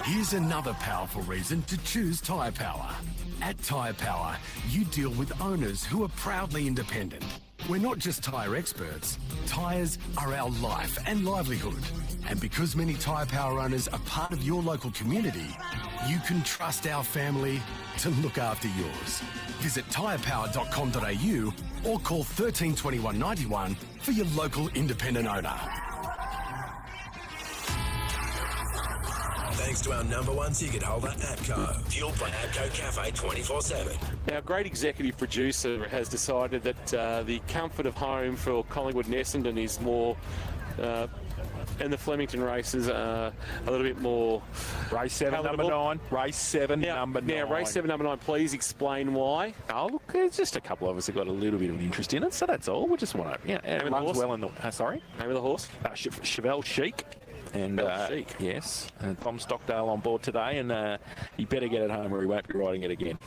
Here's another powerful reason to choose Tyre Power. At Tyre Power, you deal with owners who are proudly independent. We're not just tyre experts. Tyres are our life and livelihood. And because many Tyre Power owners are part of your local community, you can trust our family to look after yours. Visit tyrepower.com.au or call 13 21 91 for your local independent owner. Thanks to our #1 ticket holder, APCO. Fueled by APCO Cafe 24/7. Our great executive producer has decided that the comfort of home for Collingwood and Essendon is more... and the Flemington races are a little bit more... Race 7, number 9. Race 7, number 9. Now, race 7, number 9, please explain why. Oh, look, there's just a couple of us have got a little bit of interest in it, so that's all. We just want to... Yeah, Name of the horse? Well in the... sorry? Name of the horse? Chevelle Chic. And yes, Tom Stockdale on board today, and he better get it home or he won't be riding it again.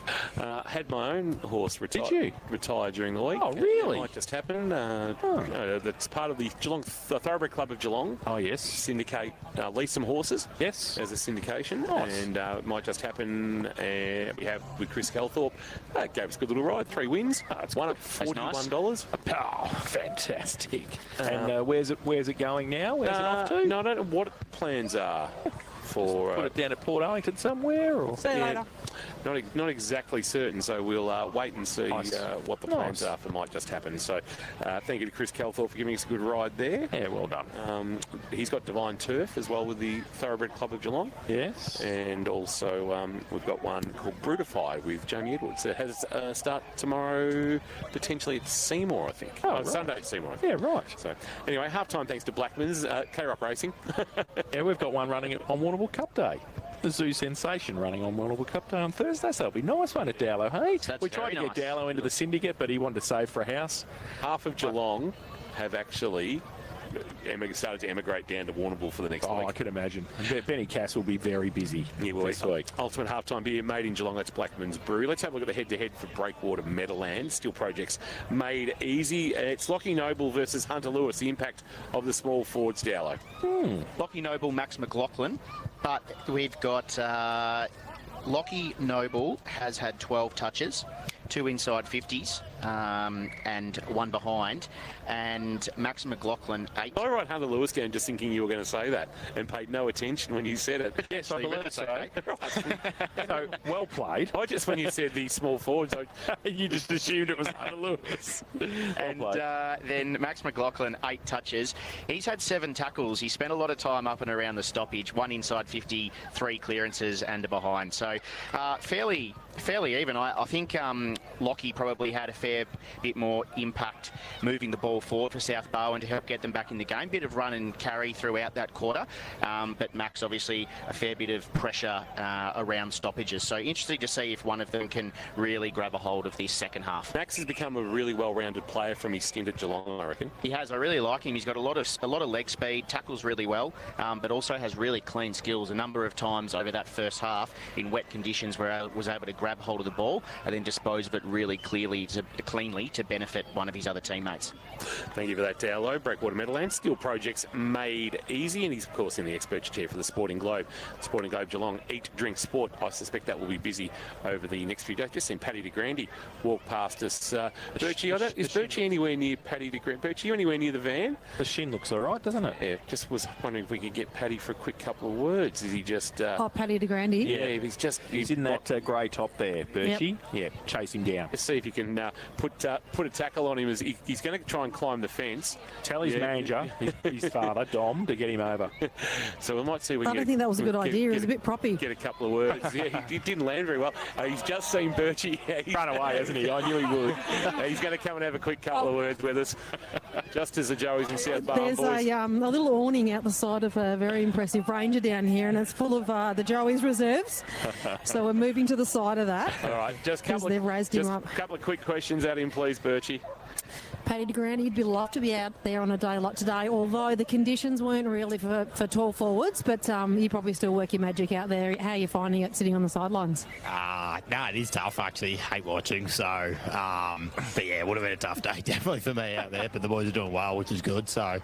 Had my own horse retire. Did you? Retire during the week. Oh, really? It might just happen. That's part of the Geelong, the Thoroughbred Club of Geelong. Oh, yes. Syndicate, lease some horses. Yes. As a syndication. Nice. And it might just happen. We have with Chris Calthorpe. Gave us a good little ride. 3 wins. It's won at $41. Oh, fantastic. And where's it going now? Where's it off to? No, I don't know what plans are for... Put it down at Port Arlington somewhere? Or? See you later. Not exactly certain, so we'll wait and see what the plans are for might just happen. So thank you to Chris Calthorpe for giving us a good ride there. Yeah, well done. He's got Divine Turf as well with the Thoroughbred Club of Geelong. Yes. And also we've got one called Brutify with Jamie Edwards. It has a start tomorrow, potentially at Seymour, I think. Oh, right. Sunday at Seymour. Yeah, right. So anyway, half-time thanks to Blackman's, K-Rock Racing. Yeah, we've got one running on Warrnambool Cup Day. The Zoo Sensation running on Warrnambool Cup Day on Thursday, so it'll be nice one at Dowlow, hey? We tried to get Dowlow into the syndicate, but he wanted to save for a house. Half of Geelong have actually started to emigrate down to Warrnambool for the next week. I can imagine. Benny Cass will be very busy this week. Ultimate halftime beer made in Geelong. That's Blackman's Brewery. Let's have a look at the head-to-head for Breakwater Meadowlands. Steel Projects made easy. It's Lockie Noble versus Hunter Lewis. The impact of the small forwards, Dowlow. Lockie Noble, Max McLaughlin, but we've got Lockie Noble has had 12 touches, 2 inside 50s and 1 behind, and Max McLaughlin 8. I wrote Hunter Lewis down just thinking you were going to say that and paid no attention when you said it. Yes, I believe so. So, well played. I just, when you said the small forwards, you just assumed it was Hunter Lewis. And then Max McLaughlin, 8 touches. He's had 7 tackles. He spent a lot of time up and around the stoppage, 1 inside 50, 3 clearances and a behind. So fairly even. I think Lockie probably had a fair bit more impact moving the ball forward for South Barwon to help get them back in the game. Bit of run and carry throughout that quarter, but Max obviously a fair bit of pressure around stoppages. So interesting to see if one of them can really grab a hold of this second half. Max has become a really well-rounded player from his stint at Geelong, I reckon. He has. I really like him. He's got a lot of leg speed, tackles really well, but also has really clean skills. A number of times over that first half in wet conditions where I was able to grab hold of the ball and then dispose of it really clearly. cleanly to benefit one of his other teammates. Thank you for that, Dowlow. Breakwater Meadowlands, skill projects made easy, and he's, of course, in the experts chair for the Sporting Globe. Sporting Globe Geelong, eat, drink, sport. I suspect that will be busy over the next few days. Just seen Paddy de Grande walk past us. Birchie, is Birchie anywhere near Paddy de Grande? Birchie, you anywhere near the van? The shin looks all right, doesn't it? Yeah, just was wondering if we could get Paddy for a quick couple of words. Is he just... Paddy de Grande? Yeah, he's in that grey top there, Birchie. Yep. Yeah, chase him down. Let's see if he can put a tackle on him as he's going to try and climb the fence. Tell his manager, his father, Dom, to get him over. So we might see. I don't think that was a good idea. It was a bit proppy. Get a couple of words. Yeah, he didn't land very well. He's just seen Birchie. He's run away, hasn't he? I knew he would. He's going to come and have a quick couple of words with us, just as the Joeys in South Barwon boys. There's a little awning out the side of a very impressive Ranger down here, and it's full of the Joeys reserves. So we're moving to the side of that. All right, just a couple of quick questions at him, please, Birchie. Paddy de Grande, you'd be love to be out there on a day like today, although the conditions weren't really for tall forwards, but you probably still work your magic out there. How are you finding it sitting on the sidelines? No, it is tough, actually. Hate watching, so, but yeah, it would have been a tough day, definitely for me out there, but the boys are doing well, which is good, so...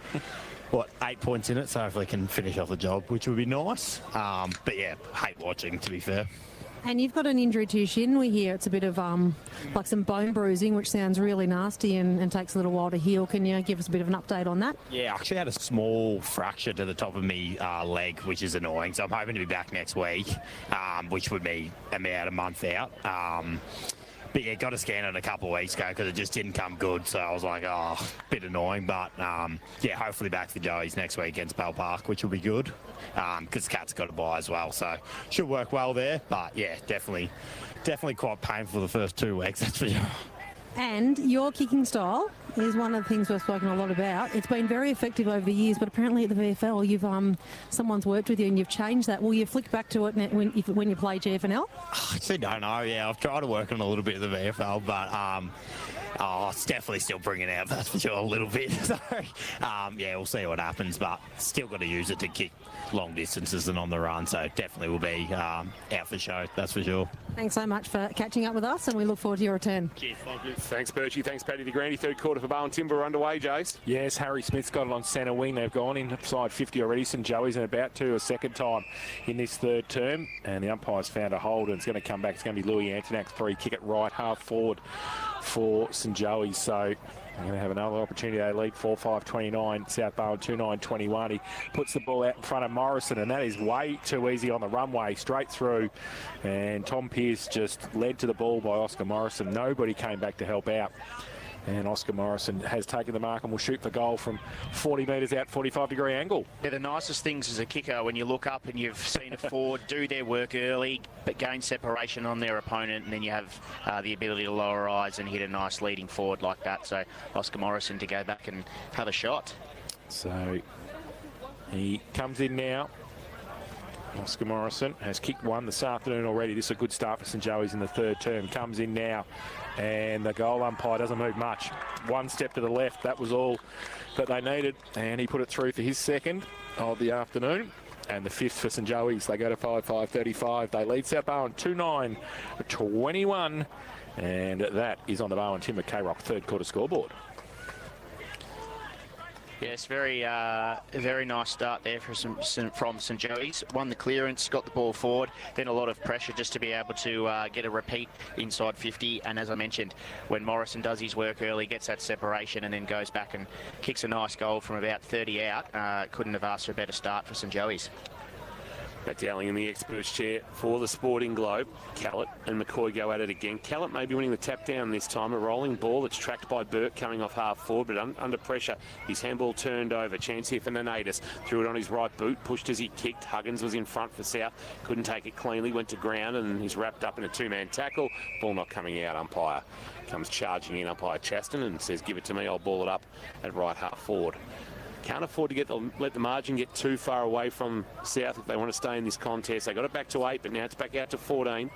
8 points in it, so hopefully can finish off the job, which would be nice. But yeah, hate watching, to be fair. And you've got an injury to your shin. We hear it's a bit of like some bone bruising, which sounds really nasty and takes a little while to heal. Can you give us a bit of an update on that? Yeah, I actually had a small fracture to the top of my leg, which is annoying. So I'm hoping to be back next week, which would be about a month out. But yeah, got a scan it a couple of weeks ago because it just didn't come good. So I was like, oh, a bit annoying. But yeah, hopefully back to the Joeys next week against Bell Park, which will be good because Cat's got a bye as well. So should work well there. But yeah, definitely quite painful the first 2 weeks, that's for sure. And your kicking style is one of the things we've spoken a lot about. It's been very effective over the years, but apparently at the VFL, you've someone's worked with you and you've changed that. Will you flick back to it when you play GFL? I actually don't know. Yeah, I've tried to work on a little bit of the VFL, but it's definitely still bringing out, that's for sure, a little bit. So yeah, we'll see what happens, but still got to use it to kick long distances and on the run. So definitely will be out for show, that's for sure. Thanks so much for catching up with us, and we look forward to your return. Cheers, thank you. Thanks, Birchie. Thanks, Paddy de Grande. Third quarter for Barwon Timber underway, Jace. Yes, Harry Smith's got it on centre wing. They've gone inside 50 already. St Joey's and about to a second time in this third term. And the umpire's found a hold, and it's going to come back. It's going to be Louis Antonac, free kick it right, half forward for St Joey's. So they're going to have another opportunity. They lead 4-5-29, South Barwon 2-9-21. He puts the ball out in front of Morrison, and that is way too easy on the runway, straight through. And Tom Pearce just led to the ball by Oscar Morrison. Nobody came back to help out. And Oscar Morrison has taken the mark and will shoot for goal from 40 metres out, 45-degree angle. Yeah, the nicest things as a kicker when you look up and you've seen a forward do their work early, but gain separation on their opponent, and then you have the ability to lower eyes and hit a nice leading forward like that. So Oscar Morrison to go back and have a shot. So he comes in now. Oscar Morrison has kicked one this afternoon already. This is a good start for St Joey's in the third term. Comes in now, and the goal umpire doesn't move much. One step to the left, that was all that they needed, and he put it through for his second of the afternoon. And the fifth for St Joey's. They go to 5-5-35. They lead South Barwon 2-9-21, and that is on the Barwon Timber K-Rock third quarter scoreboard. Yes, very nice start there from St Joey's. Won the clearance, got the ball forward, then a lot of pressure just to be able to get a repeat inside 50. And as I mentioned, when Morrison does his work early, gets that separation and then goes back and kicks a nice goal from about 30 out, couldn't have asked for a better start for St Joey's. Matt Dowling in the experts chair for the Sporting Globe. Callett and McCoy go at it again. Callett may be winning the tap down this time. A rolling ball that's tracked by Burke coming off half forward, but under pressure. His handball turned over. Chance here for Nanadis. Threw it on his right boot. Pushed as he kicked. Huggins was in front for South. Couldn't take it cleanly. Went to ground and he's wrapped up in a two-man tackle. Ball not coming out. Umpire comes charging in. Umpire Chaston and says, give it to me. I'll ball it up at right half forward. Can't afford to let the margin get too far away from South if they want to stay in this contest. They got it back to 8, but now it's back out to 14.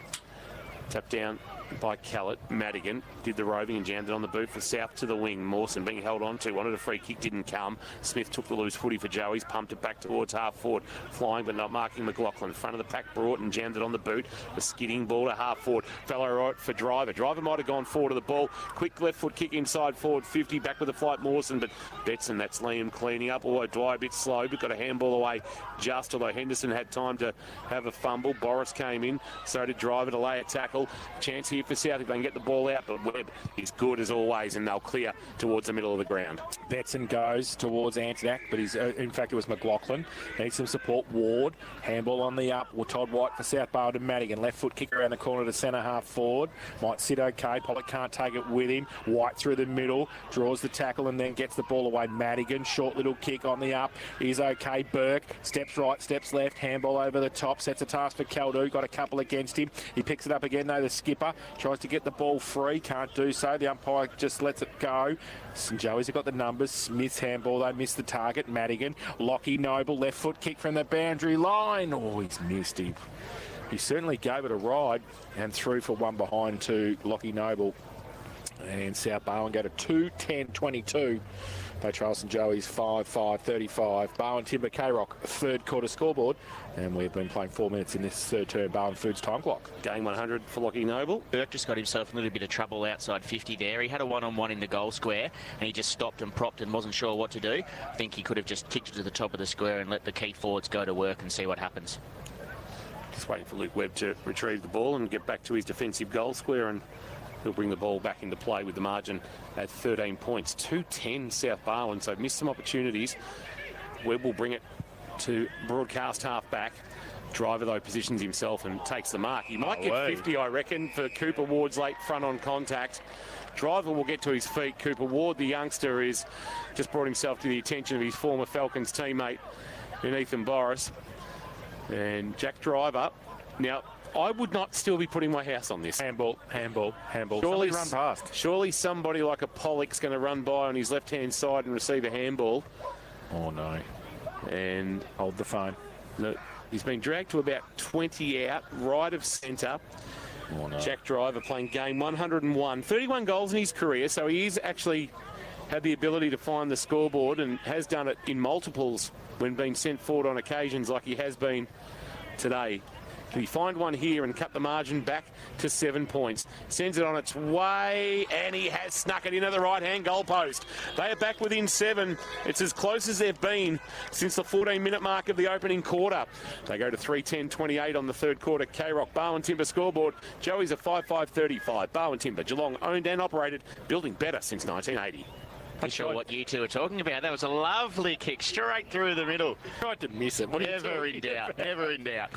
Tap down by Callett. Madigan did the roving and jammed it on the boot for South to the wing. Mawson being held on to. Wanted a free kick, didn't come. Smith took the loose footy for Joey's, pumped it back towards half forward. Flying but not marking McLaughlin. Front of the pack, brought and jammed it on the boot. The skidding ball to half forward. Fellow right for Driver. Driver might have gone forward to the ball. Quick left foot kick inside forward 50. Back with the flight Mawson, but Betson, that's Liam cleaning up. Although Dwyer a bit slow, but got a handball away just. Although Henderson had time to have a fumble. Boris came in, so did Driver to lay a tackle. Chance here for South if they can get the ball out, but Webb is good as always, and they'll clear towards the middle of the ground. Betson goes towards Antonak, but he's in fact it was McLaughlin. Needs some support. Ward, handball on the up. Todd White for South Barwon and Madigan. Left foot kick around the corner to centre half forward. Might sit okay. Pollock can't take it with him. White through the middle, draws the tackle and then gets the ball away. Madigan, short little kick on the up. Is okay. Burke, steps right, steps left. Handball over the top. Sets a task for Caldu. Got a couple against him. He picks it up again though, the skipper. Tries to get the ball free. Can't do so. The umpire just lets it go. St Joey's have got the numbers. Smith's handball, they missed the target. Madigan, Lockie Noble, left foot kick from the boundary line. Oh, he's missed him. He certainly gave it a ride and threw for one behind to Lockie Noble. And South Barwon go to 2-10-22. They trail St Joey's 5-5-35. Barwon Timber K-Rock, third quarter scoreboard. And we've been playing 4 minutes in this third term Barwon Foods time clock. Game 100 for Lockie Noble. Burke just got himself a little bit of trouble outside 50 there. He had a one-on-one in the goal square and he just stopped and propped and wasn't sure what to do. I think he could have just kicked it to the top of the square and let the key forwards go to work and see what happens. Just waiting for Luke Webb to retrieve the ball and get back to his defensive goal square, and he'll bring the ball back into play with the margin at 13 points. 2-10 South Barwon, so missed some opportunities. Webb will bring it to broadcast half back. Driver, though, positions himself and takes the mark. He might get 50, I reckon, for Cooper Ward's late front on contact. Driver will get to his feet. Cooper Ward, the youngster, is just brought himself to the attention of his former Falcons teammate in Ethan Boris. And Jack Driver. Now, I would not still be putting my house on this. Handball. Surely run past. Surely somebody like a Pollock's going to run by on his left-hand side and receive a handball. Oh, no. And hold the phone. No, he's been dragged to about 20 out, right of centre. Oh, no. Jack Driver playing game 101. 31 goals in his career, so he is actually had the ability to find the scoreboard and has done it in multiples when being sent forward on occasions like he has been today. Can he find one here and cut the margin back to 7 points? Sends it on its way, and he has snuck it in at the right-hand goalpost. They are back within 7. It's as close as they've been since the 14-minute mark of the opening quarter. They go to 3-10-28 on the third quarter. K-Rock Barwon Timber scoreboard. Joey's a 5-5-35. Barwon Timber, Geelong owned and operated, building better since 1980. Not sure what you two are talking about. That was a lovely kick straight through the middle. Tried to miss it. Never in doubt. Never in doubt.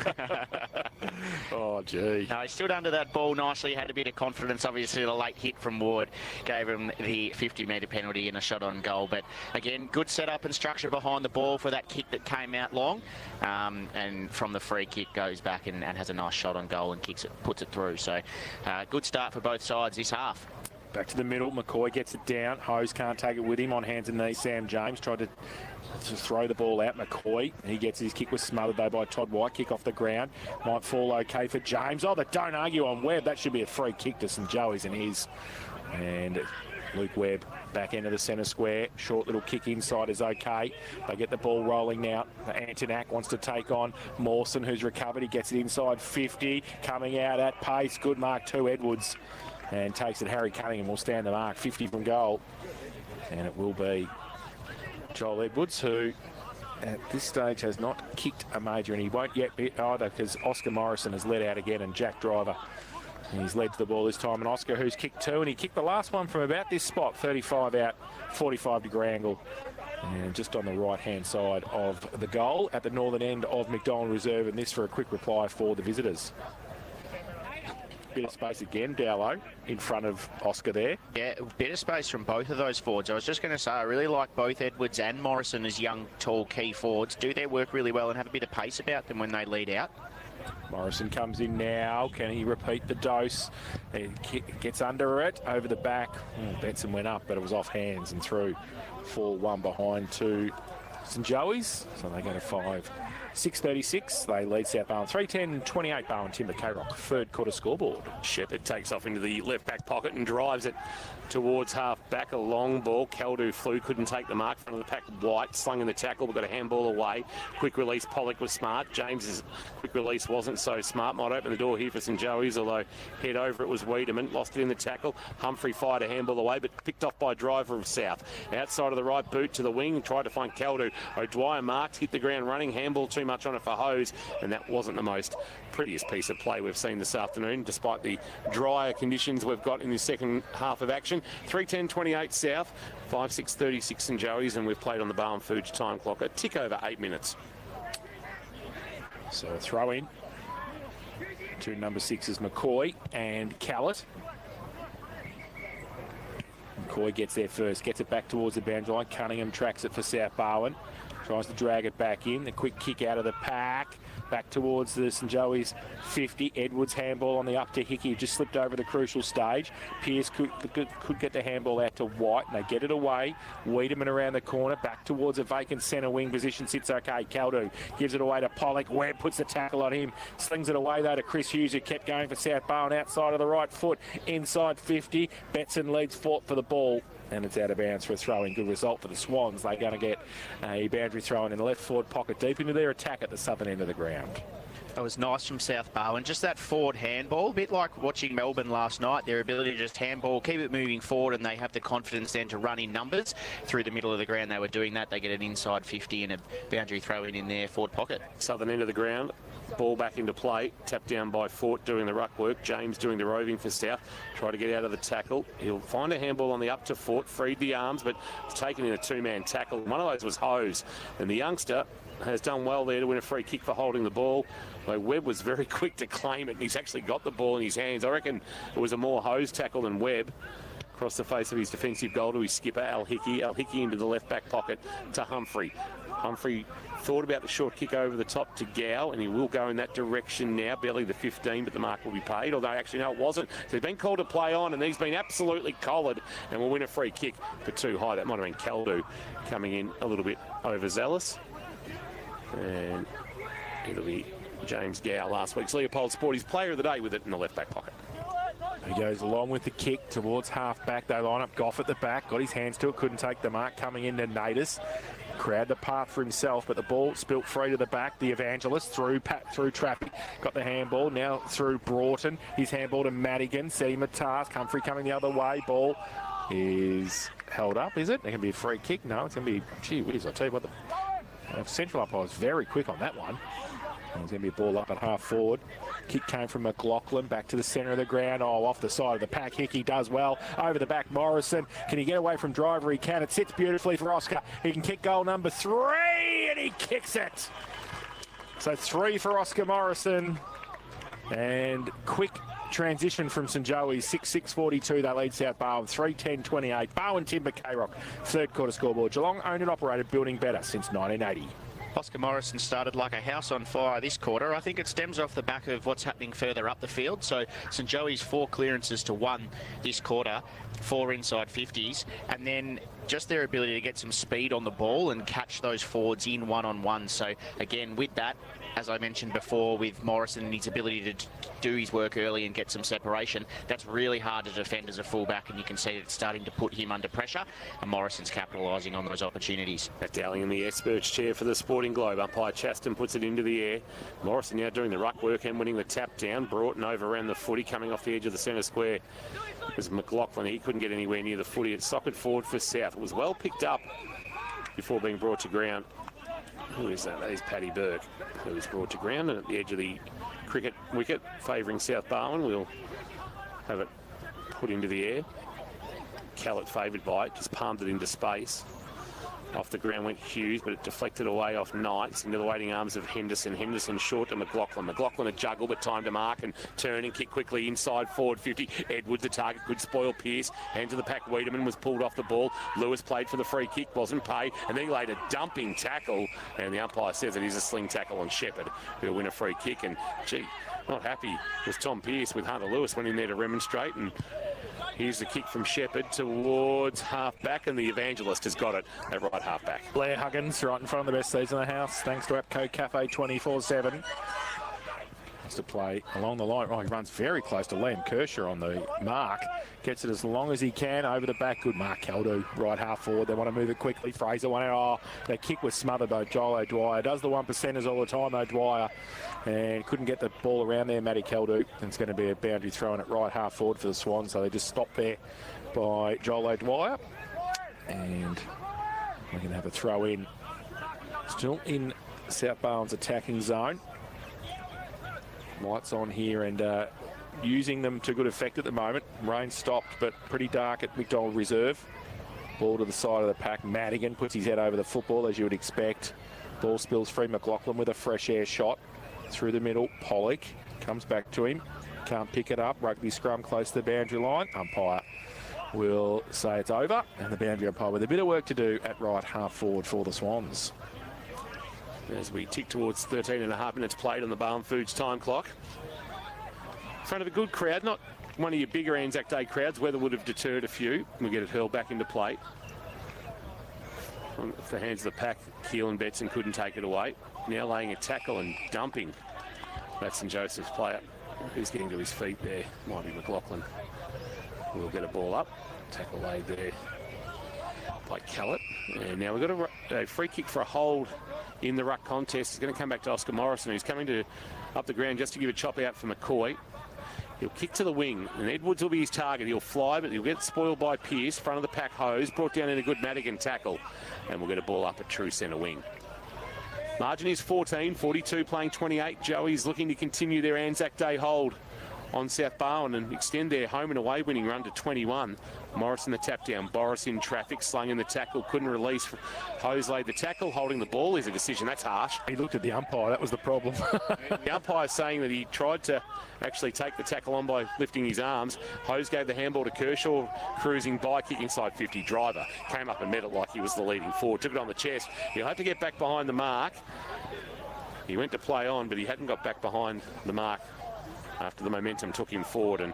Oh, gee. No, he stood under that ball nicely, had a bit of confidence. Obviously, the late hit from Ward gave him the 50-metre penalty and a shot on goal. But again, good setup and structure behind the ball for that kick that came out long. And from the free kick, goes back and has a nice shot on goal and kicks it, puts it through. So good start for both sides this half. Back to the middle. McCoy gets it down. Hose can't take it with him on hands and knees. Sam James tried to throw the ball out. McCoy, he gets his kick, was smothered though by Todd White. Kick off the ground. Might fall okay for James. Oh, but don't argue on Webb. That should be a free kick to St Joey's and his. And Luke Webb back into the centre square. Short little kick inside is okay. They get the ball rolling now. Antonak wants to take on Mawson, who's recovered. He gets it inside 50. Coming out at pace. Good mark to Edwards. And takes it. Harry Cunningham will stand the mark. 50 from goal. And it will be Joel Edwards, who at this stage has not kicked a major, and he won't yet be either because Oscar Morrison has led out again and Jack Driver. And he's led to the ball this time. And Oscar, who's kicked 2, and he kicked the last one from about this spot, 35 out, 45-degree angle. And just on the right-hand side of the goal at the northern end of McDonald Reserve. And this for a quick reply for the visitors. Bit of space again, Dowlow, in front of Oscar there. Yeah, a bit of space from both of those forwards. I was just going to say, I really like both Edwards and Morrison as young, tall, key forwards. Do their work really well and have a bit of pace about them when they lead out. Morrison comes in now. Can he repeat the dose? He gets under it, over the back. Benson went up, but it was off hands and through. 4-1 behind to St Joey's. So they go to 6:36, they lead South Barwon 3:10-28. Barwon Timber K-Rock, third quarter scoreboard. Shepherd takes off into the left back pocket and drives it towards half back. A long ball. Caldu flew, couldn't take the mark. Front of the pack, White slung in the tackle, but got a handball away. Quick release, Pollock was smart. James's quick release wasn't so smart. Might open the door here for St Joey's, although head over it was Wiedemann. Lost it in the tackle. Humphrey fired a handball away, but picked off by driver of South. Outside of the right boot to the wing, tried to find Caldu. O'Dwyer marked, hit the ground running. Handball too much on it for Hose, and that wasn't the most prettiest piece of play we've seen this afternoon, despite the drier conditions we've got in the second half of action. 3:10-28 South, 5:6:36 St Joey's, and we've played on the Barwon Foods time clock a tick over 8 minutes. So a throw in to number 6 is McCoy and Callett. McCoy gets there first, gets it back towards the boundary line. Cunningham tracks it for South Barwon. Tries to drag it back in. The quick kick out of the pack. Back towards the St Joey's 50. Edwards handball on the up to Hickey. Just slipped over the crucial stage. Pearce could get the handball out to White, and they get it away. Wiedemann around the corner. Back towards a vacant centre wing position. Sits okay. Caldu gives it away to Pollock. Webb puts the tackle on him. Slings it away though to Chris Hughes, who kept going for South Barwon outside of the right foot. Inside 50. Betson leads fought for the ball. And it's out of bounds for a throw-in. Good result for the Swans. They're going to get a boundary throw-in in the left forward pocket deep into their attack at the southern end of the ground. That was nice from South Barwon. Just that forward handball, a bit like watching Melbourne last night. Their ability to just handball, keep it moving forward, and they have the confidence then to run in numbers through the middle of the ground. They were doing that. They get an inside 50 and a boundary throw-in in their forward pocket. Southern end of the ground. Ball back into play. Tapped down by Fort doing the ruck work. James doing the roving for South. Try to get out of the tackle. He'll find a handball on the up to Fort. Freed the arms, but it's taken in a two-man tackle. One of those was Hose. And the youngster has done well there to win a free kick for holding the ball. Though Webb was very quick to claim it, and he's actually got the ball in his hands. I reckon it was a more Hose tackle than Webb. Across the face of his defensive goal to his skipper, Al Hickey. Al Hickey into the left back pocket to Humphrey. Humphrey thought about the short kick over the top to Gow, and he will go in that direction now. Barely the 15, but the mark will be paid. Although, actually, no, it wasn't. So he's been called to play on, and he's been absolutely collared and will win a free kick for too high. That might have been Caldu coming in a little bit overzealous. And it'll be James Gow, last week's Leopold Sporty's player of the day, with it in the left back pocket. He goes along with the kick towards half back. They line up Goff at the back. Got his hands to it. Couldn't take the mark. Coming into Natus. Crowd the path for himself, but the ball spilt free to the back. The Evangelist through traffic. Got the handball. Now through Broughton. His handball to Madigan. Set him a task. Humphrey coming the other way. Ball is held up, is it? It can be a free kick. No, it's going to be... Gee whiz, I'll tell you what. The central umpire was very quick on that one. There's going to be a ball up at half forward. Kick came from McLaughlin back to the centre of the ground. Oh, off the side of the pack. Hickey does well. Over the back, Morrison. Can he get away from driver? He can. It sits beautifully for Oscar. He can kick goal number 3, and he kicks it. So 3 for Oscar Morrison. And quick transition from St Joey's. 6:42. They lead South Barwon 3:10-28. Barwon Timber K-Rock, third quarter scoreboard. Geelong owned and operated, building better since 1980. Oscar Morrison started like a house on fire this quarter. I think it stems off the back of what's happening further up the field. So St Joey's 4 clearances to 1 this quarter, 4 inside 50s, and then just their ability to get some speed on the ball and catch those forwards in one-on-one. So again, with that, as I mentioned before, with Morrison and his ability to do his work early and get some separation, that's really hard to defend as a fullback, and you can see it's starting to put him under pressure, and Morrison's capitalising on those opportunities. Pat Dowling in the experts chair for the Sporting Globe. Umpire Chaston puts it into the air. Morrison now doing the ruck work and winning the tap down. Broughton over around the footy, coming off the edge of the centre square. It was McLaughlin. He couldn't get anywhere near the footy. It's socket forward for South. It was well picked up before being brought to ground. Who is that? That is Paddy Burke, who was brought to ground, and at the edge of the cricket wicket, favouring South Barwon. We'll have it put into the air. Callett favoured by it, just palmed it into space. Off the ground went Hughes, but it deflected away off Knights into the waiting arms of Henderson. Henderson short to McLaughlin. McLaughlin a juggle, but time to mark and turn and kick quickly inside forward 50. Edwards the target, could spoil Pearce. Hand to the pack, Wiedemann was pulled off the ball. Lewis played for the free kick, wasn't paid, and then he laid a dumping tackle, and the umpire says it is a sling tackle on Shepherd, who'll win a free kick. And gee, not happy was Tom Pearce with Hunter Lewis. Went in there to remonstrate, and Here's the kick from Shepherd towards half-back, and the Evangelist has got it at right half-back. Blair Huggins right in front of the best seats in the house, thanks to APCO Cafe 24/7. Has to play along the line. Oh, he runs very close to Liam Kershaw on the mark. Gets it as long as he can over the back. Good mark, Caldo. Right half forward. They want to move it quickly. Fraser won it. Oh, the kick was smothered though. Joel O'Dwyer does the 1%ers all the time, O'Dwyer. And couldn't get the ball around there, Matty Caldo. And it's going to be a boundary throw in at right half forward for the Swans. So they just stopped there by Joel O'Dwyer. And we're going to have a throw in. Still in South Barwon's attacking zone. Lights on here and using them to good effect at the moment. Rain stopped, but pretty dark at McDonald Reserve. Ball to the side of the pack. Madigan puts his head over the football, as you would expect. Ball spills free. McLaughlin with a fresh air shot through the middle. Pollock comes back to him. Can't pick it up. Rugby scrum close to the boundary line. Umpire will say it's over. And the boundary umpire with a bit of work to do at right half forward for the Swans. As we tick towards 13.5 minutes played on the Barwon Foods time clock. In front of a good crowd, not one of your bigger Anzac Day crowds. Weather would have deterred a few. We get it hurled back into play. On the hands of the pack, Keelan Betson couldn't take it away. Now laying a tackle and dumping. That's St Joseph's player. Who's getting to his feet there? Might be McLaughlin. We'll get a ball up. Tackle laid there by Callett. And now we've got a free kick for a hold in the ruck contest. It's going to come back to Oscar Morrison, who's coming to up the ground just to give a chop out for McCoy. He'll kick to the wing, and Edwards will be his target. He'll fly, but he'll get spoiled by Pearce. Front of the pack, Hose, brought down in a good Madigan tackle. And we'll get a ball up at true centre wing. Margin is 14, 42 playing 28. Joey's looking to continue their Anzac Day hold on South Barwon and extend their home and away winning run to 21. Morrison the tap down, Boris in traffic, slung in the tackle, couldn't release. Hose laid the tackle, holding the ball is a decision. That's harsh. He looked at the umpire, that was the problem. The umpire saying that he tried to actually take the tackle on by lifting his arms. Hose gave the handball to Kershaw, cruising by, kick inside 50. Driver came up and met it like he was the leading forward, took it on the chest. He'll have to get back behind the mark. He went to play on, but he hadn't got back behind the mark after the momentum took him forward, and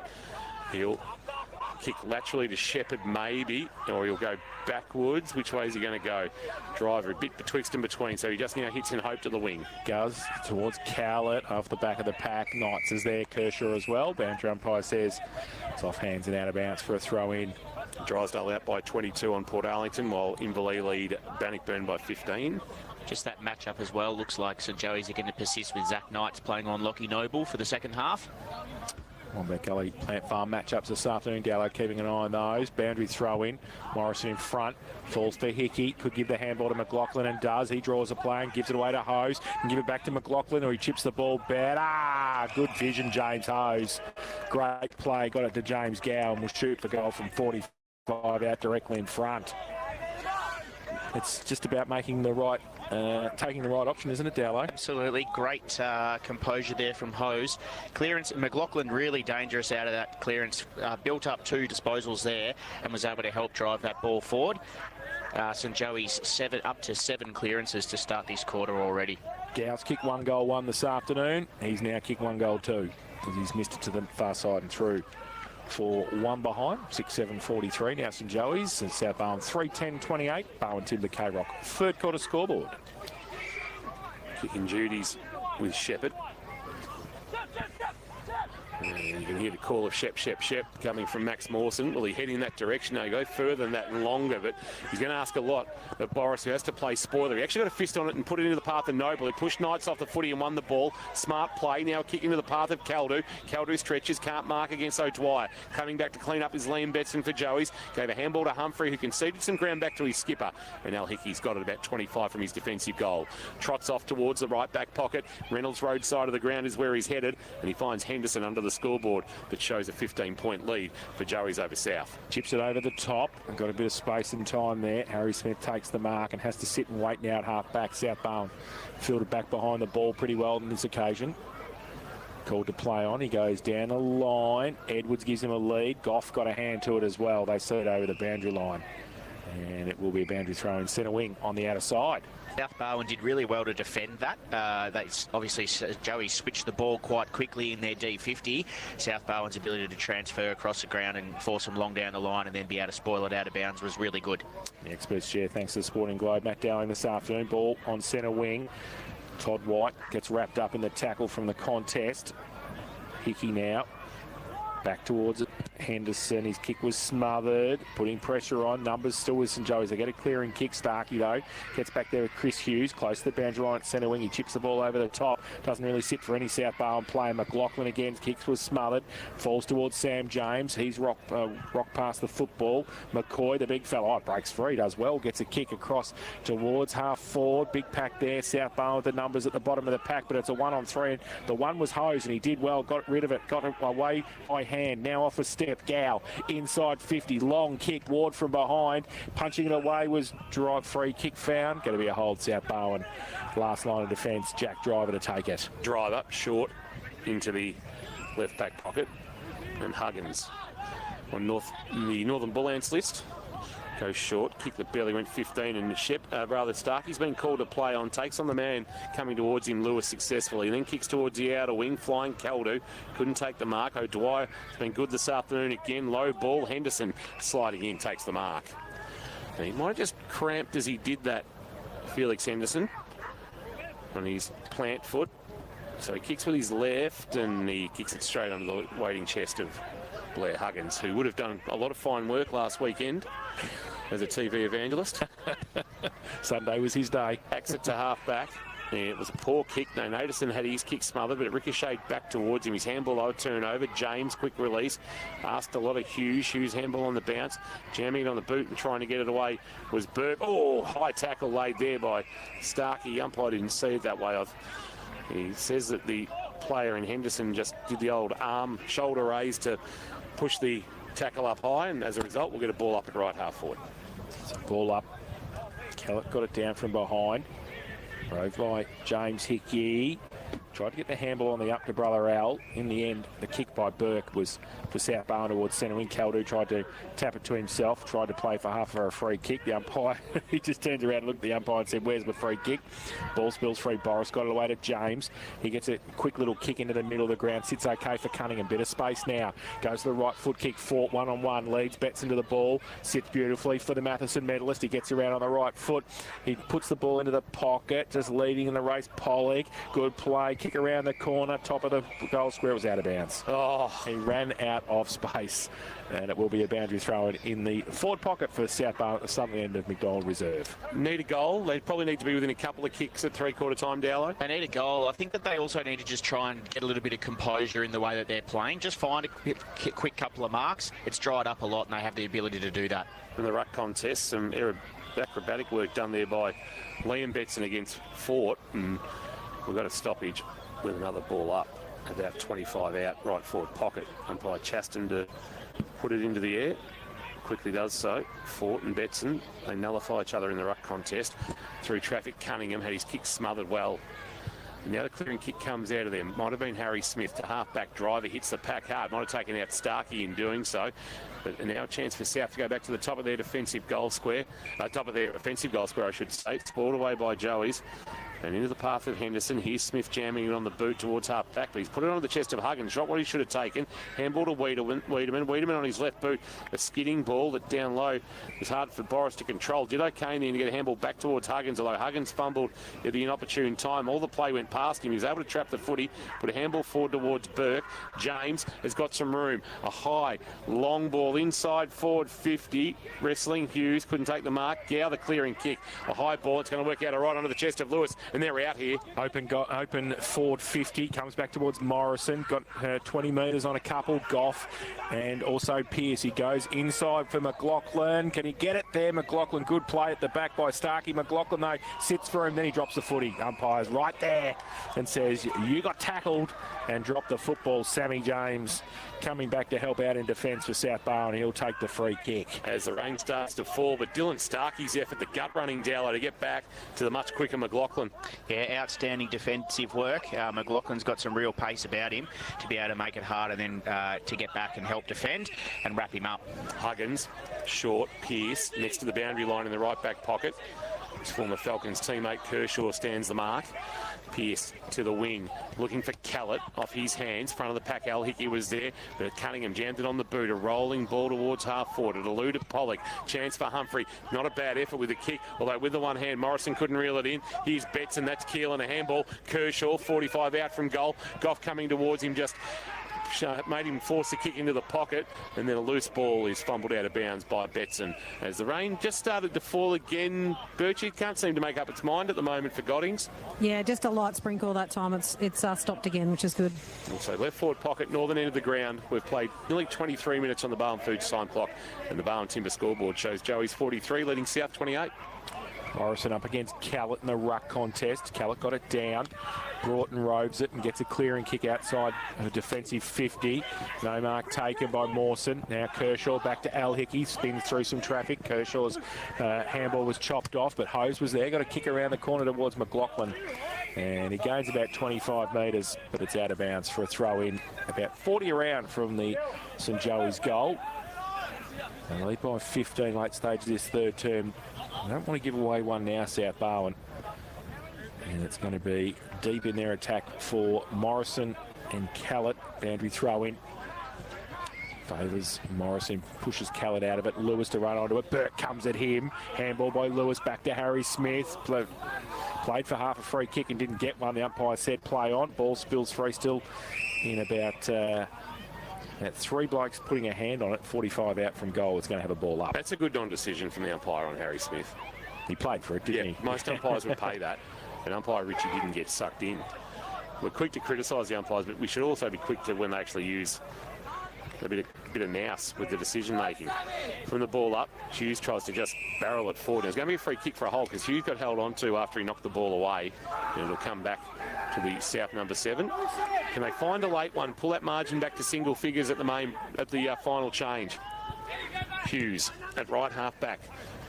he'll kick laterally to Shepherd maybe, or he'll go backwards. Which way is he going to go? Driver a bit betwixt and between, so he just now hits in hope to the wing. Goes towards Cowlett off the back of the pack. Knights is there, Kershaw as well. Boundary umpire says it's off hands and out of bounds for a throw in. Drysdale out by 22 on Port Arlington, while Inverleigh lead Bannockburn by 15. Just that matchup as well. Looks like St Joey's are going to persist with Zach Knights playing on Lockie Noble for the second half. Wombat Gully Plant Farm matchups this afternoon. Gallo keeping an eye on those. Boundary throw in. Morrison in front. Falls to Hickey. Could give the handball to McLaughlin and does. He draws a play and gives it away to Hose. Can give it back to McLaughlin, or he chips the ball better. Good vision, James Hose. Great play. Got it to James Gow and will shoot for goal from 45 out directly in front. It's just about making the right, taking the right option, isn't it, Dowlow? Absolutely. Great composure there from Hose. Clearance, McLaughlin really dangerous out of that clearance. Built up 2 disposals there and was able to help drive that ball forward. St Joey's up to 7 clearances to start this quarter already. Gow's kicked 1 goal 1 this afternoon. He's now kicked 1 goal 2 because he's missed it to the far side and through. For 1 behind, 6-7-43 now St Joey's, and South Barwon 3-10-28, Barwon Timber K-Rock. Third quarter scoreboard. Kicking duties with Shepherd. And you can hear the call of Shep coming from Max Mawson. Will he head in that direction? No, he go further than that and longer, but he's going to ask a lot of Boris, who has to play spoiler. He actually got a fist on it and put it into the path of Noble. He pushed Knights off the footy and won the ball. Smart play. Now kick into the path of Caldo. Caldo stretches, can't mark against O'Dwyer. Coming back to clean up is Liam Betson for Joey's. Gave a handball to Humphrey, who conceded some ground back to his skipper. And Al Hickey's got it about 25 from his defensive goal. Trots off towards the right back pocket. Reynolds Road side of the ground is where he's headed, and he finds Henderson under the scoreboard, but shows a 15-point lead for Joey's over South. Chips it over the top and got a bit of space and time there. Harry Smith takes the mark and has to sit and wait now at half back. South Barwon fielded back behind the ball pretty well on this occasion. Called to play on. He goes down the line. Edwards gives him a lead. Goff got a hand to it as well. They see it over the boundary line. And it will be a boundary throw in centre wing on the outer side. South Barwon did really well to defend that. Obviously, Joey switched the ball quite quickly in their D50. South Barwon's ability to transfer across the ground and force them long down the line and then be able to spoil it out of bounds was really good. The experts share thanks to the Sporting Globe. Matt Dowling this afternoon. Ball on centre wing. Todd White gets wrapped up in the tackle from the contest. Hickey now. Back towards it. Henderson, his kick was smothered, putting pressure on. Numbers still with St Joe's. They get a clearing kick. Starkey, though, gets back there with Chris Hughes, close to the boundary line at centre wing. He chips the ball over the top. Doesn't really sit for any South Barwon player. McLaughlin again, kicks was smothered. Falls towards Sam James. He's rock past the football. McCoy, the big fella, breaks free, does well. Gets a kick across towards half forward. Big pack there. South Barwon with the numbers at the bottom of the pack, but it's a 1-on-3. The one was Hose, and he did well. Got rid of it. Got it away by hand. Now off a step. Gow inside 50, long kick. Ward from behind, punching it away was drive free kick found. Going to be a hold. South Barwon. Last line of defence. Jack Driver to take it. Driver short into the left back pocket, and Huggins on the Northern Bull Ants list. Goes short, kick that barely went 15, and Starkey's been called to play on, takes on the man coming towards him, Lewis, successfully, then kicks towards the outer wing, flying Caldo, couldn't take the mark. O'Dwyer has been good this afternoon again, low ball, Henderson sliding in, takes the mark. And he might have just cramped as he did that, Felix Henderson, on his plant foot. So he kicks with his left, and he kicks it straight under the waiting chest of Blair Huggins, who would have done a lot of fine work last weekend as a TV evangelist. Sunday was his day. Backs it to half-back. Yeah, it was a poor kick. No, Naderson had his kick smothered, but it ricocheted back towards him. His handball, though, turnover. James, quick release. Asked a lot of Hughes. Hughes handball on the bounce. Jamming it on the boot and trying to get it away was Burke. Oh, high tackle laid there by Starkey. Umpire didn't see it that way. He says that the player in Henderson just did the old arm, shoulder raise to push the tackle up high, and as a result, we'll get a ball up at right half forward. Ball up. Kellett got it down from behind. Rove by James Hickey. Tried to get the handball on the up to Brother Al. In the end, the kick by Burke was for South Barwon towards centre wing. Caldo tried to tap it to himself, tried to play for half for a free kick. The umpire, he just turns around and looked at the umpire and said, "Where's my free kick?" Ball spills free. Boris got it away to James. He gets a quick little kick into the middle of the ground. Sits okay for Cunningham. Bit of space now. Goes to the right foot kick. Fort 1-on-1. Leads, bets into the ball. Sits beautifully for the Matheson medalist. He gets around on the right foot. He puts the ball into the pocket. Just leading in the race. Pollock. Good play. Kick around the corner. Top of the goal square. It was out of bounds. Oh, he ran out of space. And it will be a boundary throw in the forward pocket for South Barwon at the southern end of McDonald Reserve. Need a goal. They probably need to be within a couple of kicks at three-quarter time, Dowlo. They need a goal. I think that they also need to just try and get a little bit of composure in the way that they're playing. Just find a quick couple of marks. It's dried up a lot, and they have the ability to do that. In the ruck contest, some acrobatic work done there by Liam Betson against Fort. And we've got a stoppage with another ball up, about 25 out, right forward pocket. Umpire Chaston to put it into the air. Quickly does so. Fort and Betson, they nullify each other in the ruck contest. Through traffic, Cunningham had his kick smothered well. And the other clearing kick comes out of them. Might have been Harry Smith to half-back driver, hits the pack hard. Might have taken out Starkey in doing so. But now a chance for South to go back to the top of their defensive goal square. Top of their offensive goal square, I should say. It's balled away by Joey's. And into the path of Henderson. Here's Smith jamming it on the boot towards half-back. But he's put it on the chest of Huggins. Shot what he should have taken. Handball to Wiedemann on his left boot. A skidding ball that down low was hard for Boris to control. Did okay in the end to get a handball back towards Huggins. Although Huggins fumbled at the inopportune time. All the play went past him. He was able to trap the footy. Put a handball forward towards Burke. James has got some room. A high, long ball inside forward 50. Wrestling Hughes. Couldn't take the mark. Gow the clearing kick. A high ball. It's going to work out right under the chest of Lewis. And they're out here. Open forward 50. Comes back towards Morrison. Got 20 metres on a couple. Goff and also Pearce. He goes inside for McLaughlin. Can he get it there? McLaughlin, good play at the back by Starkey. McLaughlin, though, sits for him. Then he drops the footy. Umpire's right there and says, "You got tackled," and dropped the football. Sammy James coming back to help out in defence for South Barwon. He'll take the free kick. As the rain starts to fall, but Dylan Starkey's effort, the gut-running Dowler to get back to the much quicker McLaughlin. Yeah, outstanding defensive work. McLaughlin's got some real pace about him to be able to make it harder then to get back and help defend and wrap him up. Huggins, short, Pearce, next to the boundary line in the right back pocket. His former Falcons teammate Kershaw stands the mark. Pearce to the wing, looking for Callett off his hands. Front of the pack, Al Hickey was there, but Cunningham jammed it on the boot. A rolling ball towards half forward. It eluded Pollock. Chance for Humphrey. Not a bad effort with the kick, although with the one hand, Morrison couldn't reel it in. Here's Betson, that's Keelan, a handball. Kershaw, 45 out from goal. Goff coming towards him, just made him force the kick into the pocket, and then a loose ball is fumbled out of bounds by Betson. As the rain just started to fall again, Birchie can't seem to make up its mind at the moment for Goddings. Yeah, just a light sprinkle that time. It's stopped again, which is good. Also, left forward pocket, northern end of the ground. We've played nearly 23 minutes on the Barwon Foods time clock, and the Barwon Timber scoreboard shows Joey's 43, leading South 28. Morrison up against Callett in the ruck contest. Callett got it down. Broughton robes it and gets a clearing kick outside a defensive 50. No mark taken by Mawson. Now Kershaw back to Al Hickey. Spins through some traffic. Kershaw's handball was chopped off, but Hose was there. Got a kick around the corner towards McLaughlin. And he gains about 25 metres, but it's out of bounds for a throw in. About 40 around from the St Joey's goal. And lead by 15 late stage of this third term. I don't want to give away one now, South Barwon. And it's going to be deep in their attack for Morrison and Callett. Boundary throw in. Favours Morrison, pushes Callett out of it. Lewis to run onto it. Burke comes at him. Handball by Lewis back to Harry Smith. Played for half a free kick and didn't get one. The umpire said play on. Ball spills free still in about three blokes putting a hand on it. 45 out from goal. It's going to have a ball up. That's a good non-decision from the umpire on Harry Smith. He played for it, didn't he? Most umpires would pay that. And umpire Richie didn't get sucked in. We're quick to criticise the umpires, but we should also be quick to when they actually use a bit of nous with the decision making. From the ball up, Hughes tries to just barrel it forward. There's going to be a free kick for a hole because Hughes got held on to after he knocked the ball away, and it'll come back to the South number 7. Can they find a late one? Pull that margin back to single figures at the final change. Hughes at right half back.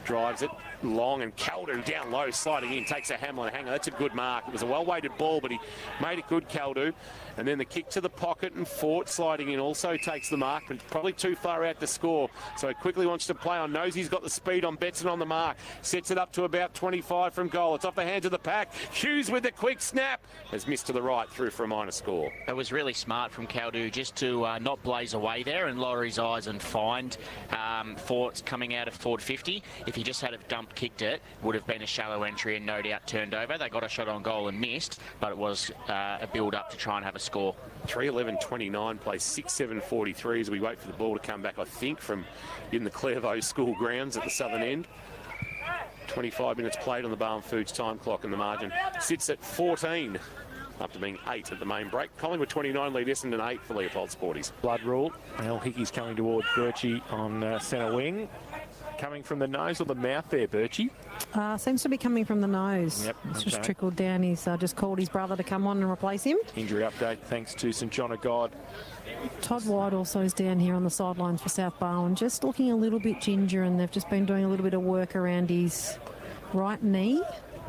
Drives it long, and Caldu down low, sliding in, takes a Hamlin hanger. That's a good mark. It was a well-weighted ball, but he made it good, Caldu. And then the kick to the pocket, and Fort sliding in also takes the mark, but probably too far out to score. So he quickly wants to play on. Knows he's got the speed on. Betson on the mark. Sets it up to about 25 from goal. It's off the hands of the pack. Hughes with the quick snap. Has missed to the right, through for a minor score. It was really smart from Caldu just to not blaze away there and lower his eyes and find Fort's coming out of forward 50. If he just had a dump kicked it, would have been a shallow entry and no doubt turned over. They got a shot on goal and missed, but it was a build-up to try and have a score. 3:11:29, plays 6:7:43 as we wait for the ball to come back, I think, from in the Clairvaux school grounds at the southern end. 25 minutes played on the Barwon Foods time clock, and the margin sits at 14. After being 8 at the main break. Collingwood 29, lead Essendon 8 for Leopold Sporties. Blood rule. Al Hickey's coming towards Birchie on centre wing. Coming from the nose or the mouth there, Birchie? Seems to be coming from the nose. Yep. It's just trickled down. He's just called his brother to come on and replace him. Injury update thanks to St John of God. Todd White also is down here on the sidelines for South Barwon, just looking a little bit ginger, and they've just been doing a little bit of work around his right knee.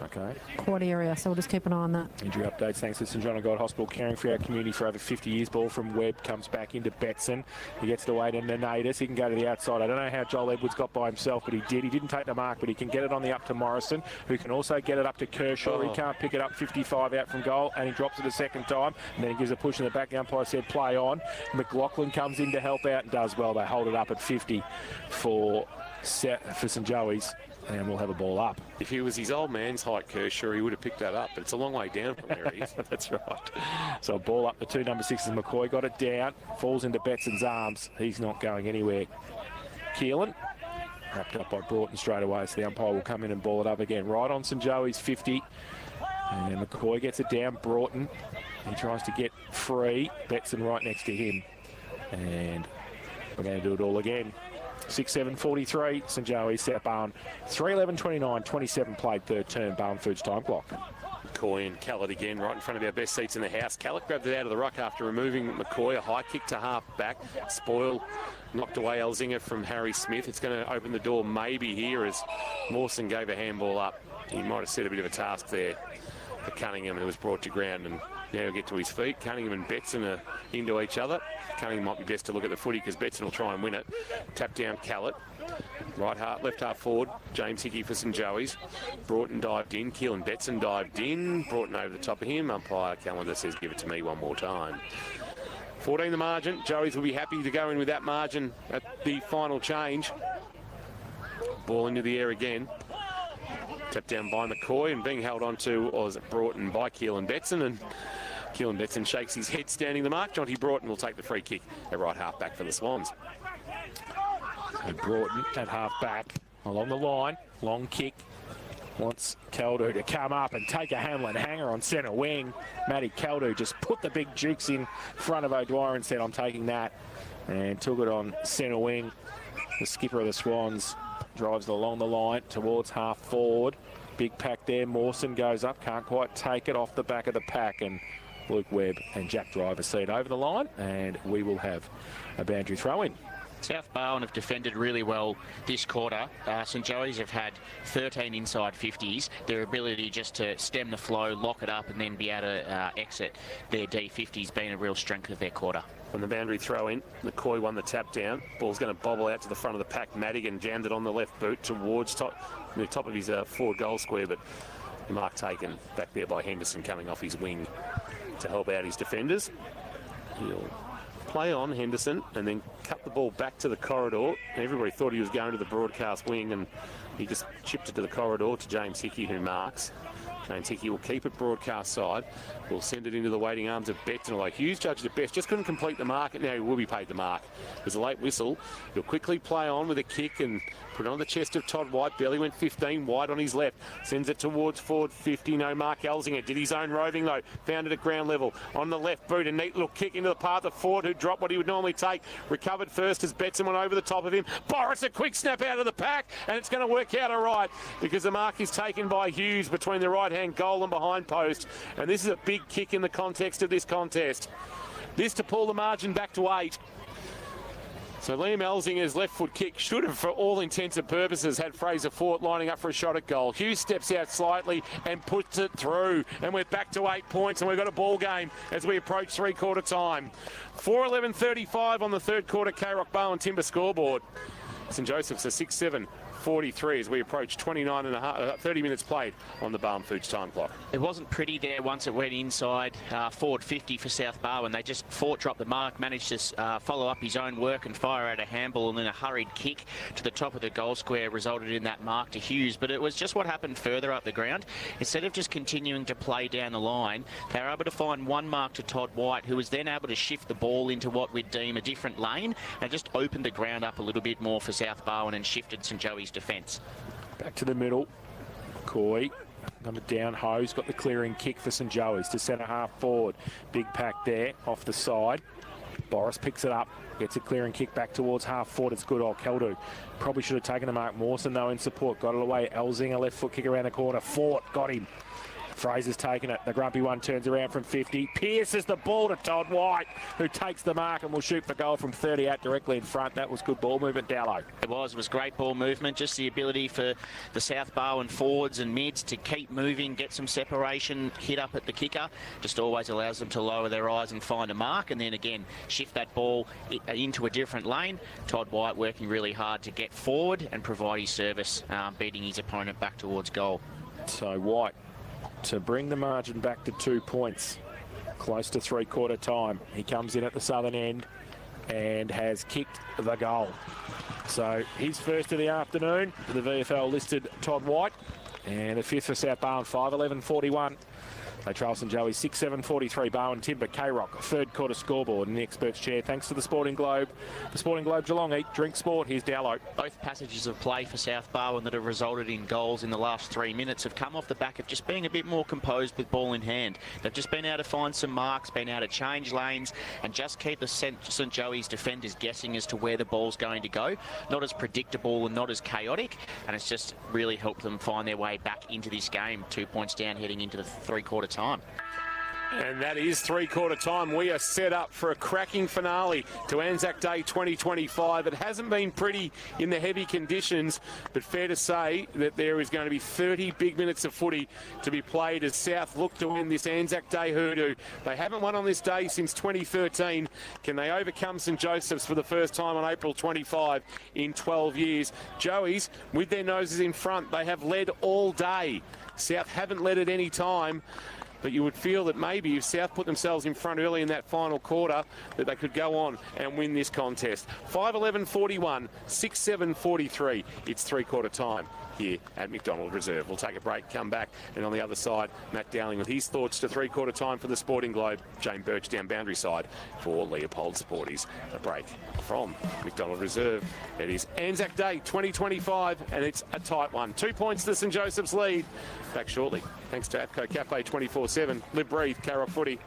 Okay. Quad area, so we'll just keep an eye on that. Injury updates thanks to St John of God Hospital, caring for our community for over 50 years. Ball from Webb comes back into Betson. He gets it away to Nenadis. He can go to the outside. I don't know how Joel Edwards got by himself, but he did. He didn't take the mark, but he can get it on the up to Morrison, who can also get it up to Kershaw. He can't pick it up 55 out from goal, and he drops it a second time, and then he gives a push in the back. The umpire said play on. McLaughlin comes in to help out and does well. They hold it up at 50 for St Joey's. And we'll have a ball up. If he was his old man's height, Kershaw, he would have picked that up, but it's a long way down from where he is. That's right. So a ball up. The 2 number 6s. McCoy got it down. Falls into Betson's arms. He's not going anywhere. Keelan. Wrapped up by Broughton straight away, so the umpire will come in and ball it up again. Right on St Joey's 50. And then McCoy gets it down. Broughton. He tries to get free. Betson right next to him. And we're going to do it all again. 6:7:43, St Joey's, South Barwon. 3:11:29, 27 played third term, Barwon Foods time clock. McCoy and Callett again, right in front of our best seats in the house. Callett grabbed it out of the ruck after removing McCoy. A high kick to half back. Spoil knocked away Elzinger from Harry Smith. It's going to open the door maybe here as Mawson gave a handball up. He might have set a bit of a task there for Cunningham, who was brought to ground, and now he'll get to his feet. Cunningham and Betson are into each other. Cunningham might be best to look at the footy because Betson will try and win it. Tap down Callett. Left half forward, James Hickey for St Joey's. Broughton dived in, Keelan Betson dived in. Broughton over the top of him. Umpire Calendar says give it to me one more time. 14 the margin. Joey's will be happy to go in with that margin at the final change. Ball into the air again. Tapped down by McCoy and being held on to, or was it Broughton, by Keelan Betson, and Keelan Betson shakes his head standing the mark. Jonty Broughton will take the free kick at right half back for the Swans. And Broughton at half back along the line, long kick. Wants Caldo to come up and take a Hamlin hanger on centre wing. Matty Caldo just put the big jukes in front of O'Dwyer and said, I'm taking that, and took it on centre wing. The skipper of the Swans drives along the line towards half forward. Big pack there. Mawson goes up, can't quite take it off the back of the pack, and Luke Webb and Jack Driver see it over the line, and we will have a boundary throw in. South Barwon have defended really well this quarter. St Joey's have had 13 inside 50s. Their ability just to stem the flow, lock it up, and then be able to exit their D50s been a real strength of their quarter. On the boundary throw in, McCoy won the tap down. Ball's going to bobble out to the front of the pack. Madigan jammed it on the left boot towards the top of his forward goal square, but the mark taken back there by Henderson coming off his wing to help out his defenders. He'll play on Henderson and then cut the ball back to the corridor. Everybody thought he was going to the broadcast wing, and he just chipped it to the corridor to James Hickey, who marks. James Hickey will keep it broadcast side. We'll send it into the waiting arms of Betson, although Hughes judged it best. Just couldn't complete the mark, and now he will be paid the mark. There's a late whistle. He'll quickly play on with a kick and put it on the chest of Todd White. Belly went 15, wide on his left. Sends it towards forward 50. No, Mark Elsinger did his own roving, though. Found it at ground level. On the left boot, a neat little kick into the path of Ford, who dropped what he would normally take. Recovered first as Betson went over the top of him. Boris, a quick snap out of the pack, and it's going to work out all right because the mark is taken by Hughes between the right-hand goal and behind post. And this is a big kick in the context of this contest. This to pull the margin back to 8. So Liam Elsinger's left foot kick should have, for all intents and purposes, had Fraser Fort lining up for a shot at goal. Hughes steps out slightly and puts it through. And we're back to 8 points, and we've got a ball game as we approach three-quarter time. 4:11:35 on the third quarter K-Rock Barwon Timber scoreboard. St Joseph's a 6-7-43 as we approach 30 minutes played on the Barwon Foods time clock. It wasn't pretty there once it went inside forward 50 for South Barwon. They just dropped the mark, managed to follow up his own work and fire out a handball, and then a hurried kick to the top of the goal square resulted in that mark to Hughes. But it was just what happened further up the ground. Instead of just continuing to play down the line, they were able to find one mark to Todd White, who was then able to shift the ball into what we'd deem a different lane and just opened the ground up a little bit more for South Barwon and shifted St Joey's defence. Back to the middle. Coy, number down, Ho's got the clearing kick for St Joey's to centre half forward. Big pack there off the side. Boris picks it up, gets a clearing kick back towards half forward. It's good old Keldu. Probably should have taken a Mark Mawson though in support. Got it away. Elsinger left foot kick around the corner. Fort got him. Fraser's taken it. The grumpy one turns around from 50. Pierces the ball to Todd White, who takes the mark and will shoot for goal from 30 out directly in front. That was good ball movement, Dallo. It was great ball movement. Just the ability for the South Barwon forwards and mids to keep moving, get some separation, hit up at the kicker. Just always allows them to lower their eyes and find a mark, and then again shift that ball into a different lane. Todd White working really hard to get forward and provide his service, beating his opponent back towards goal. So White to bring the margin back to 2 points, close to three-quarter time. He comes in at the southern end and has kicked the goal. So his first of the afternoon, the VFL listed Todd White, and the fifth for South Barwon, 5:11:41. They trail St Joey's 6-7-43. Barwon Timber, K-Rock, third quarter scoreboard in the experts chair. Thanks to the Sporting Globe. The Sporting Globe Geelong Eat, drink sport. Here's Dowlow. Both passages of play for South Barwon that have resulted in goals in the last 3 minutes have come off the back of just being a bit more composed with ball in hand. They've just been able to find some marks, been able to change lanes and just keep the St Joey's defenders guessing as to where the ball's going to go. Not as predictable and not as chaotic, and it's just really helped them find their way back into this game. 2 points down heading into the three-quarter time. And that is three-quarter time. We are set up for a cracking finale to Anzac Day 2025. It hasn't been pretty in the heavy conditions, but fair to say that there is going to be 30 big minutes of footy to be played as South look to win this Anzac Day hoodoo. They haven't won on this day since 2013. Can they overcome St Joseph's for the first time on April 25 in 12 years? Joey's, with their noses in front, they have led all day. South haven't led at any time. But you would feel that maybe if South put themselves in front early in that final quarter, that they could go on and win this contest. 5-11-41, 6-7-43. It's three-quarter time here at McDonald Reserve. We'll take a break, come back, and on the other side, Matt Dowling with his thoughts to three-quarter time for the Sporting Globe. Jane Birch down boundary side for Leopold supporters. A break from McDonald Reserve. It is Anzac Day 2025, and it's a tight one. 2 points to St Joseph's lead. Back shortly. Thanks to APCO Cafe 24/7. Live, breathe, Carrock footy.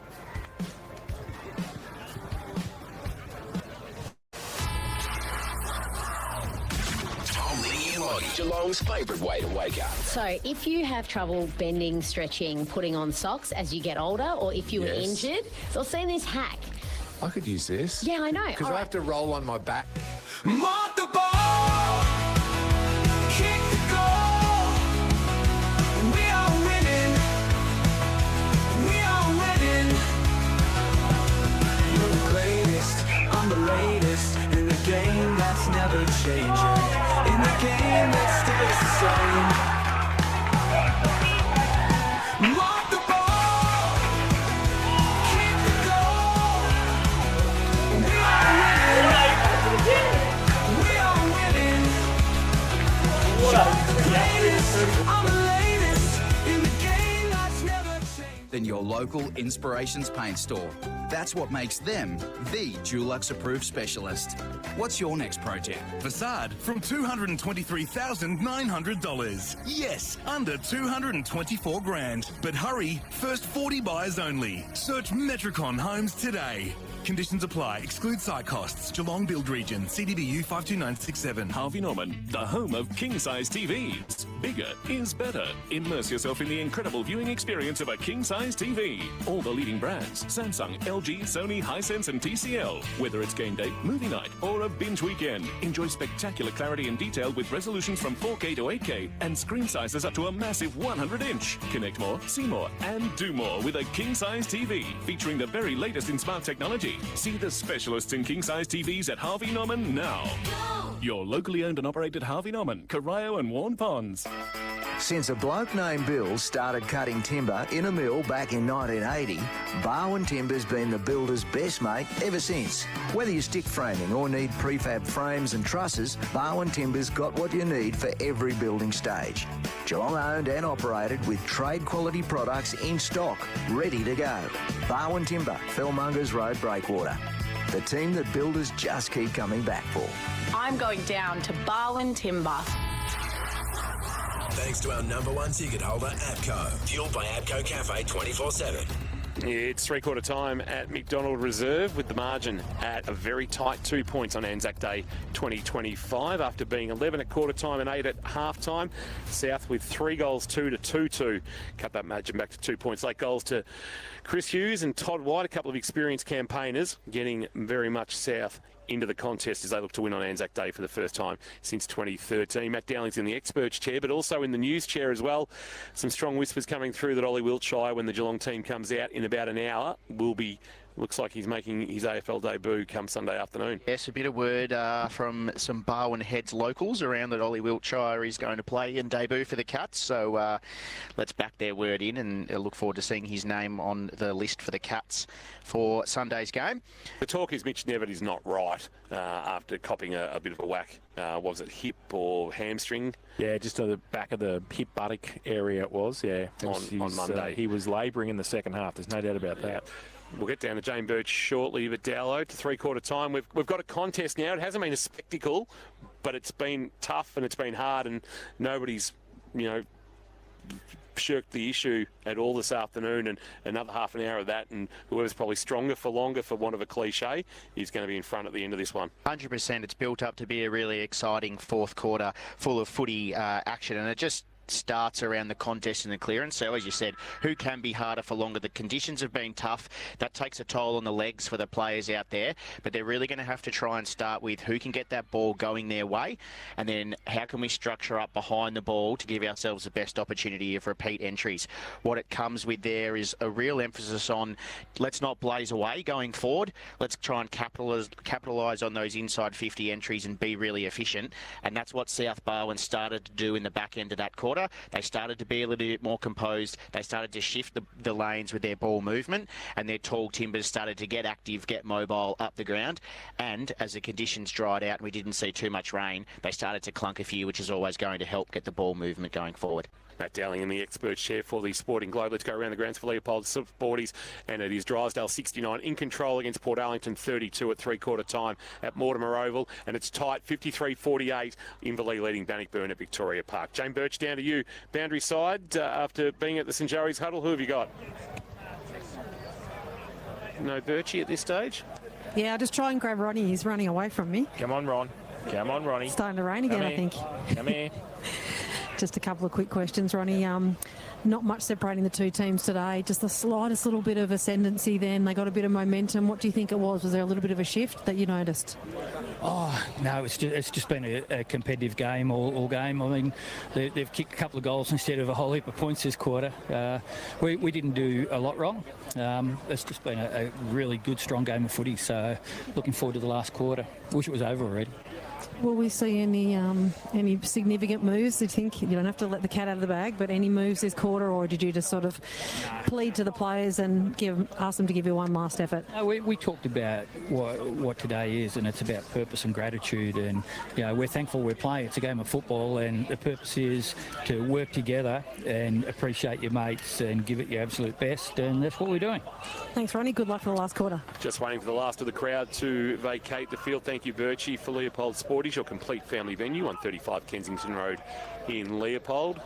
Tom, Lee and Loggy, Geelong's favourite way to wake up. So if you have trouble bending, stretching, putting on socks as you get older, or if you were injured, so I've seen this hack. I could use this. Yeah, I know. Because I have to roll on my back. Mark the ball, kick the goal. We are winning. We are winning. You're the greatest. I'm the latest in the game that's never changing. In the game that stays the same. Mark the ball, kick the goal. We are winning. We are winning. You're the greatest. I'm the latest in the game that's never changed. Than your local Inspirations paint store. That's what makes them the Dulux approved specialist. What's your next project? Facade from $223,900. Yes, under 224 grand. But hurry, first 40 buyers only. Search Metricon Homes today. Conditions apply. Exclude site costs. Geelong Build Region. CDBU 52967. Harvey Norman, the home of king-size TVs. Bigger is better. Immerse yourself in the incredible viewing experience of a king-size TV. All the leading brands: Samsung, LG, Sony, Hisense and TCL. Whether it's game day, movie night or a binge weekend, enjoy spectacular clarity and detail with resolutions from 4K to 8K and screen sizes up to a massive 100-inch. Connect more, see more and do more with a king-size TV featuring the very latest in smart technology. See the specialists in king-size TVs at Harvey Norman now. Your locally owned and operated Harvey Norman, Corio and Warn Ponds. Since a bloke named Bill started cutting timber in a mill back in 1980, Barwon Timber's been the builder's best mate ever since. Whether you're stick framing or need prefab frames and trusses, Barwon Timber's got what you need for every building stage. Geelong owned and operated with trade quality products in stock, ready to go. Barwon Timber, Fellmongers Road, Breakwater. The team that builders just keep coming back for. I'm going down to Barwon Timber. Thanks to our #1 ticket holder, APCO. Fueled by APCO Cafe 24/7. It's three-quarter time at McDonald Reserve with the margin at a very tight 2 points on Anzac Day 2025 after being 11 at quarter time and 8 at half time. South with 3 goals, 2 to 2-2. Cut that margin back to 2 points. Late goals to Chris Hughes and Todd White, a couple of experienced campaigners, getting very much South into the contest as they look to win on Anzac Day for the first time since 2013. Matt Dowling's in the experts chair, but also in the news chair as well. Some strong whispers coming through that Ollie Wiltshire, when the Geelong team comes out in about an hour, will be... Looks like he's making his AFL debut come Sunday afternoon. Yes, a bit of word from some Barwon heads locals around that Ollie Wiltshire is going to play and debut for the Cats. So let's back their word in and look forward to seeing his name on the list for the Cats for Sunday's game. The talk is Mitch Nevitt is not right after copping a bit of a whack. Was it hip or hamstring? Yeah, just to the back of the hip buttock area it was, yeah. On Monday. He was labouring in the second half, there's no doubt about that. We'll get down to Jane Birch shortly, but Dowlow to three-quarter time. We've got a contest now. It hasn't been a spectacle, but it's been tough and it's been hard, and nobody's, shirked the issue at all this afternoon, and another half an hour of that, and whoever's probably stronger for longer, for want of a cliche, is going to be in front at the end of this one. 100%. It's built up to be a really exciting fourth quarter full of footy action, and it just starts around the contest and the clearance. So, as you said, who can be harder for longer? The conditions have been tough. That takes a toll on the legs for the players out there. But they're really going to have to try and start with who can get that ball going their way, and then how can we structure up behind the ball to give ourselves the best opportunity of repeat entries. What it comes with there is a real emphasis on let's not blaze away going forward. Let's try and capitalise on those inside 50 entries and be really efficient. And that's what South Barwon started to do in the back end of that quarter. They started to be a little bit more composed. They started to shift the lanes with their ball movement, and their tall timbers started to get active, get mobile up the ground. And as the conditions dried out and we didn't see too much rain, they started to clunk a few, which is always going to help get the ball movement going forward. Matt Dowling in the expert chair for the Sporting Globe. Let's go around the grounds for Leopold Sporties, and it is Drysdale 69 in control against Port Arlington 32 at three-quarter time at Mortimer Oval, and it's tight 53-48. Inverleigh leading Bannockburn at Victoria Park. Jane Birch, down to you. Boundary side, after being at the St Joey's huddle, who have you got? No Birchie at this stage? Yeah, I'll just try and grab Ronnie. He's running away from me. Come on, Ron. Come on, Ronnie. It's starting to rain again, I think. Come here. Just a couple of quick questions, Ronnie. Not much separating the two teams today. Just the slightest little bit of ascendancy then. They got a bit of momentum. What do you think it was? Was there a little bit of a shift that you noticed? Oh, no, it's just been a competitive game all game. I mean, they've kicked a couple of goals instead of a whole heap of points this quarter. We didn't do a lot wrong. It's just been a really good, strong game of footy. So looking forward to the last quarter. Wish it was over already. Will we see any significant moves? Do you think you don't have to let the cat out of the bag, but any moves this quarter, or did you just sort of plead to the players and ask them to give you one last effort? No, we talked about what today is, and it's about purpose and gratitude. And we're thankful we're playing. It's a game of football, and the purpose is to work together and appreciate your mates and give it your absolute best. And that's what we're doing. Thanks, Ronnie. Good luck for the last quarter. Just waiting for the last of the crowd to vacate the field. Thank you, Birchie, for Leopold Sporties, your complete family venue on 35 Kensington Road in Leopold.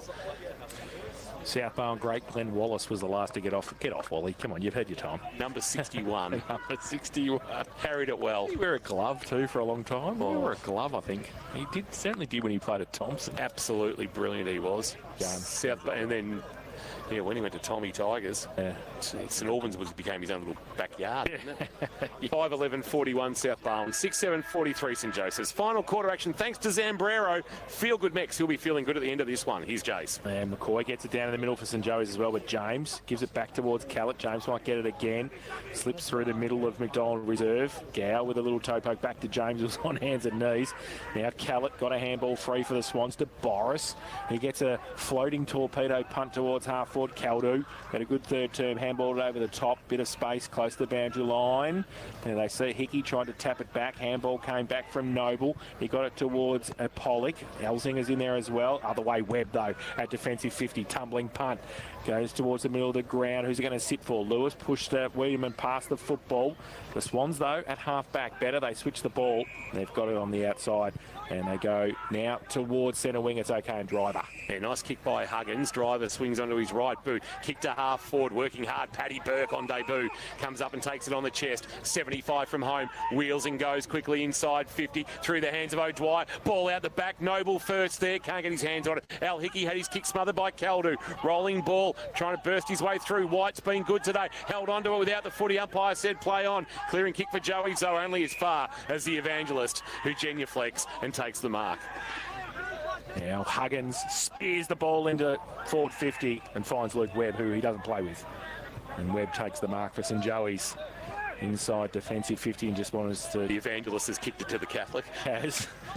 South Barwon great Glenn Wallace was the last to get off. Get off, Wally. Come on, you've had your time. Number 61. Number 61. Carried it well. Did he wear a glove too for a long time? He wore a glove, I think. He certainly did when he played at Thompson. Absolutely brilliant he was. And then when he went to Tommy Tigers, St Albans became his own little backyard, didn't it? 5-11-41 South Barwon, 6-7-43 St Joseph's. Final quarter action thanks to Zambrero. Feel good Mex. He'll be feeling good at the end of this one. Here's Jace. And McCoy gets it down in the middle for St Joey's as well, but James gives it back towards Callett. James might get it again. Slips through the middle of McDonald Reserve. Gow with a little toe poke back to James, who's on hands and knees. Now Callett got a handball free for the Swans to Boris. He gets a floating torpedo punt towards half forward. Caldu got a good third term, handballed over the top, bit of space close to the boundary line. And they see Hickey tried to tap it back. Handball came back from Noble. He got it towards Pollock. Elzinger's in there as well. Other way Webb though at defensive 50. Tumbling punt goes towards the middle of the ground. Who's it going to sit for? Lewis pushed Wiedemann past the football. The Swans though at half back better. They switch the ball. They've got it on the outside. And they go now towards centre wing. It's okay and Driver. Yeah, nice kick by Huggins. Driver swings onto his right boot. Kick to half forward, working hard. Paddy Burke on debut. Comes up and takes it on the chest. 75 from home. Wheels and goes quickly inside 50. Through the hands of O'Dwyer. Ball out the back. Noble first there. Can't get his hands on it. Al Hickey had his kick smothered by Caldu. Rolling ball. Trying to burst his way through. White's been good today. Held onto it without the footy. Umpire said play on. Clearing kick for Joey Zoe only as far as the Evangelist, who genuflects and takes the mark. Now Huggins spears the ball into forward 50 and finds Luke Webb, who he doesn't play with. And Webb takes the mark for St Joey's. Inside defensive 50 and just wants to... The Evangelist has kicked it to the Catholic.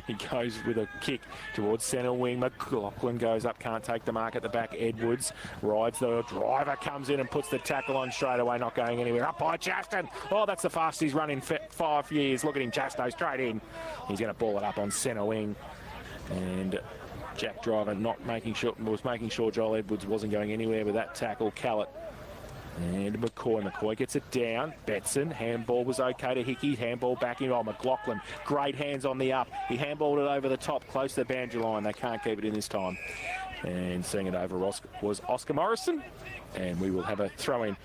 He goes with a kick towards centre wing. McLaughlin goes up, can't take the mark at the back. Edwards rides the Driver, comes in and puts the tackle on straight away, not going anywhere. Up by Chaston. Oh, that's the fastest he's run in 5 years. Look at him, Chasto, straight in. He's going to ball it up on centre wing. And Jack Driver was making sure Joel Edwards wasn't going anywhere with that tackle. Callett. And McCoy gets it down. Betson, handball was okay to Hickey. Handball back in. Oh, McLaughlin, great hands on the up. He handballed it over the top, close to the boundary line. They can't keep it in this time. And seeing it over was Oscar Morrison. And we will have a throw in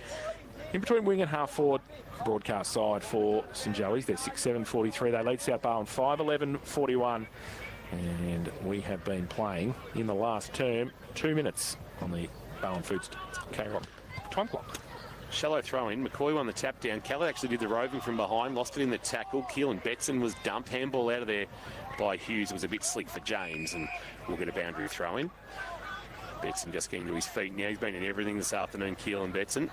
between wing and half forward broadcast side for St Joey's. They're 6-7-43. They lead South Barwon 5-11-41 And we have been playing in the last term 2 minutes on the Barwon Foods K-Rock time clock. Shallow throw in. McCoy won the tap down. Kallett actually did the roving from behind, lost it in the tackle. Keelan Betson was dumped. Handball out of there by Hughes. It was a bit slick for James, and we'll get a boundary throw in. Betson just getting to his feet now. He's been in everything this afternoon, Keelan Betson.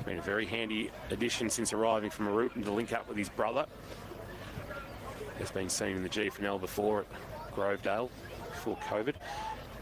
Been a very handy addition since arriving from Maroopin to link up with his brother. Has been seen in the GFL before at Grovedale before COVID.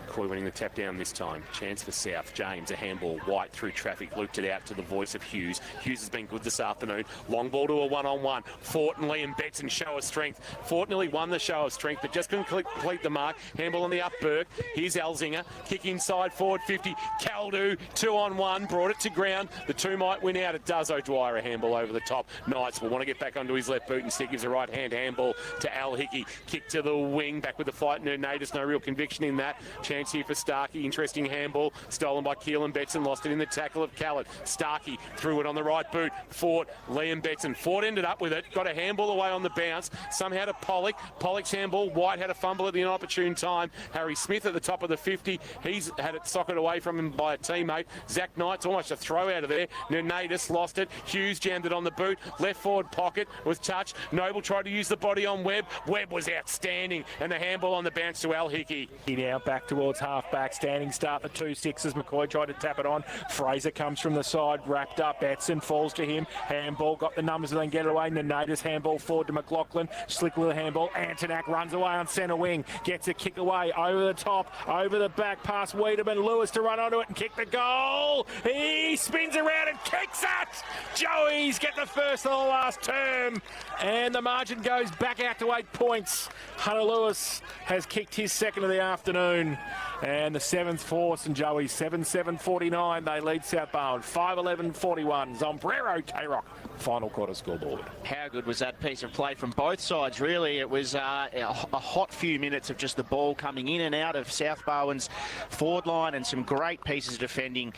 McCoy winning the tap down this time. Chance for South. James, a handball. White through traffic. Looped it out to the voice of Hughes. Hughes has been good this afternoon. Long ball to a one-on-one. Fort and Liam Betson show of strength. Fort nearly won the show of strength, but just couldn't complete the mark. Handball on the up, Burke. Here's Elzinger. Kick inside, forward 50. Caldu, 2-on-1. Brought it to ground. The two might win out. It does. O'Dwyer, a handball over the top. Knights will want to get back onto his left boot instead. Gives a right-hand handball to Al Hickey. Kick to the wing. Back with the fight. Nernadis, no real conviction in that. Chance here for Starkey. Interesting handball. Stolen by Keelan Betson. Lost it in the tackle of Kallett. Starkey threw it on the right boot. Fort, Liam Betson. Fort ended up with it. Got a handball away on the bounce. Somehow to Pollock. Pollock's handball. White had a fumble at the inopportune time. Harry Smith at the top of the 50. He's had it socked away from him by a teammate. Zach Knight's almost a throw out of there. Nernadis lost it. Hughes jammed it on the boot. Left forward pocket was touched. Noble tried to use the body on Webb. Webb was outstanding. And the handball on the bounce to Al Hickey. Now back towards half-back. Standing start, the 2-6s. McCoy tried to tap it on. Fraser comes from the side. Wrapped up. Betson falls to him. Handball. Got the numbers and then get it away. Nernadis handball forward to McLaughlin. Slick with the handball. Antonak runs away on centre wing. Gets a kick away. Over the top. Over the back. Past Wiedemann. Lewis to run onto it and kick the goal. He spins around and kicks it. Joey's get the first of the last term. And the margin goes back out to 8 points. Hunter Lewis has kicked his second of the afternoon. And the 7th for St Joey, 7-7-49. They lead South Barwon, 5-11-41. Zombrero K-Rock, final quarter scoreboard. How good was that piece of play from both sides, really? It was a hot few minutes of just the ball coming in and out of South Barwon's forward line and some great pieces of defending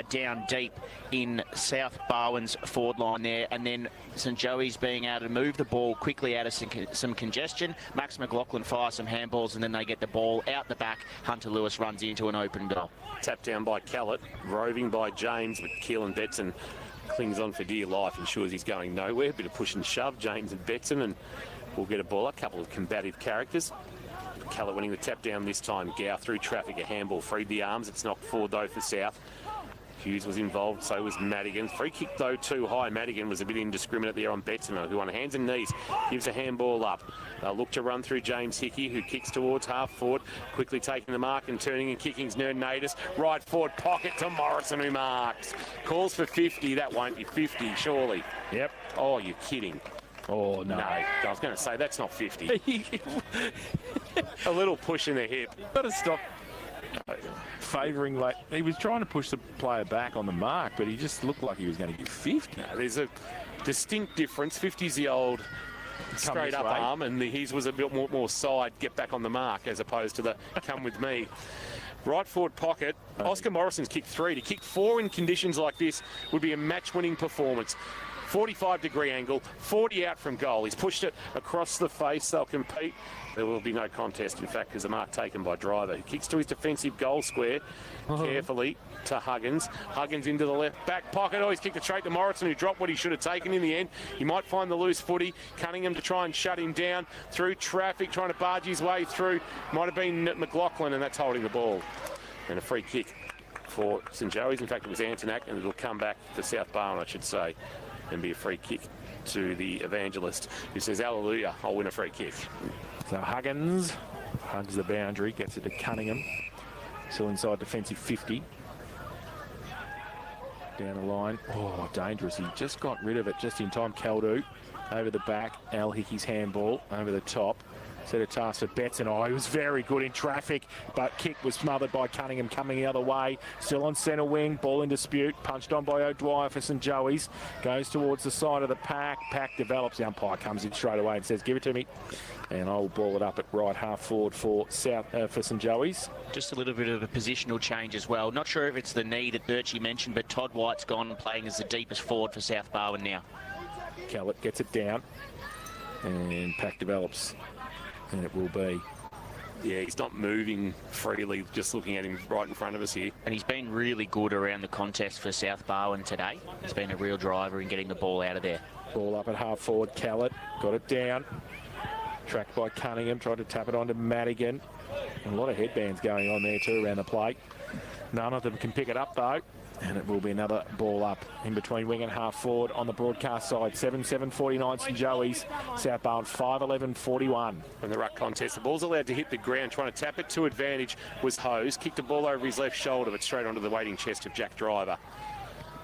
down deep in South Barwon's forward line there. And then St Joey's being able to move the ball quickly out of some congestion. Max McLaughlin fires some handballs and then they get the ball out the back. Hunter Lewis runs into an open goal. Tap down by Kallett, roving by James, but Keelan Betson clings on for dear life, ensures he's going nowhere. Bit of push and shove, James and Betson, and we'll get a ball. A couple of combative characters. Kallett winning the tap down this time. Gow through traffic, a handball, freed the arms. It's knocked forward though for South. Hughes was involved, so was Madigan. Free kick though too high. Madigan was a bit indiscriminate there on Betson, who on hands and knees gives a handball up. They'll look to run through James Hickey, who kicks towards half forward, quickly taking the mark and turning and kicking's Nernadis. Right forward pocket to Morrison, who marks. Calls for 50. That won't be 50, surely. Yep. Oh, you're kidding. Oh, no. No, I was going to say, that's not 50. A little push in the hip. Got to stop favouring, like, he was trying to push the player back on the mark, but he just looked like he was going to give 50. No, there's a distinct difference. 50's the old straight up arm, and his was a bit more side, get back on the mark, as opposed to the come with me. Right forward pocket. Oscar Morrison's kicked 3. To kick 4 in conditions like this would be a match-winning performance. 45-degree angle, 40 out from goal. He's pushed it across the face. They'll compete. There will be no contest, in fact, because the mark taken by Driver. He kicks to his defensive goal square, carefully to Huggins. Huggins into the left back pocket. Oh, he's kicked it straight to Morrison, who dropped what he should have taken in the end. He might find the loose footy. Cunningham to try and shut him down through traffic, trying to barge his way through. Might have been McLaughlin, and that's holding the ball. And a free kick for St Joey's. In fact, it was Antonak, and it'll come back to South Barwon, I should say, and be a free kick to the evangelist, who says, hallelujah, I'll win a free kick. So Huggins hugs the boundary, gets it to Cunningham. Still inside defensive 50. Down the line. Oh, dangerous. He just got rid of it just in time. Caldu over the back. Al Hickey's handball over the top. Set a task for Betson. Oh, he was very good in traffic, but kick was smothered by Cunningham coming the other way. Still on centre wing. Ball in dispute. Punched on by O'Dwyer for St Joey's. Goes towards the side of the pack. Pack develops. The umpire comes in straight away and says, give it to me. And I'll ball it up at right half forward for St Joey's. Just a little bit of a positional change as well. Not sure if it's the knee that Birchie mentioned, but Todd White's gone playing as the deepest forward for South Barwon now. Kallett gets it down. And Pack develops. and it will be. Yeah, he's not moving freely, just looking at him right in front of us here. And he's been really good around the contest for South Barwon today. He's been a real driver in getting the ball out of there. Ball up at half forward, Callett got it down. Tracked by Cunningham, tried to tap it onto Madigan. And a lot of headbands going on there too around the plate. None of them can pick it up though. And it will be another ball up in between wing and half forward on the broadcast side. 7-7-49 St Joey's. South Barwon 5-11-41. In the ruck contest, the ball's allowed to hit the ground, trying to tap it to advantage was Hose. Kicked the ball over his left shoulder, but straight onto the waiting chest of Jack Driver,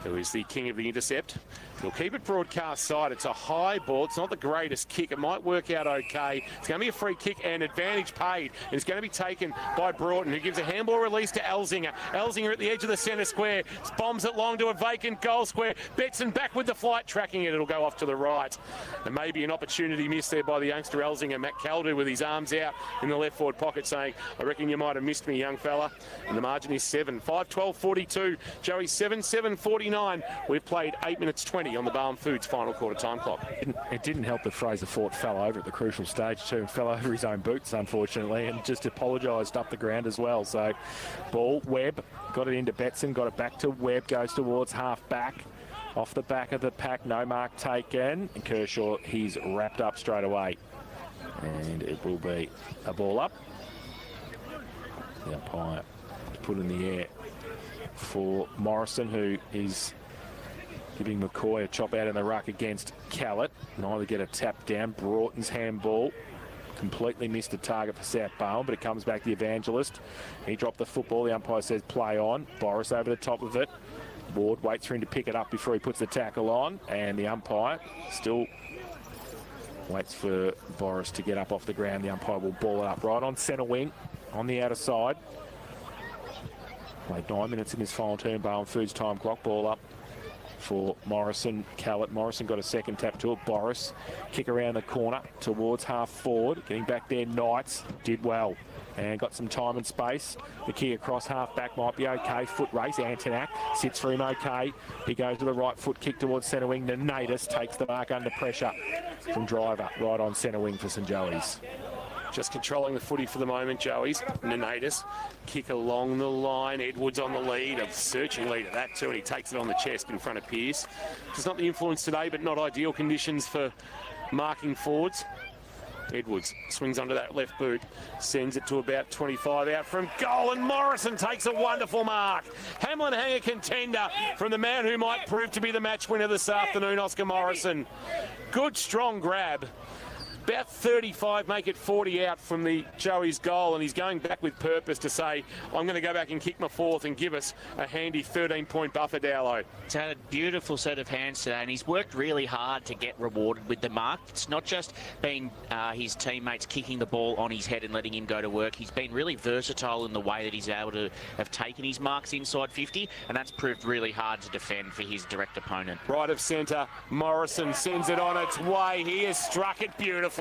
who is the king of the intercept. He'll keep it broadcast side. It's a high ball. It's not the greatest kick. It might work out okay. It's going to be a free kick and advantage paid. And it's going to be taken by Broughton, who gives a handball release to Elzinger. Elzinger at the edge of the centre square. Bombs it long to a vacant goal square. Betson back with the flight, tracking it. It'll go off to the right. And maybe an opportunity missed there by the youngster Elzinger. Matt Calder with his arms out in the left forward pocket saying, I reckon you might have missed me, young fella. And the margin is 7. 5-12-42. Joey 7-7-49. We've played 8 minutes 20 on the Barwon Foods final quarter time clock. It didn't help that Fraser Fort fell over at the crucial stage too, and fell over his own boots unfortunately, and just apologised up the ground as well. So ball, Webb, got it into Betson, got it back to Webb, goes towards half back. Off the back of the pack, no mark taken. And Kershaw, he's wrapped up straight away. And it will be a ball up. The umpire put in the air for Morrison, who is giving McCoy a chop out in the ruck against Callett. Neither get a tap down. Broughton's handball completely missed the target for South Barwon, but it comes back to the Evangelist. He dropped the football. The umpire says play on. Boris over the top of it. Ward waits for him to pick it up before he puts the tackle on, and the umpire still waits for Boris to get up off the ground. The umpire will ball it up right on centre wing on the outer side. Played 9 minutes in this final term. Barwon Foods time clock. Ball up for Morrison. Callett. Morrison got a second tap to it. Boris kick around the corner towards half forward. Getting back there, Knights did well and got some time and space. The key across half back might be okay. Foot race. Antonak sits for him okay. He goes to the right foot kick towards centre wing. Nenatus takes the mark under pressure from Driver right on centre wing for St Joey's. Just controlling the footy for the moment, Joey's. Nenatus, kick along the line. Edwards on the lead, a searching lead at that too, and he takes it on the chest in front of Pearce. It's not the influence today, but not ideal conditions for marking forwards. Edwards swings under that left boot, sends it to about 25 out from goal, and Morrison takes a wonderful mark. Hamlin Hanger contender from the man who might prove to be the match winner this afternoon, Oscar Morrison. Good, strong grab. About 35, make it 40 out from the Joey's goal, and he's going back with purpose to say, I'm going to go back and kick my fourth and give us a handy 13-point buffer, Dowlow. He's had a beautiful set of hands today, and he's worked really hard to get rewarded with the mark. It's not just been his teammates kicking the ball on his head and letting him go to work. He's been really versatile in the way that he's able to have taken his marks inside 50, and that's proved really hard to defend for his direct opponent. Right of centre, Morrison sends it on its way. He has struck it beautifully.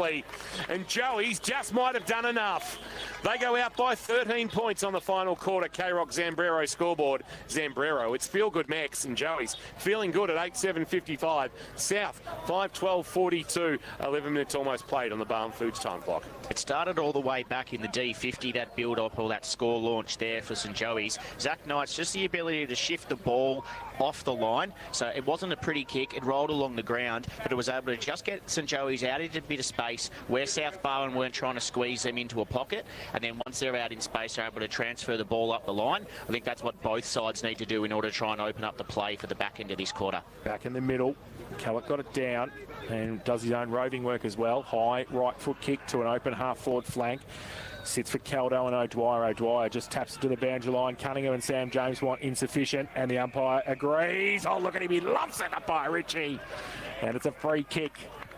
And Joey's just might have done enough. They go out by 13 points on the final quarter. K-Rock Zambrero scoreboard. Zambrero, it's feel-good Max, and Joey's feeling good at 8-7-55. South, 5-12-42. 11 minutes almost played on the Barwon Foods time clock. It started all the way back in the D50, that build-up or that score launch there for St Joey's. Zach Knight's just the ability to shift the ball off the line. So it wasn't a pretty kick. It rolled along the ground, but it was able to just get St Joey's out into a bit of space where South Barwon weren't trying to squeeze them into a pocket. And then once they're out in space, they're able to transfer the ball up the line. I think that's what both sides need to do in order to try and open up the play for the back end of this quarter. Back in the middle, Callett got it down and does his own roving work as well. High right foot kick to an open half forward flank. Sits for Caldo and O'Dwyer. O'Dwyer just taps it to the boundary line. Cunningham and Sam James want insufficient, and the umpire agrees. Oh, look at him. He loves it up by Richie. And it's a free kick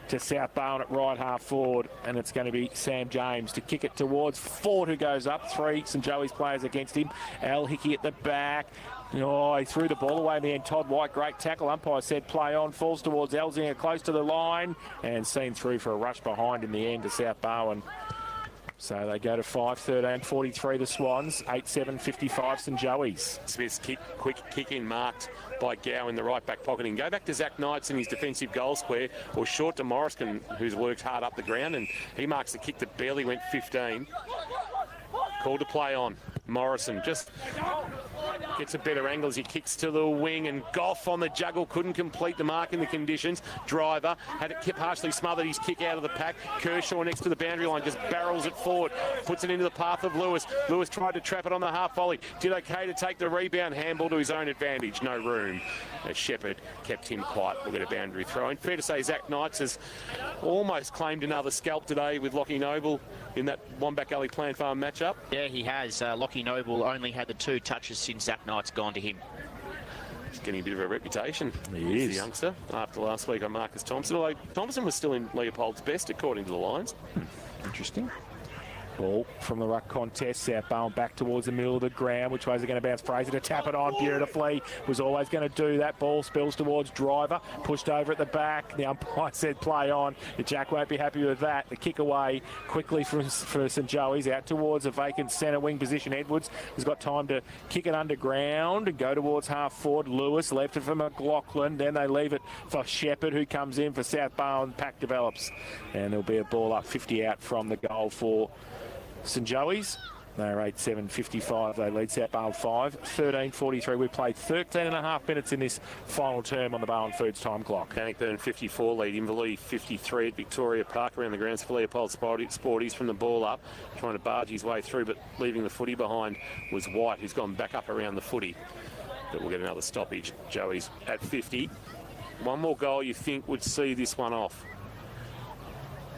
to South Barwon at right half forward, and it's going to be Sam James to kick it towards Ford, who goes up. 3 St Joey's players against him. Al Hickey at the back. Oh, he threw the ball away in the end. Todd White, great tackle. Umpire said play on. Falls towards Elzinger, close to the line, and seen through for a rush behind in the end to South Barwon. So they go to 5-13-43, the Swans. 8-7-55, St Joey's. Smith's quick kick in marked by Gow in the right back pocket. And go back to Zach Knights in his defensive goal square, or short to Morrison, who's worked hard up the ground, and he marks the kick that barely went 15. Called to play on. Morrison just gets a better angle as he kicks to the wing, and Goff on the juggle couldn't complete the mark in the conditions. Driver had it partially smothered his kick out of the pack. Kershaw next to the boundary line just barrels it forward, puts it into the path of Lewis. Lewis tried to trap it on the half volley. Did okay to take the rebound, handball to his own advantage. No room. As Shepherd kept him quiet. We'll get a boundary throw. And fair to say Zach Knights has almost claimed another scalp today with Lockie Noble in that Wombat Gully Plant Farm matchup. Yeah, he has. Lockie Noble only had the 2 touches since Zach Knight's gone to him. He's getting a bit of a reputation. He is. The youngster, after last week on Marcus Thompson. Although Thompson was still in Leopold's best, according to the Lions. Interesting. Ball from the ruck contest. South Barwon back towards the middle of the ground. Which way is it going to bounce? Fraser to tap it on beautifully. Was always going to do that. Ball spills towards Driver. Pushed over at the back. The umpire said play on. The Jack won't be happy with that. The kick away quickly for St Joey's. Out towards a vacant centre wing position. Edwards has got time to kick it underground and go towards half forward. Lewis left it for McLaughlin. Then they leave it for Shepherd, who comes in for South Barwon. Pack develops. And there'll be a ball up 50 out from the goal for St Joey's. They're 8-7-55. They lead South Barwon 5-13-43. We played 13 and a half minutes in this final term on the Barwon Foods time clock. Bannockburn 54 lead. Inverleigh 53 at Victoria Park around the grounds for Leopold Sporties from the ball up, trying to barge his way through, but leaving the footy behind was White, who's gone back up around the footy. But we'll get another stoppage. Joey's at 50. One more goal you think would see this one off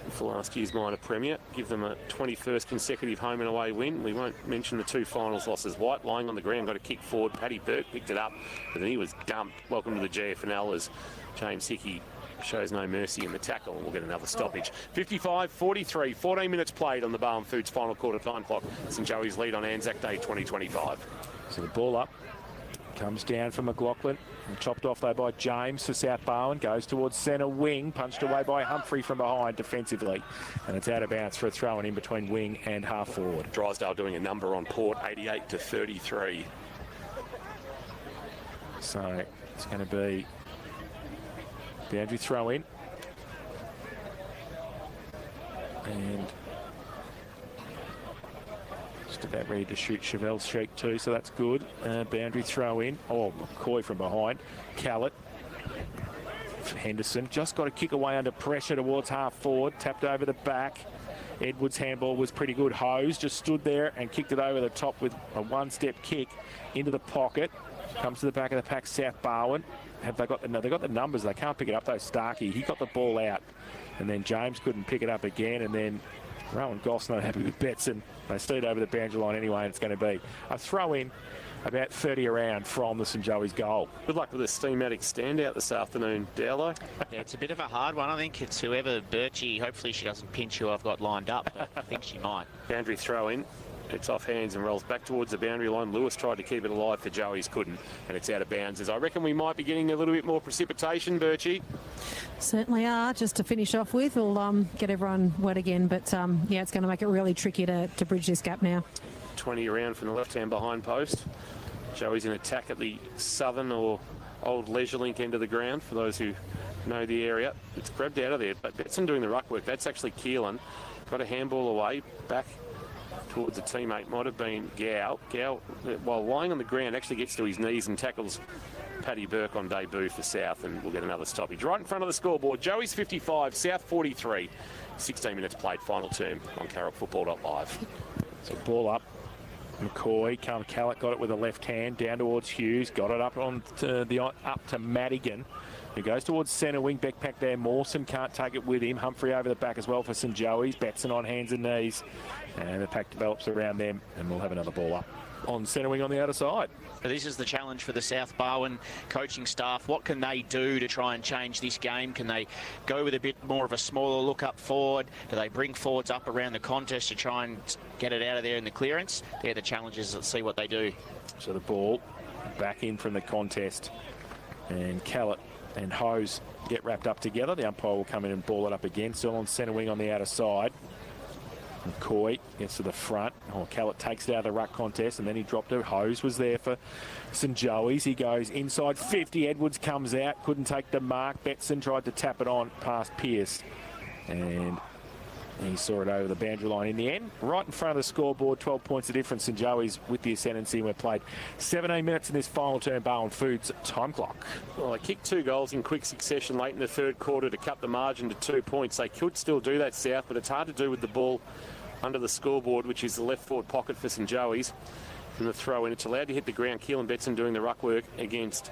for last year's minor premier, give them a 21st consecutive home and away win. We won't mention the 2 finals losses. White lying on the ground, got a kick forward. Paddy Burke picked it up, but then he was dumped. Welcome to the GFL as James Hickey shows no mercy in the tackle, and we'll get another stoppage. 55-43, 14 minutes played on the Barwon Foods final quarter time clock. St Joey's lead on Anzac Day 2025. So the ball up. Comes down from McLaughlin. Chopped off though by James for South Barwon. Goes towards centre wing. Punched away by Humphrey from behind defensively. And it's out of bounds for a throw in between wing and half forward. Drysdale doing a number on Port, 88-33. So it's going to be boundary throw in. And just about ready to shoot Chevelle's streak too, so that's good. Boundary throw in. Oh, McCoy from behind. Callett. Henderson just got a kick away under pressure towards half forward. Tapped over the back. Edwards' handball was pretty good. Hose just stood there and kicked it over the top with a one-step kick into the pocket. Comes to the back of the pack, South Barwon. Have they got the numbers? They can't pick it up though. Starkey, he got the ball out, and then James couldn't pick it up again, and then Rowan Goff's not happy with Betson. They steered over the boundary line anyway, and it's going to be a throw in about 30 around from the St Joey's goal. Good luck with the Steamatic standout this afternoon, Dowlow. Yeah, it's a bit of a hard one. I think it's whoever Birchie, hopefully she doesn't pinch who I've got lined up, but I think she might. Boundary throw in. It's off hands and rolls back towards the boundary line. Lewis tried to keep it alive for Joey's, couldn't, and it's out of bounds. As I reckon we might be getting a little bit more precipitation, Birchie. Certainly are. Just to finish off with, we'll get everyone wet again, but yeah, it's going to make it really tricky to bridge this gap now. 20 around from the left-hand behind post. Joey's in attack at the southern or old Leisure Link end of the ground, for those who know the area. It's grabbed out of there, but Betson doing the ruck work. That's actually Keelan. Got a handball away, back towards a teammate, might have been Gow. Gow, while lying on the ground, actually gets to his knees and tackles Paddy Burke on debut for South, and we'll get another stoppage. Right in front of the scoreboard, Joey's 55, South 43. 16 minutes played, final term on carrockfootball.live. So ball up. McCoy, Callett got it with a left hand, down towards Hughes, got it up to Madigan, who goes towards centre wing, backpack there. Mawson can't take it with him. Humphrey over the back as well for St Joey's. Betson on hands and knees, and the pack develops around them, and we'll have another ball up on centre wing on the outer side. This is the challenge for the South Barwon coaching staff. What can they do to try and change this game? Can they go with a bit more of a smaller look up forward? Do they bring forwards up around the contest to try and get it out of there in the clearance? They're the challenges. Let's see what they do. So the ball back in from the contest, and Callett and Hose get wrapped up together. The umpire will come in and ball it up again. Still on centre wing on the outer side. McCoy gets to the front. Oh, Callett takes it out of the ruck contest, and then he dropped her. Hose was there for St Joey's. He goes inside 50. Edwards comes out, couldn't take the mark. Betson tried to tap it on past Pearce, and he saw it over the boundary line in the end. Right in front of the scoreboard, 12 points of difference. St Joey's with the ascendancy. We've played 17 minutes in this final term. Barwon Foods time clock. Well, they kicked 2 goals in quick succession late in the third quarter to cut the margin to 2 points. They could still do that, South, but it's hard to do with the ball under the scoreboard, which is the left forward pocket for St Joey's. And the throw in, it's allowed to hit the ground. Keelan Betson doing the ruck work against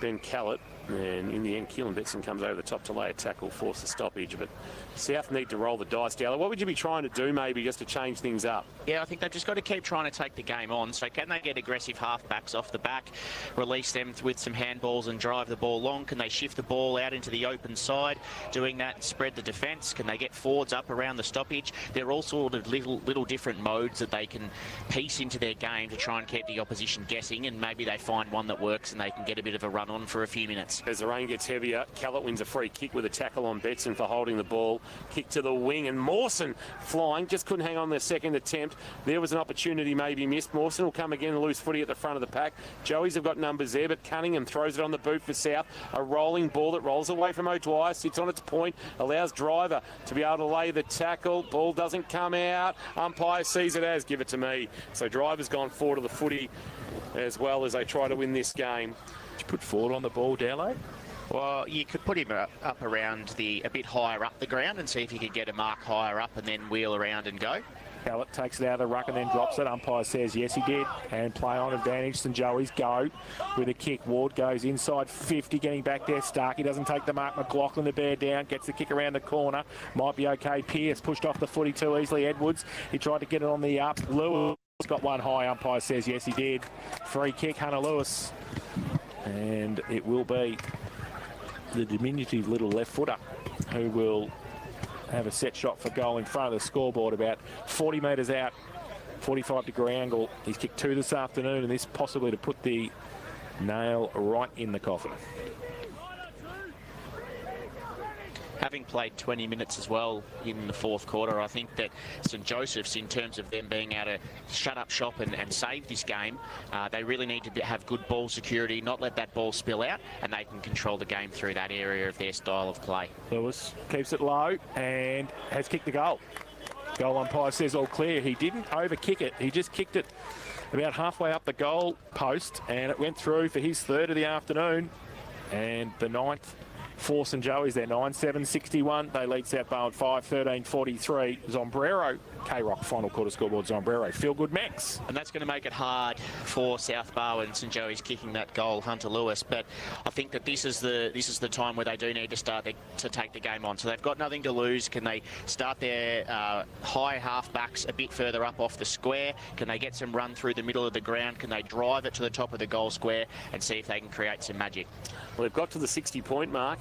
Ben Callett. And in the end, Keelan Betson comes over the top to lay a tackle, force a stoppage. But South need to roll the dice down. What would you be trying to do maybe just to change things up? Yeah, I think they've just got to keep trying to take the game on. So can they get aggressive halfbacks off the back, release them with some handballs and drive the ball long? Can they shift the ball out into the open side, doing that and spread the defence? Can they get forwards up around the stoppage? There are all sort of little different modes that they can piece into their game to try and keep the opposition guessing, and maybe they find one that works and they can get a bit of a run on for a few minutes. As the rain gets heavier, Callett wins a free kick with a tackle on Betson for holding the ball. Kick to the wing, and Mawson flying, just couldn't hang on the second attempt. There was an opportunity maybe missed. Mawson will come again, loose footy at the front of the pack. Joey's have got numbers there, but Cunningham throws it on the boot for South. A rolling ball that rolls away from O'Dwyer, sits on its point, allows Driver to be able to lay the tackle. Ball doesn't come out. Umpire sees it as, give it to me. So Driver's gone forward to the footy as well as they try to win this game. Did you put forward on the ball, Dowley? Well, you could put him up around a bit higher up the ground and see if you could get a mark higher up and then wheel around and go. Callett takes it out of the ruck and then drops it. Umpire says yes, he did. And play on advantage. St Joey's go with a kick. Ward goes inside 50, getting back there. Starkey doesn't take the mark. McLaughlin the bear down, gets the kick around the corner. Might be okay. Pearce pushed off the footy too easily. Edwards, he tried to get it on the up. Lewis got one high. Umpire says yes, he did. Free kick, Hunter Lewis. And it will be the diminutive little left footer who will have a set shot for goal in front of the scoreboard about 40 metres out, 45-degree angle. He's kicked 2 this afternoon, and this possibly to put the nail right in the coffin. Having played 20 minutes as well in the fourth quarter, I think that St Joseph's, in terms of them being able to shut up shop and save this game, they really need to have good ball security, not let that ball spill out, and they can control the game through that area of their style of play. Lewis keeps it low and has kicked the goal. Goal umpire says all clear. He didn't over-kick it. He just kicked it about halfway up the goal post, and it went through for his third of the afternoon. And the ninth for St Joey's, they're 9-7-61. They lead South Barwon 5-13-43. Zombrero, K-Rock final quarter scoreboard. Zombrero, feel good max. And that's going to make it hard for South Barwon. St Joey's kicking that goal, Hunter Lewis. But I think that this is the time where they do need to start to take the game on. So they've got nothing to lose. Can they start their high half-backs a bit further up off the square? Can they get some run through the middle of the ground? Can they drive it to the top of the goal square and see if they can create some magic? Well, they've got to the 60-point mark.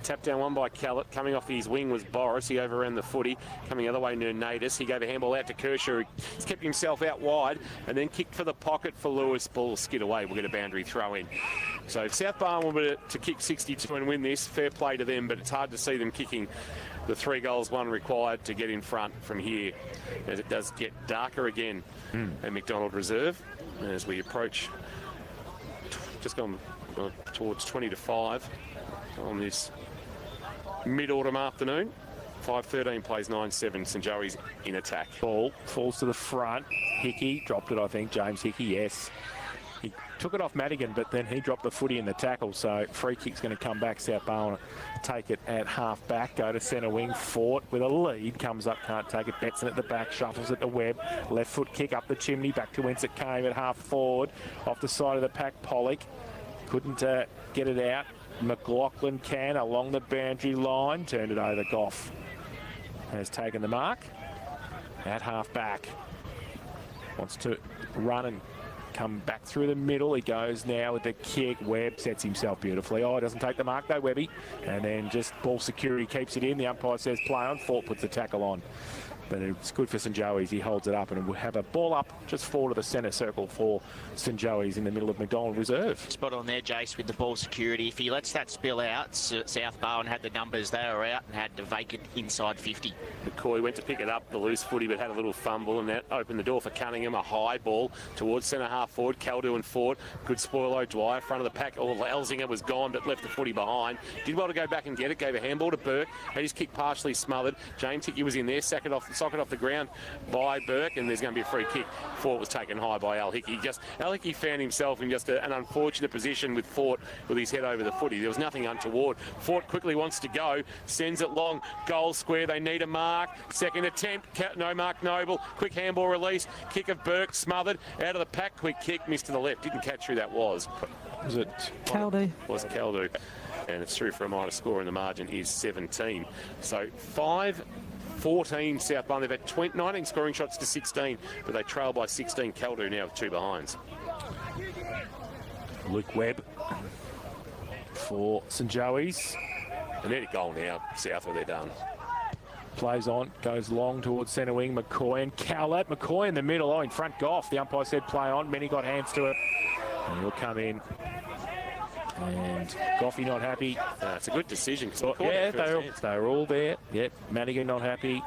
Tap down one by Callett. Coming off his wing was Boris. He overran the footy. Coming the other way, Nernadis. He gave a handball out to Kershaw. He's kept himself out wide and then kicked for the pocket for Lewis. Ball skid away. We'll get a boundary throw in. So if South Barwon were to kick 62 and win this, fair play to them, but it's hard to see them kicking the 3 goals, 1 required to get in front from here, as it does get darker again at McDonald Reserve as we approach, just gone towards 20 to 5 on this mid-autumn afternoon. 5-13 plays 9-7. St Joey's in attack. Ball falls to the front. Hickey dropped it, I think. James Hickey, yes. He took it off Madigan, but then he dropped the footy in the tackle. So free kick's going to come back. South Barwon take it at half back. Go to centre wing. Fort with a lead. Comes up, can't take it. Betson at the back. Shuffles it to Webb. Left foot kick up the chimney. Back to whence it came at half forward. Off the side of the pack, Pollock. Couldn't get it out. McLaughlin can along the boundary line. Turned it over. Goff has taken the mark at half back. Wants to run and come back through the middle. He goes now with the kick. Webb sets himself beautifully. Oh, doesn't take the mark though, Webby. And then just ball security keeps it in. The umpire says play on. Fort puts the tackle on. But it's good for St Joey's. He holds it up and we'll have a ball up just forward of the centre circle for St Joey's in the middle of McDonald Reserve. Spot on there, Jace, with the ball security. If he lets that spill out, South Barwon had the numbers. They were out and had the vacant inside 50. McCoy went to pick it up, the loose footy, but had a little fumble, and that opened the door for Cunningham. A high ball towards centre half forward. Caldu and Ford. Good spoil O'Dwyer. Front of the pack. Elzinger was gone, but left the footy behind. Did well to go back and get it. Gave a handball to Burke. Had his kick partially smothered. James Hickey was in there. Socket off the ground by Burke, and there's going to be a free kick. Fort was taken high by Al Hickey. Al Hickey found himself in just an unfortunate position with Fort with his head over the footy. There was nothing untoward. Fort quickly wants to go. Sends it long. Goal square. They need a mark. Second attempt. No mark. Noble. Quick handball release. Kick of Burke smothered. Out of the pack. Quick kick. Missed to the left. Didn't catch who that was. Was it? Caldu. Was Caldu. And it's through for a minor score, and the margin is 17. So 5-14 South Barwon. They've had 19 scoring shots to 16, but they trail by 16. Caldu now with 2 behinds. Luke Webb for St Joey's. They need a goal now, South, or they're done. Plays on, goes long towards centre wing. McCoy and Cowlett. McCoy in the middle. Oh, in front, Goff. The umpire said play on. Many got hands to it. And he'll come in. And Goffey not happy. It's a good decision. Yeah, they were all there. Yep, Madigan not happy.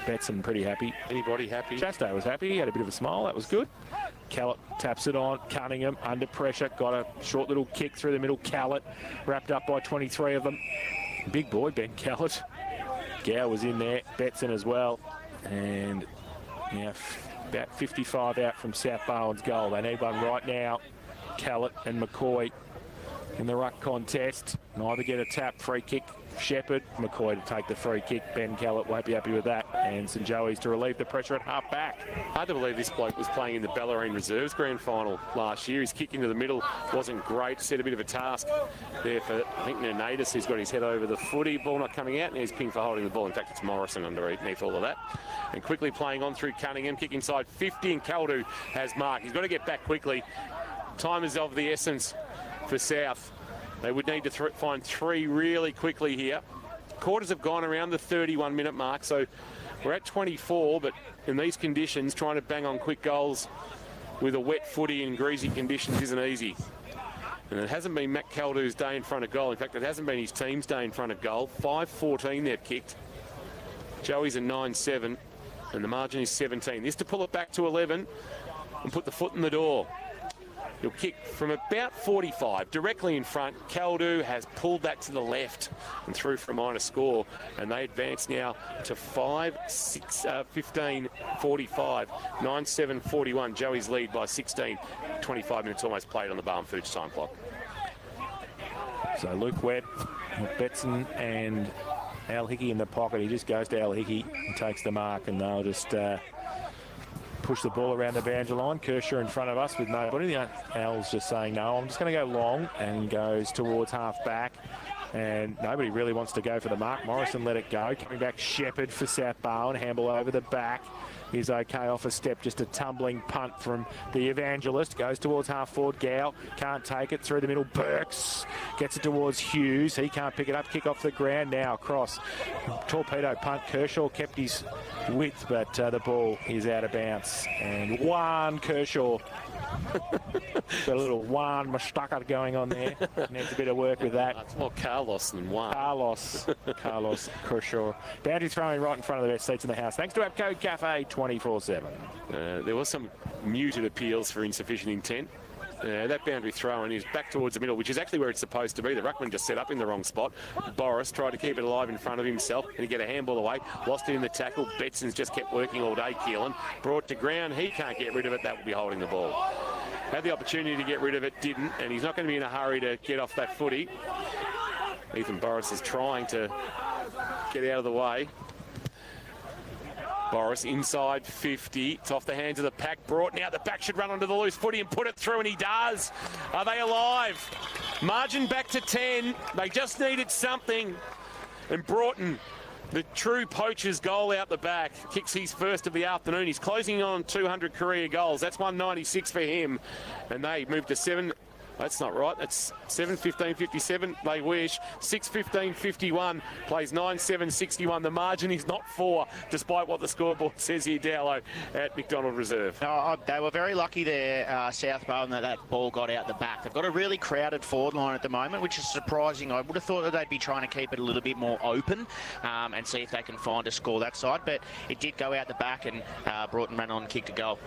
Betson pretty happy. Anybody happy? Chastain was happy. He had a bit of a smile. That was good. Callett taps it on. Cunningham under pressure. Got a short little kick through the middle. Callett wrapped up by 23 of them. Big boy, Ben Callett. Gow was in there. Betson as well. And now about 55 out from South Barwon's goal. They need one right now. Callett and McCoy in the ruck contest. Neither get a tap. Free kick. Shepherd. McCoy to take the free kick. Ben Callett won't be happy with that. And St Joey's to relieve the pressure at half back. Hard to believe this bloke was playing in the Bellarine Reserves Grand Final last year. His kick into the middle wasn't great. Set a bit of a task there for, I think, Nenatus, who's got his head over the footy. Ball not coming out, and he's pinged for holding the ball. In fact, it's Morrison underneath all of that. And quickly playing on through Cunningham. Kick inside 50, and Caldu has mark. He's got to get back quickly. Time is of the essence for South. They would need to find 3 really quickly here. Quarters have gone around the 31-minute mark, so we're at 24, but in these conditions, trying to bang on quick goals with a wet footy in greasy conditions isn't easy. And it hasn't been Matt Caldu's day in front of goal. In fact, it hasn't been his team's day in front of goal. 5-14 they've kicked. Joey's a 9-7, and the margin is 17. This to pull it back to 11 and put the foot in the door. He'll kick from about 45, directly in front. Caldu has pulled that to the left and through for a minor score. And they advance now to 15-45, 9-7-41. Joey's lead by 16. 25 minutes almost played on the Barwon Foods time clock. So Luke Webb, Betson and Al Hickey in the pocket. He just goes to Al Hickey and takes the mark, and they'll just push the ball around the boundary line. Kershaw in front of us with nobody. Al's just saying, no, I'm just going to go long, and goes towards half back. And nobody really wants to go for the mark. Morrison let it go. Coming back, Shepherd for South Barwon. Handball over the back. He's okay off a step. Just a tumbling punt from the Evangelist. Goes towards half forward. Gow can't take it. Through the middle. Burks gets it towards Hughes. He can't pick it up. Kick off the ground now. Across. Torpedo punt. Kershaw kept his width, but the ball is out of bounds. And one Kershaw. Got a little Juan Mustaka going on there. Needs a bit of work with that. It's more Carlos than Juan. Carlos Kershaw. Boundary throwing right in front of the best seats in the house. Thanks to App Code Cafe 24/7. There was some muted appeals for insufficient intent. That boundary throw-in is back towards the middle, which is actually where it's supposed to be. The ruckman just set up in the wrong spot. Boris tried to keep it alive in front of himself, and he get a handball away. Lost it in the tackle. Betson's just kept working all day, Keelan. Brought to ground. He can't get rid of it. That will be holding the ball. Had the opportunity to get rid of it, didn't, and he's not going to be in a hurry to get off that footy. Ethan Boris is trying to get out of the way. Boris inside 50. It's off the hands of the pack. Broughton out the back, should run onto the loose footy and put it through, and he does. Are they alive? Margin back to 10. They just needed something. And Broughton, the true poacher's goal out the back, kicks his first of the afternoon. He's closing on 200 career goals. That's 196 for him. And they move to That's not right. That's 7:15.57. They wish. 6:15.51. Plays 9:7.61. The margin is not 4, despite what the scoreboard says here, Dowlow, at McDonald Reserve. They were very lucky there, South Barwon, that ball got out the back. They've got a really crowded forward line at the moment, which is surprising. I would have thought that they'd be trying to keep it a little bit more open and see if they can find a score that side. But it did go out the back, and Broughton ran on and kicked a goal.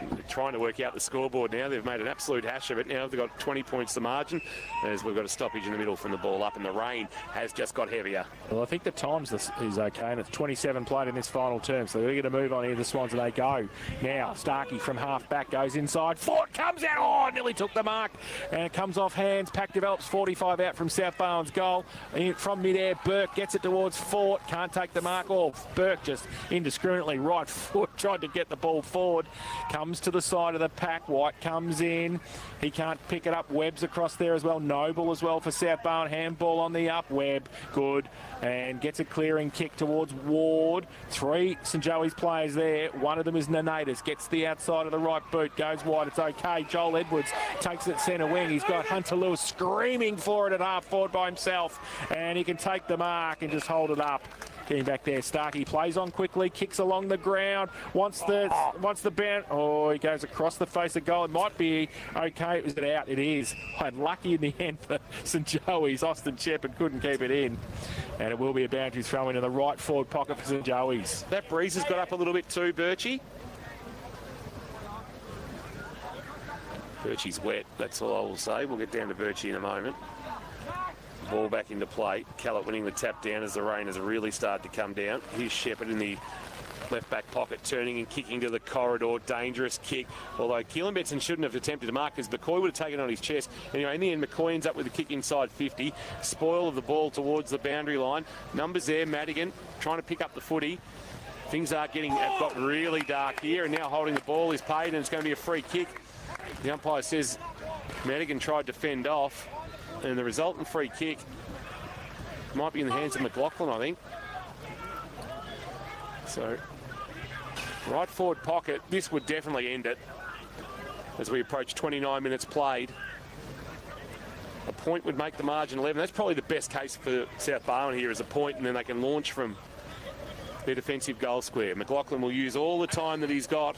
They're trying to work out the scoreboard now. They've made an absolute hash of it. Now they've got 20 points the margin, as we've got a stoppage in the middle from the ball up, and the rain has just got heavier. Well, I think the times is okay, and it's 27 played in this final term, so they're going to move on here, the Swans, and they go. Now, Starkey from half back goes inside. Fort comes out. Oh, nearly took the mark, and it comes off hands. Pack develops 45 out from South Barwon's goal. From mid-air, Burke gets it towards Fort. Can't take the mark off. Burke just indiscriminately right foot tried to get the ball forward. Comes to the side of the pack. White comes in. He can't pick it up. Webb's across there as well. Noble as well for South Barwon. Handball on the up. Webb, good. And gets a clearing kick towards Ward. 3 St Joey's players there. One of them is Nanatus. Gets the outside of the right boot. Goes wide. It's okay. Joel Edwards takes it centre wing. He's got Hunter Lewis screaming for it at half forward by himself. And he can take the mark and just hold it up. Getting back there, Starkey plays on quickly, kicks along the ground, wants the bounce. Oh, he goes across the face of goal. It might be okay. Is it out? It is. Unlucky in the end for St Joey's. Austin Shepard couldn't keep it in. And it will be a boundary throw in the right forward pocket for St Joey's. That breeze has got up a little bit too, Birchie. Birchie's wet, that's all I will say. We'll get down to Birchie in a moment. Ball back into play. Callett winning the tap down as the rain has really started to come down. Here's Shepard in the left back pocket, turning and kicking to the corridor. Dangerous kick. Although Keelan Betson shouldn't have attempted to mark, because McCoy would have taken it on his chest. Anyway, in the end, McCoy ends up with a kick inside 50. Spoil of the ball towards the boundary line. Numbers there. Madigan trying to pick up the footy. Things have got really dark here, and now holding the ball is paid, and it's going to be a free kick. The umpire says Madigan tried to fend off, and the resultant free kick might be in the hands of McLaughlin, I think. So, right forward pocket. This would definitely end it as we approach 29 minutes played. A point would make the margin 11. That's probably the best case for South Barwon here, is a point, and then they can launch from their defensive goal square. McLaughlin will use all the time that he's got.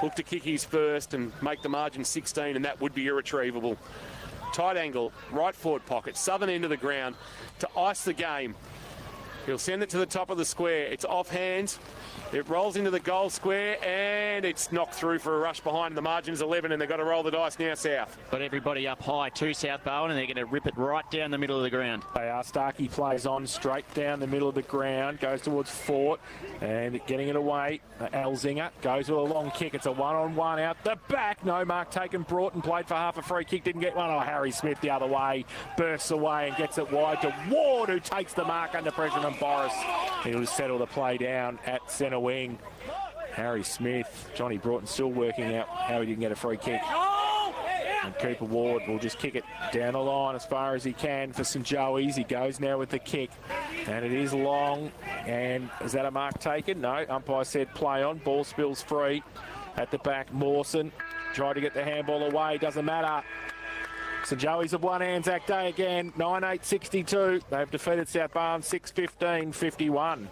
Look to kick his first and make the margin 16, and that would be irretrievable. Tight angle, right forward pocket, southern end of the ground to ice the game. He'll send it to the top of the square. It's off hands. It rolls into the goal square, and it's knocked through for a rush behind. The margin's 11, and they've got to roll the dice now, South. Got everybody up high to South Barwon, and they're going to rip it right down the middle of the ground. They are. Starkey plays on straight down the middle of the ground, goes towards Fort, and getting it away. Elzinger goes with a long kick. It's a one-on-one out the back. No mark taken. Broughton played for half a free kick, didn't get one. Oh, Harry Smith the other way, bursts away and gets it wide to Ward, who takes the mark under pressure from Boris. He'll just settle the play down at centre wing. Harry Smith, Johnny Broughton still working out how he didn't get a free kick. And Cooper Ward will just kick it down the line as far as he can for St Joey's. He goes now with the kick, and it is long. And is that a mark taken? No, umpire said play on. Ball spills free at the back. Mawson tried to get the handball away, doesn't matter. St Joey's have won Anzac Day again, 9-8-62. They've defeated South Barwon 6-15-51.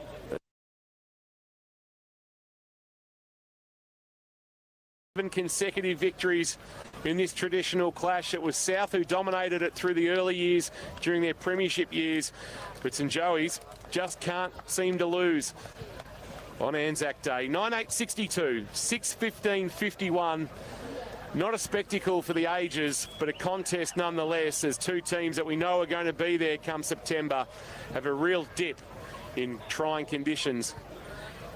7 consecutive victories in this traditional clash. It was South who dominated it through the early years during their premiership years, but St Joey's just can't seem to lose on Anzac Day. 9-8-62, 6-15-51. Not a spectacle for the ages, but a contest nonetheless, as two teams that we know are going to be there come September have a real dip in trying conditions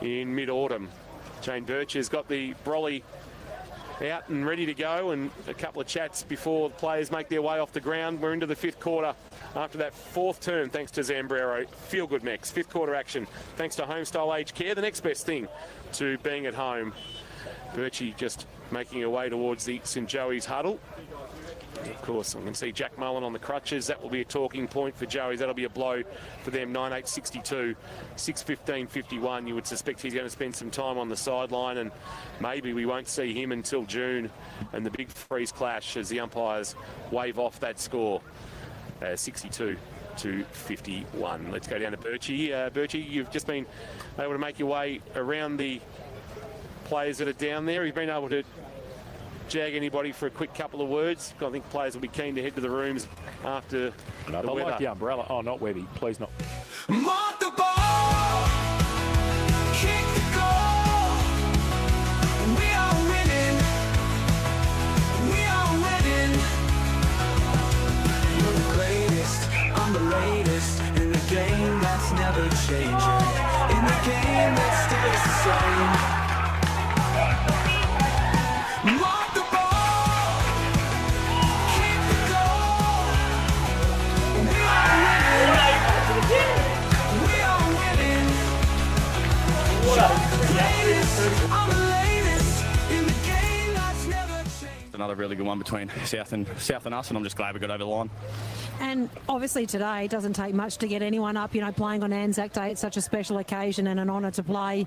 in mid-autumn. Jane Birch has got the brolly out and ready to go, and a couple of chats before the players make their way off the ground. We're into the fifth quarter after that fourth term, thanks to Zambrero. Feel good, Max. Fifth quarter action, thanks to Homestyle Aged Care, the next best thing to being at home. Birchie just making her way towards the St Joey's huddle. Of course, I can see Jack Mullen on the crutches. That will be a talking point for Joey's. That'll be a blow for them. 9.8.62, 6.15.51. You would suspect he's going to spend some time on the sideline, and maybe we won't see him until June and the big freeze clash as the umpires wave off that score. 62 to 51. Let's go down to Birchie. Birchie, you've just been able to make your way around the players that are down there. You've been able to jag anybody for a quick couple of words. I think players will be keen to head to the rooms after the weather. I like the umbrella. Oh, not Webby. Please not. Mark the ball, kick the goal. We are winning. We are winning. You're the greatest. I'm the latest in the game that's never changing. In the game that stays the same. Mark the ball, keep the goal. We are winning. We are winning. You're the greatest. I'm the latest in the game that's never changed. Another really good one between South and us, and I'm just glad we got over the line. And obviously today it doesn't take much to get anyone up, playing on Anzac Day. It's such a special occasion and an honour to play.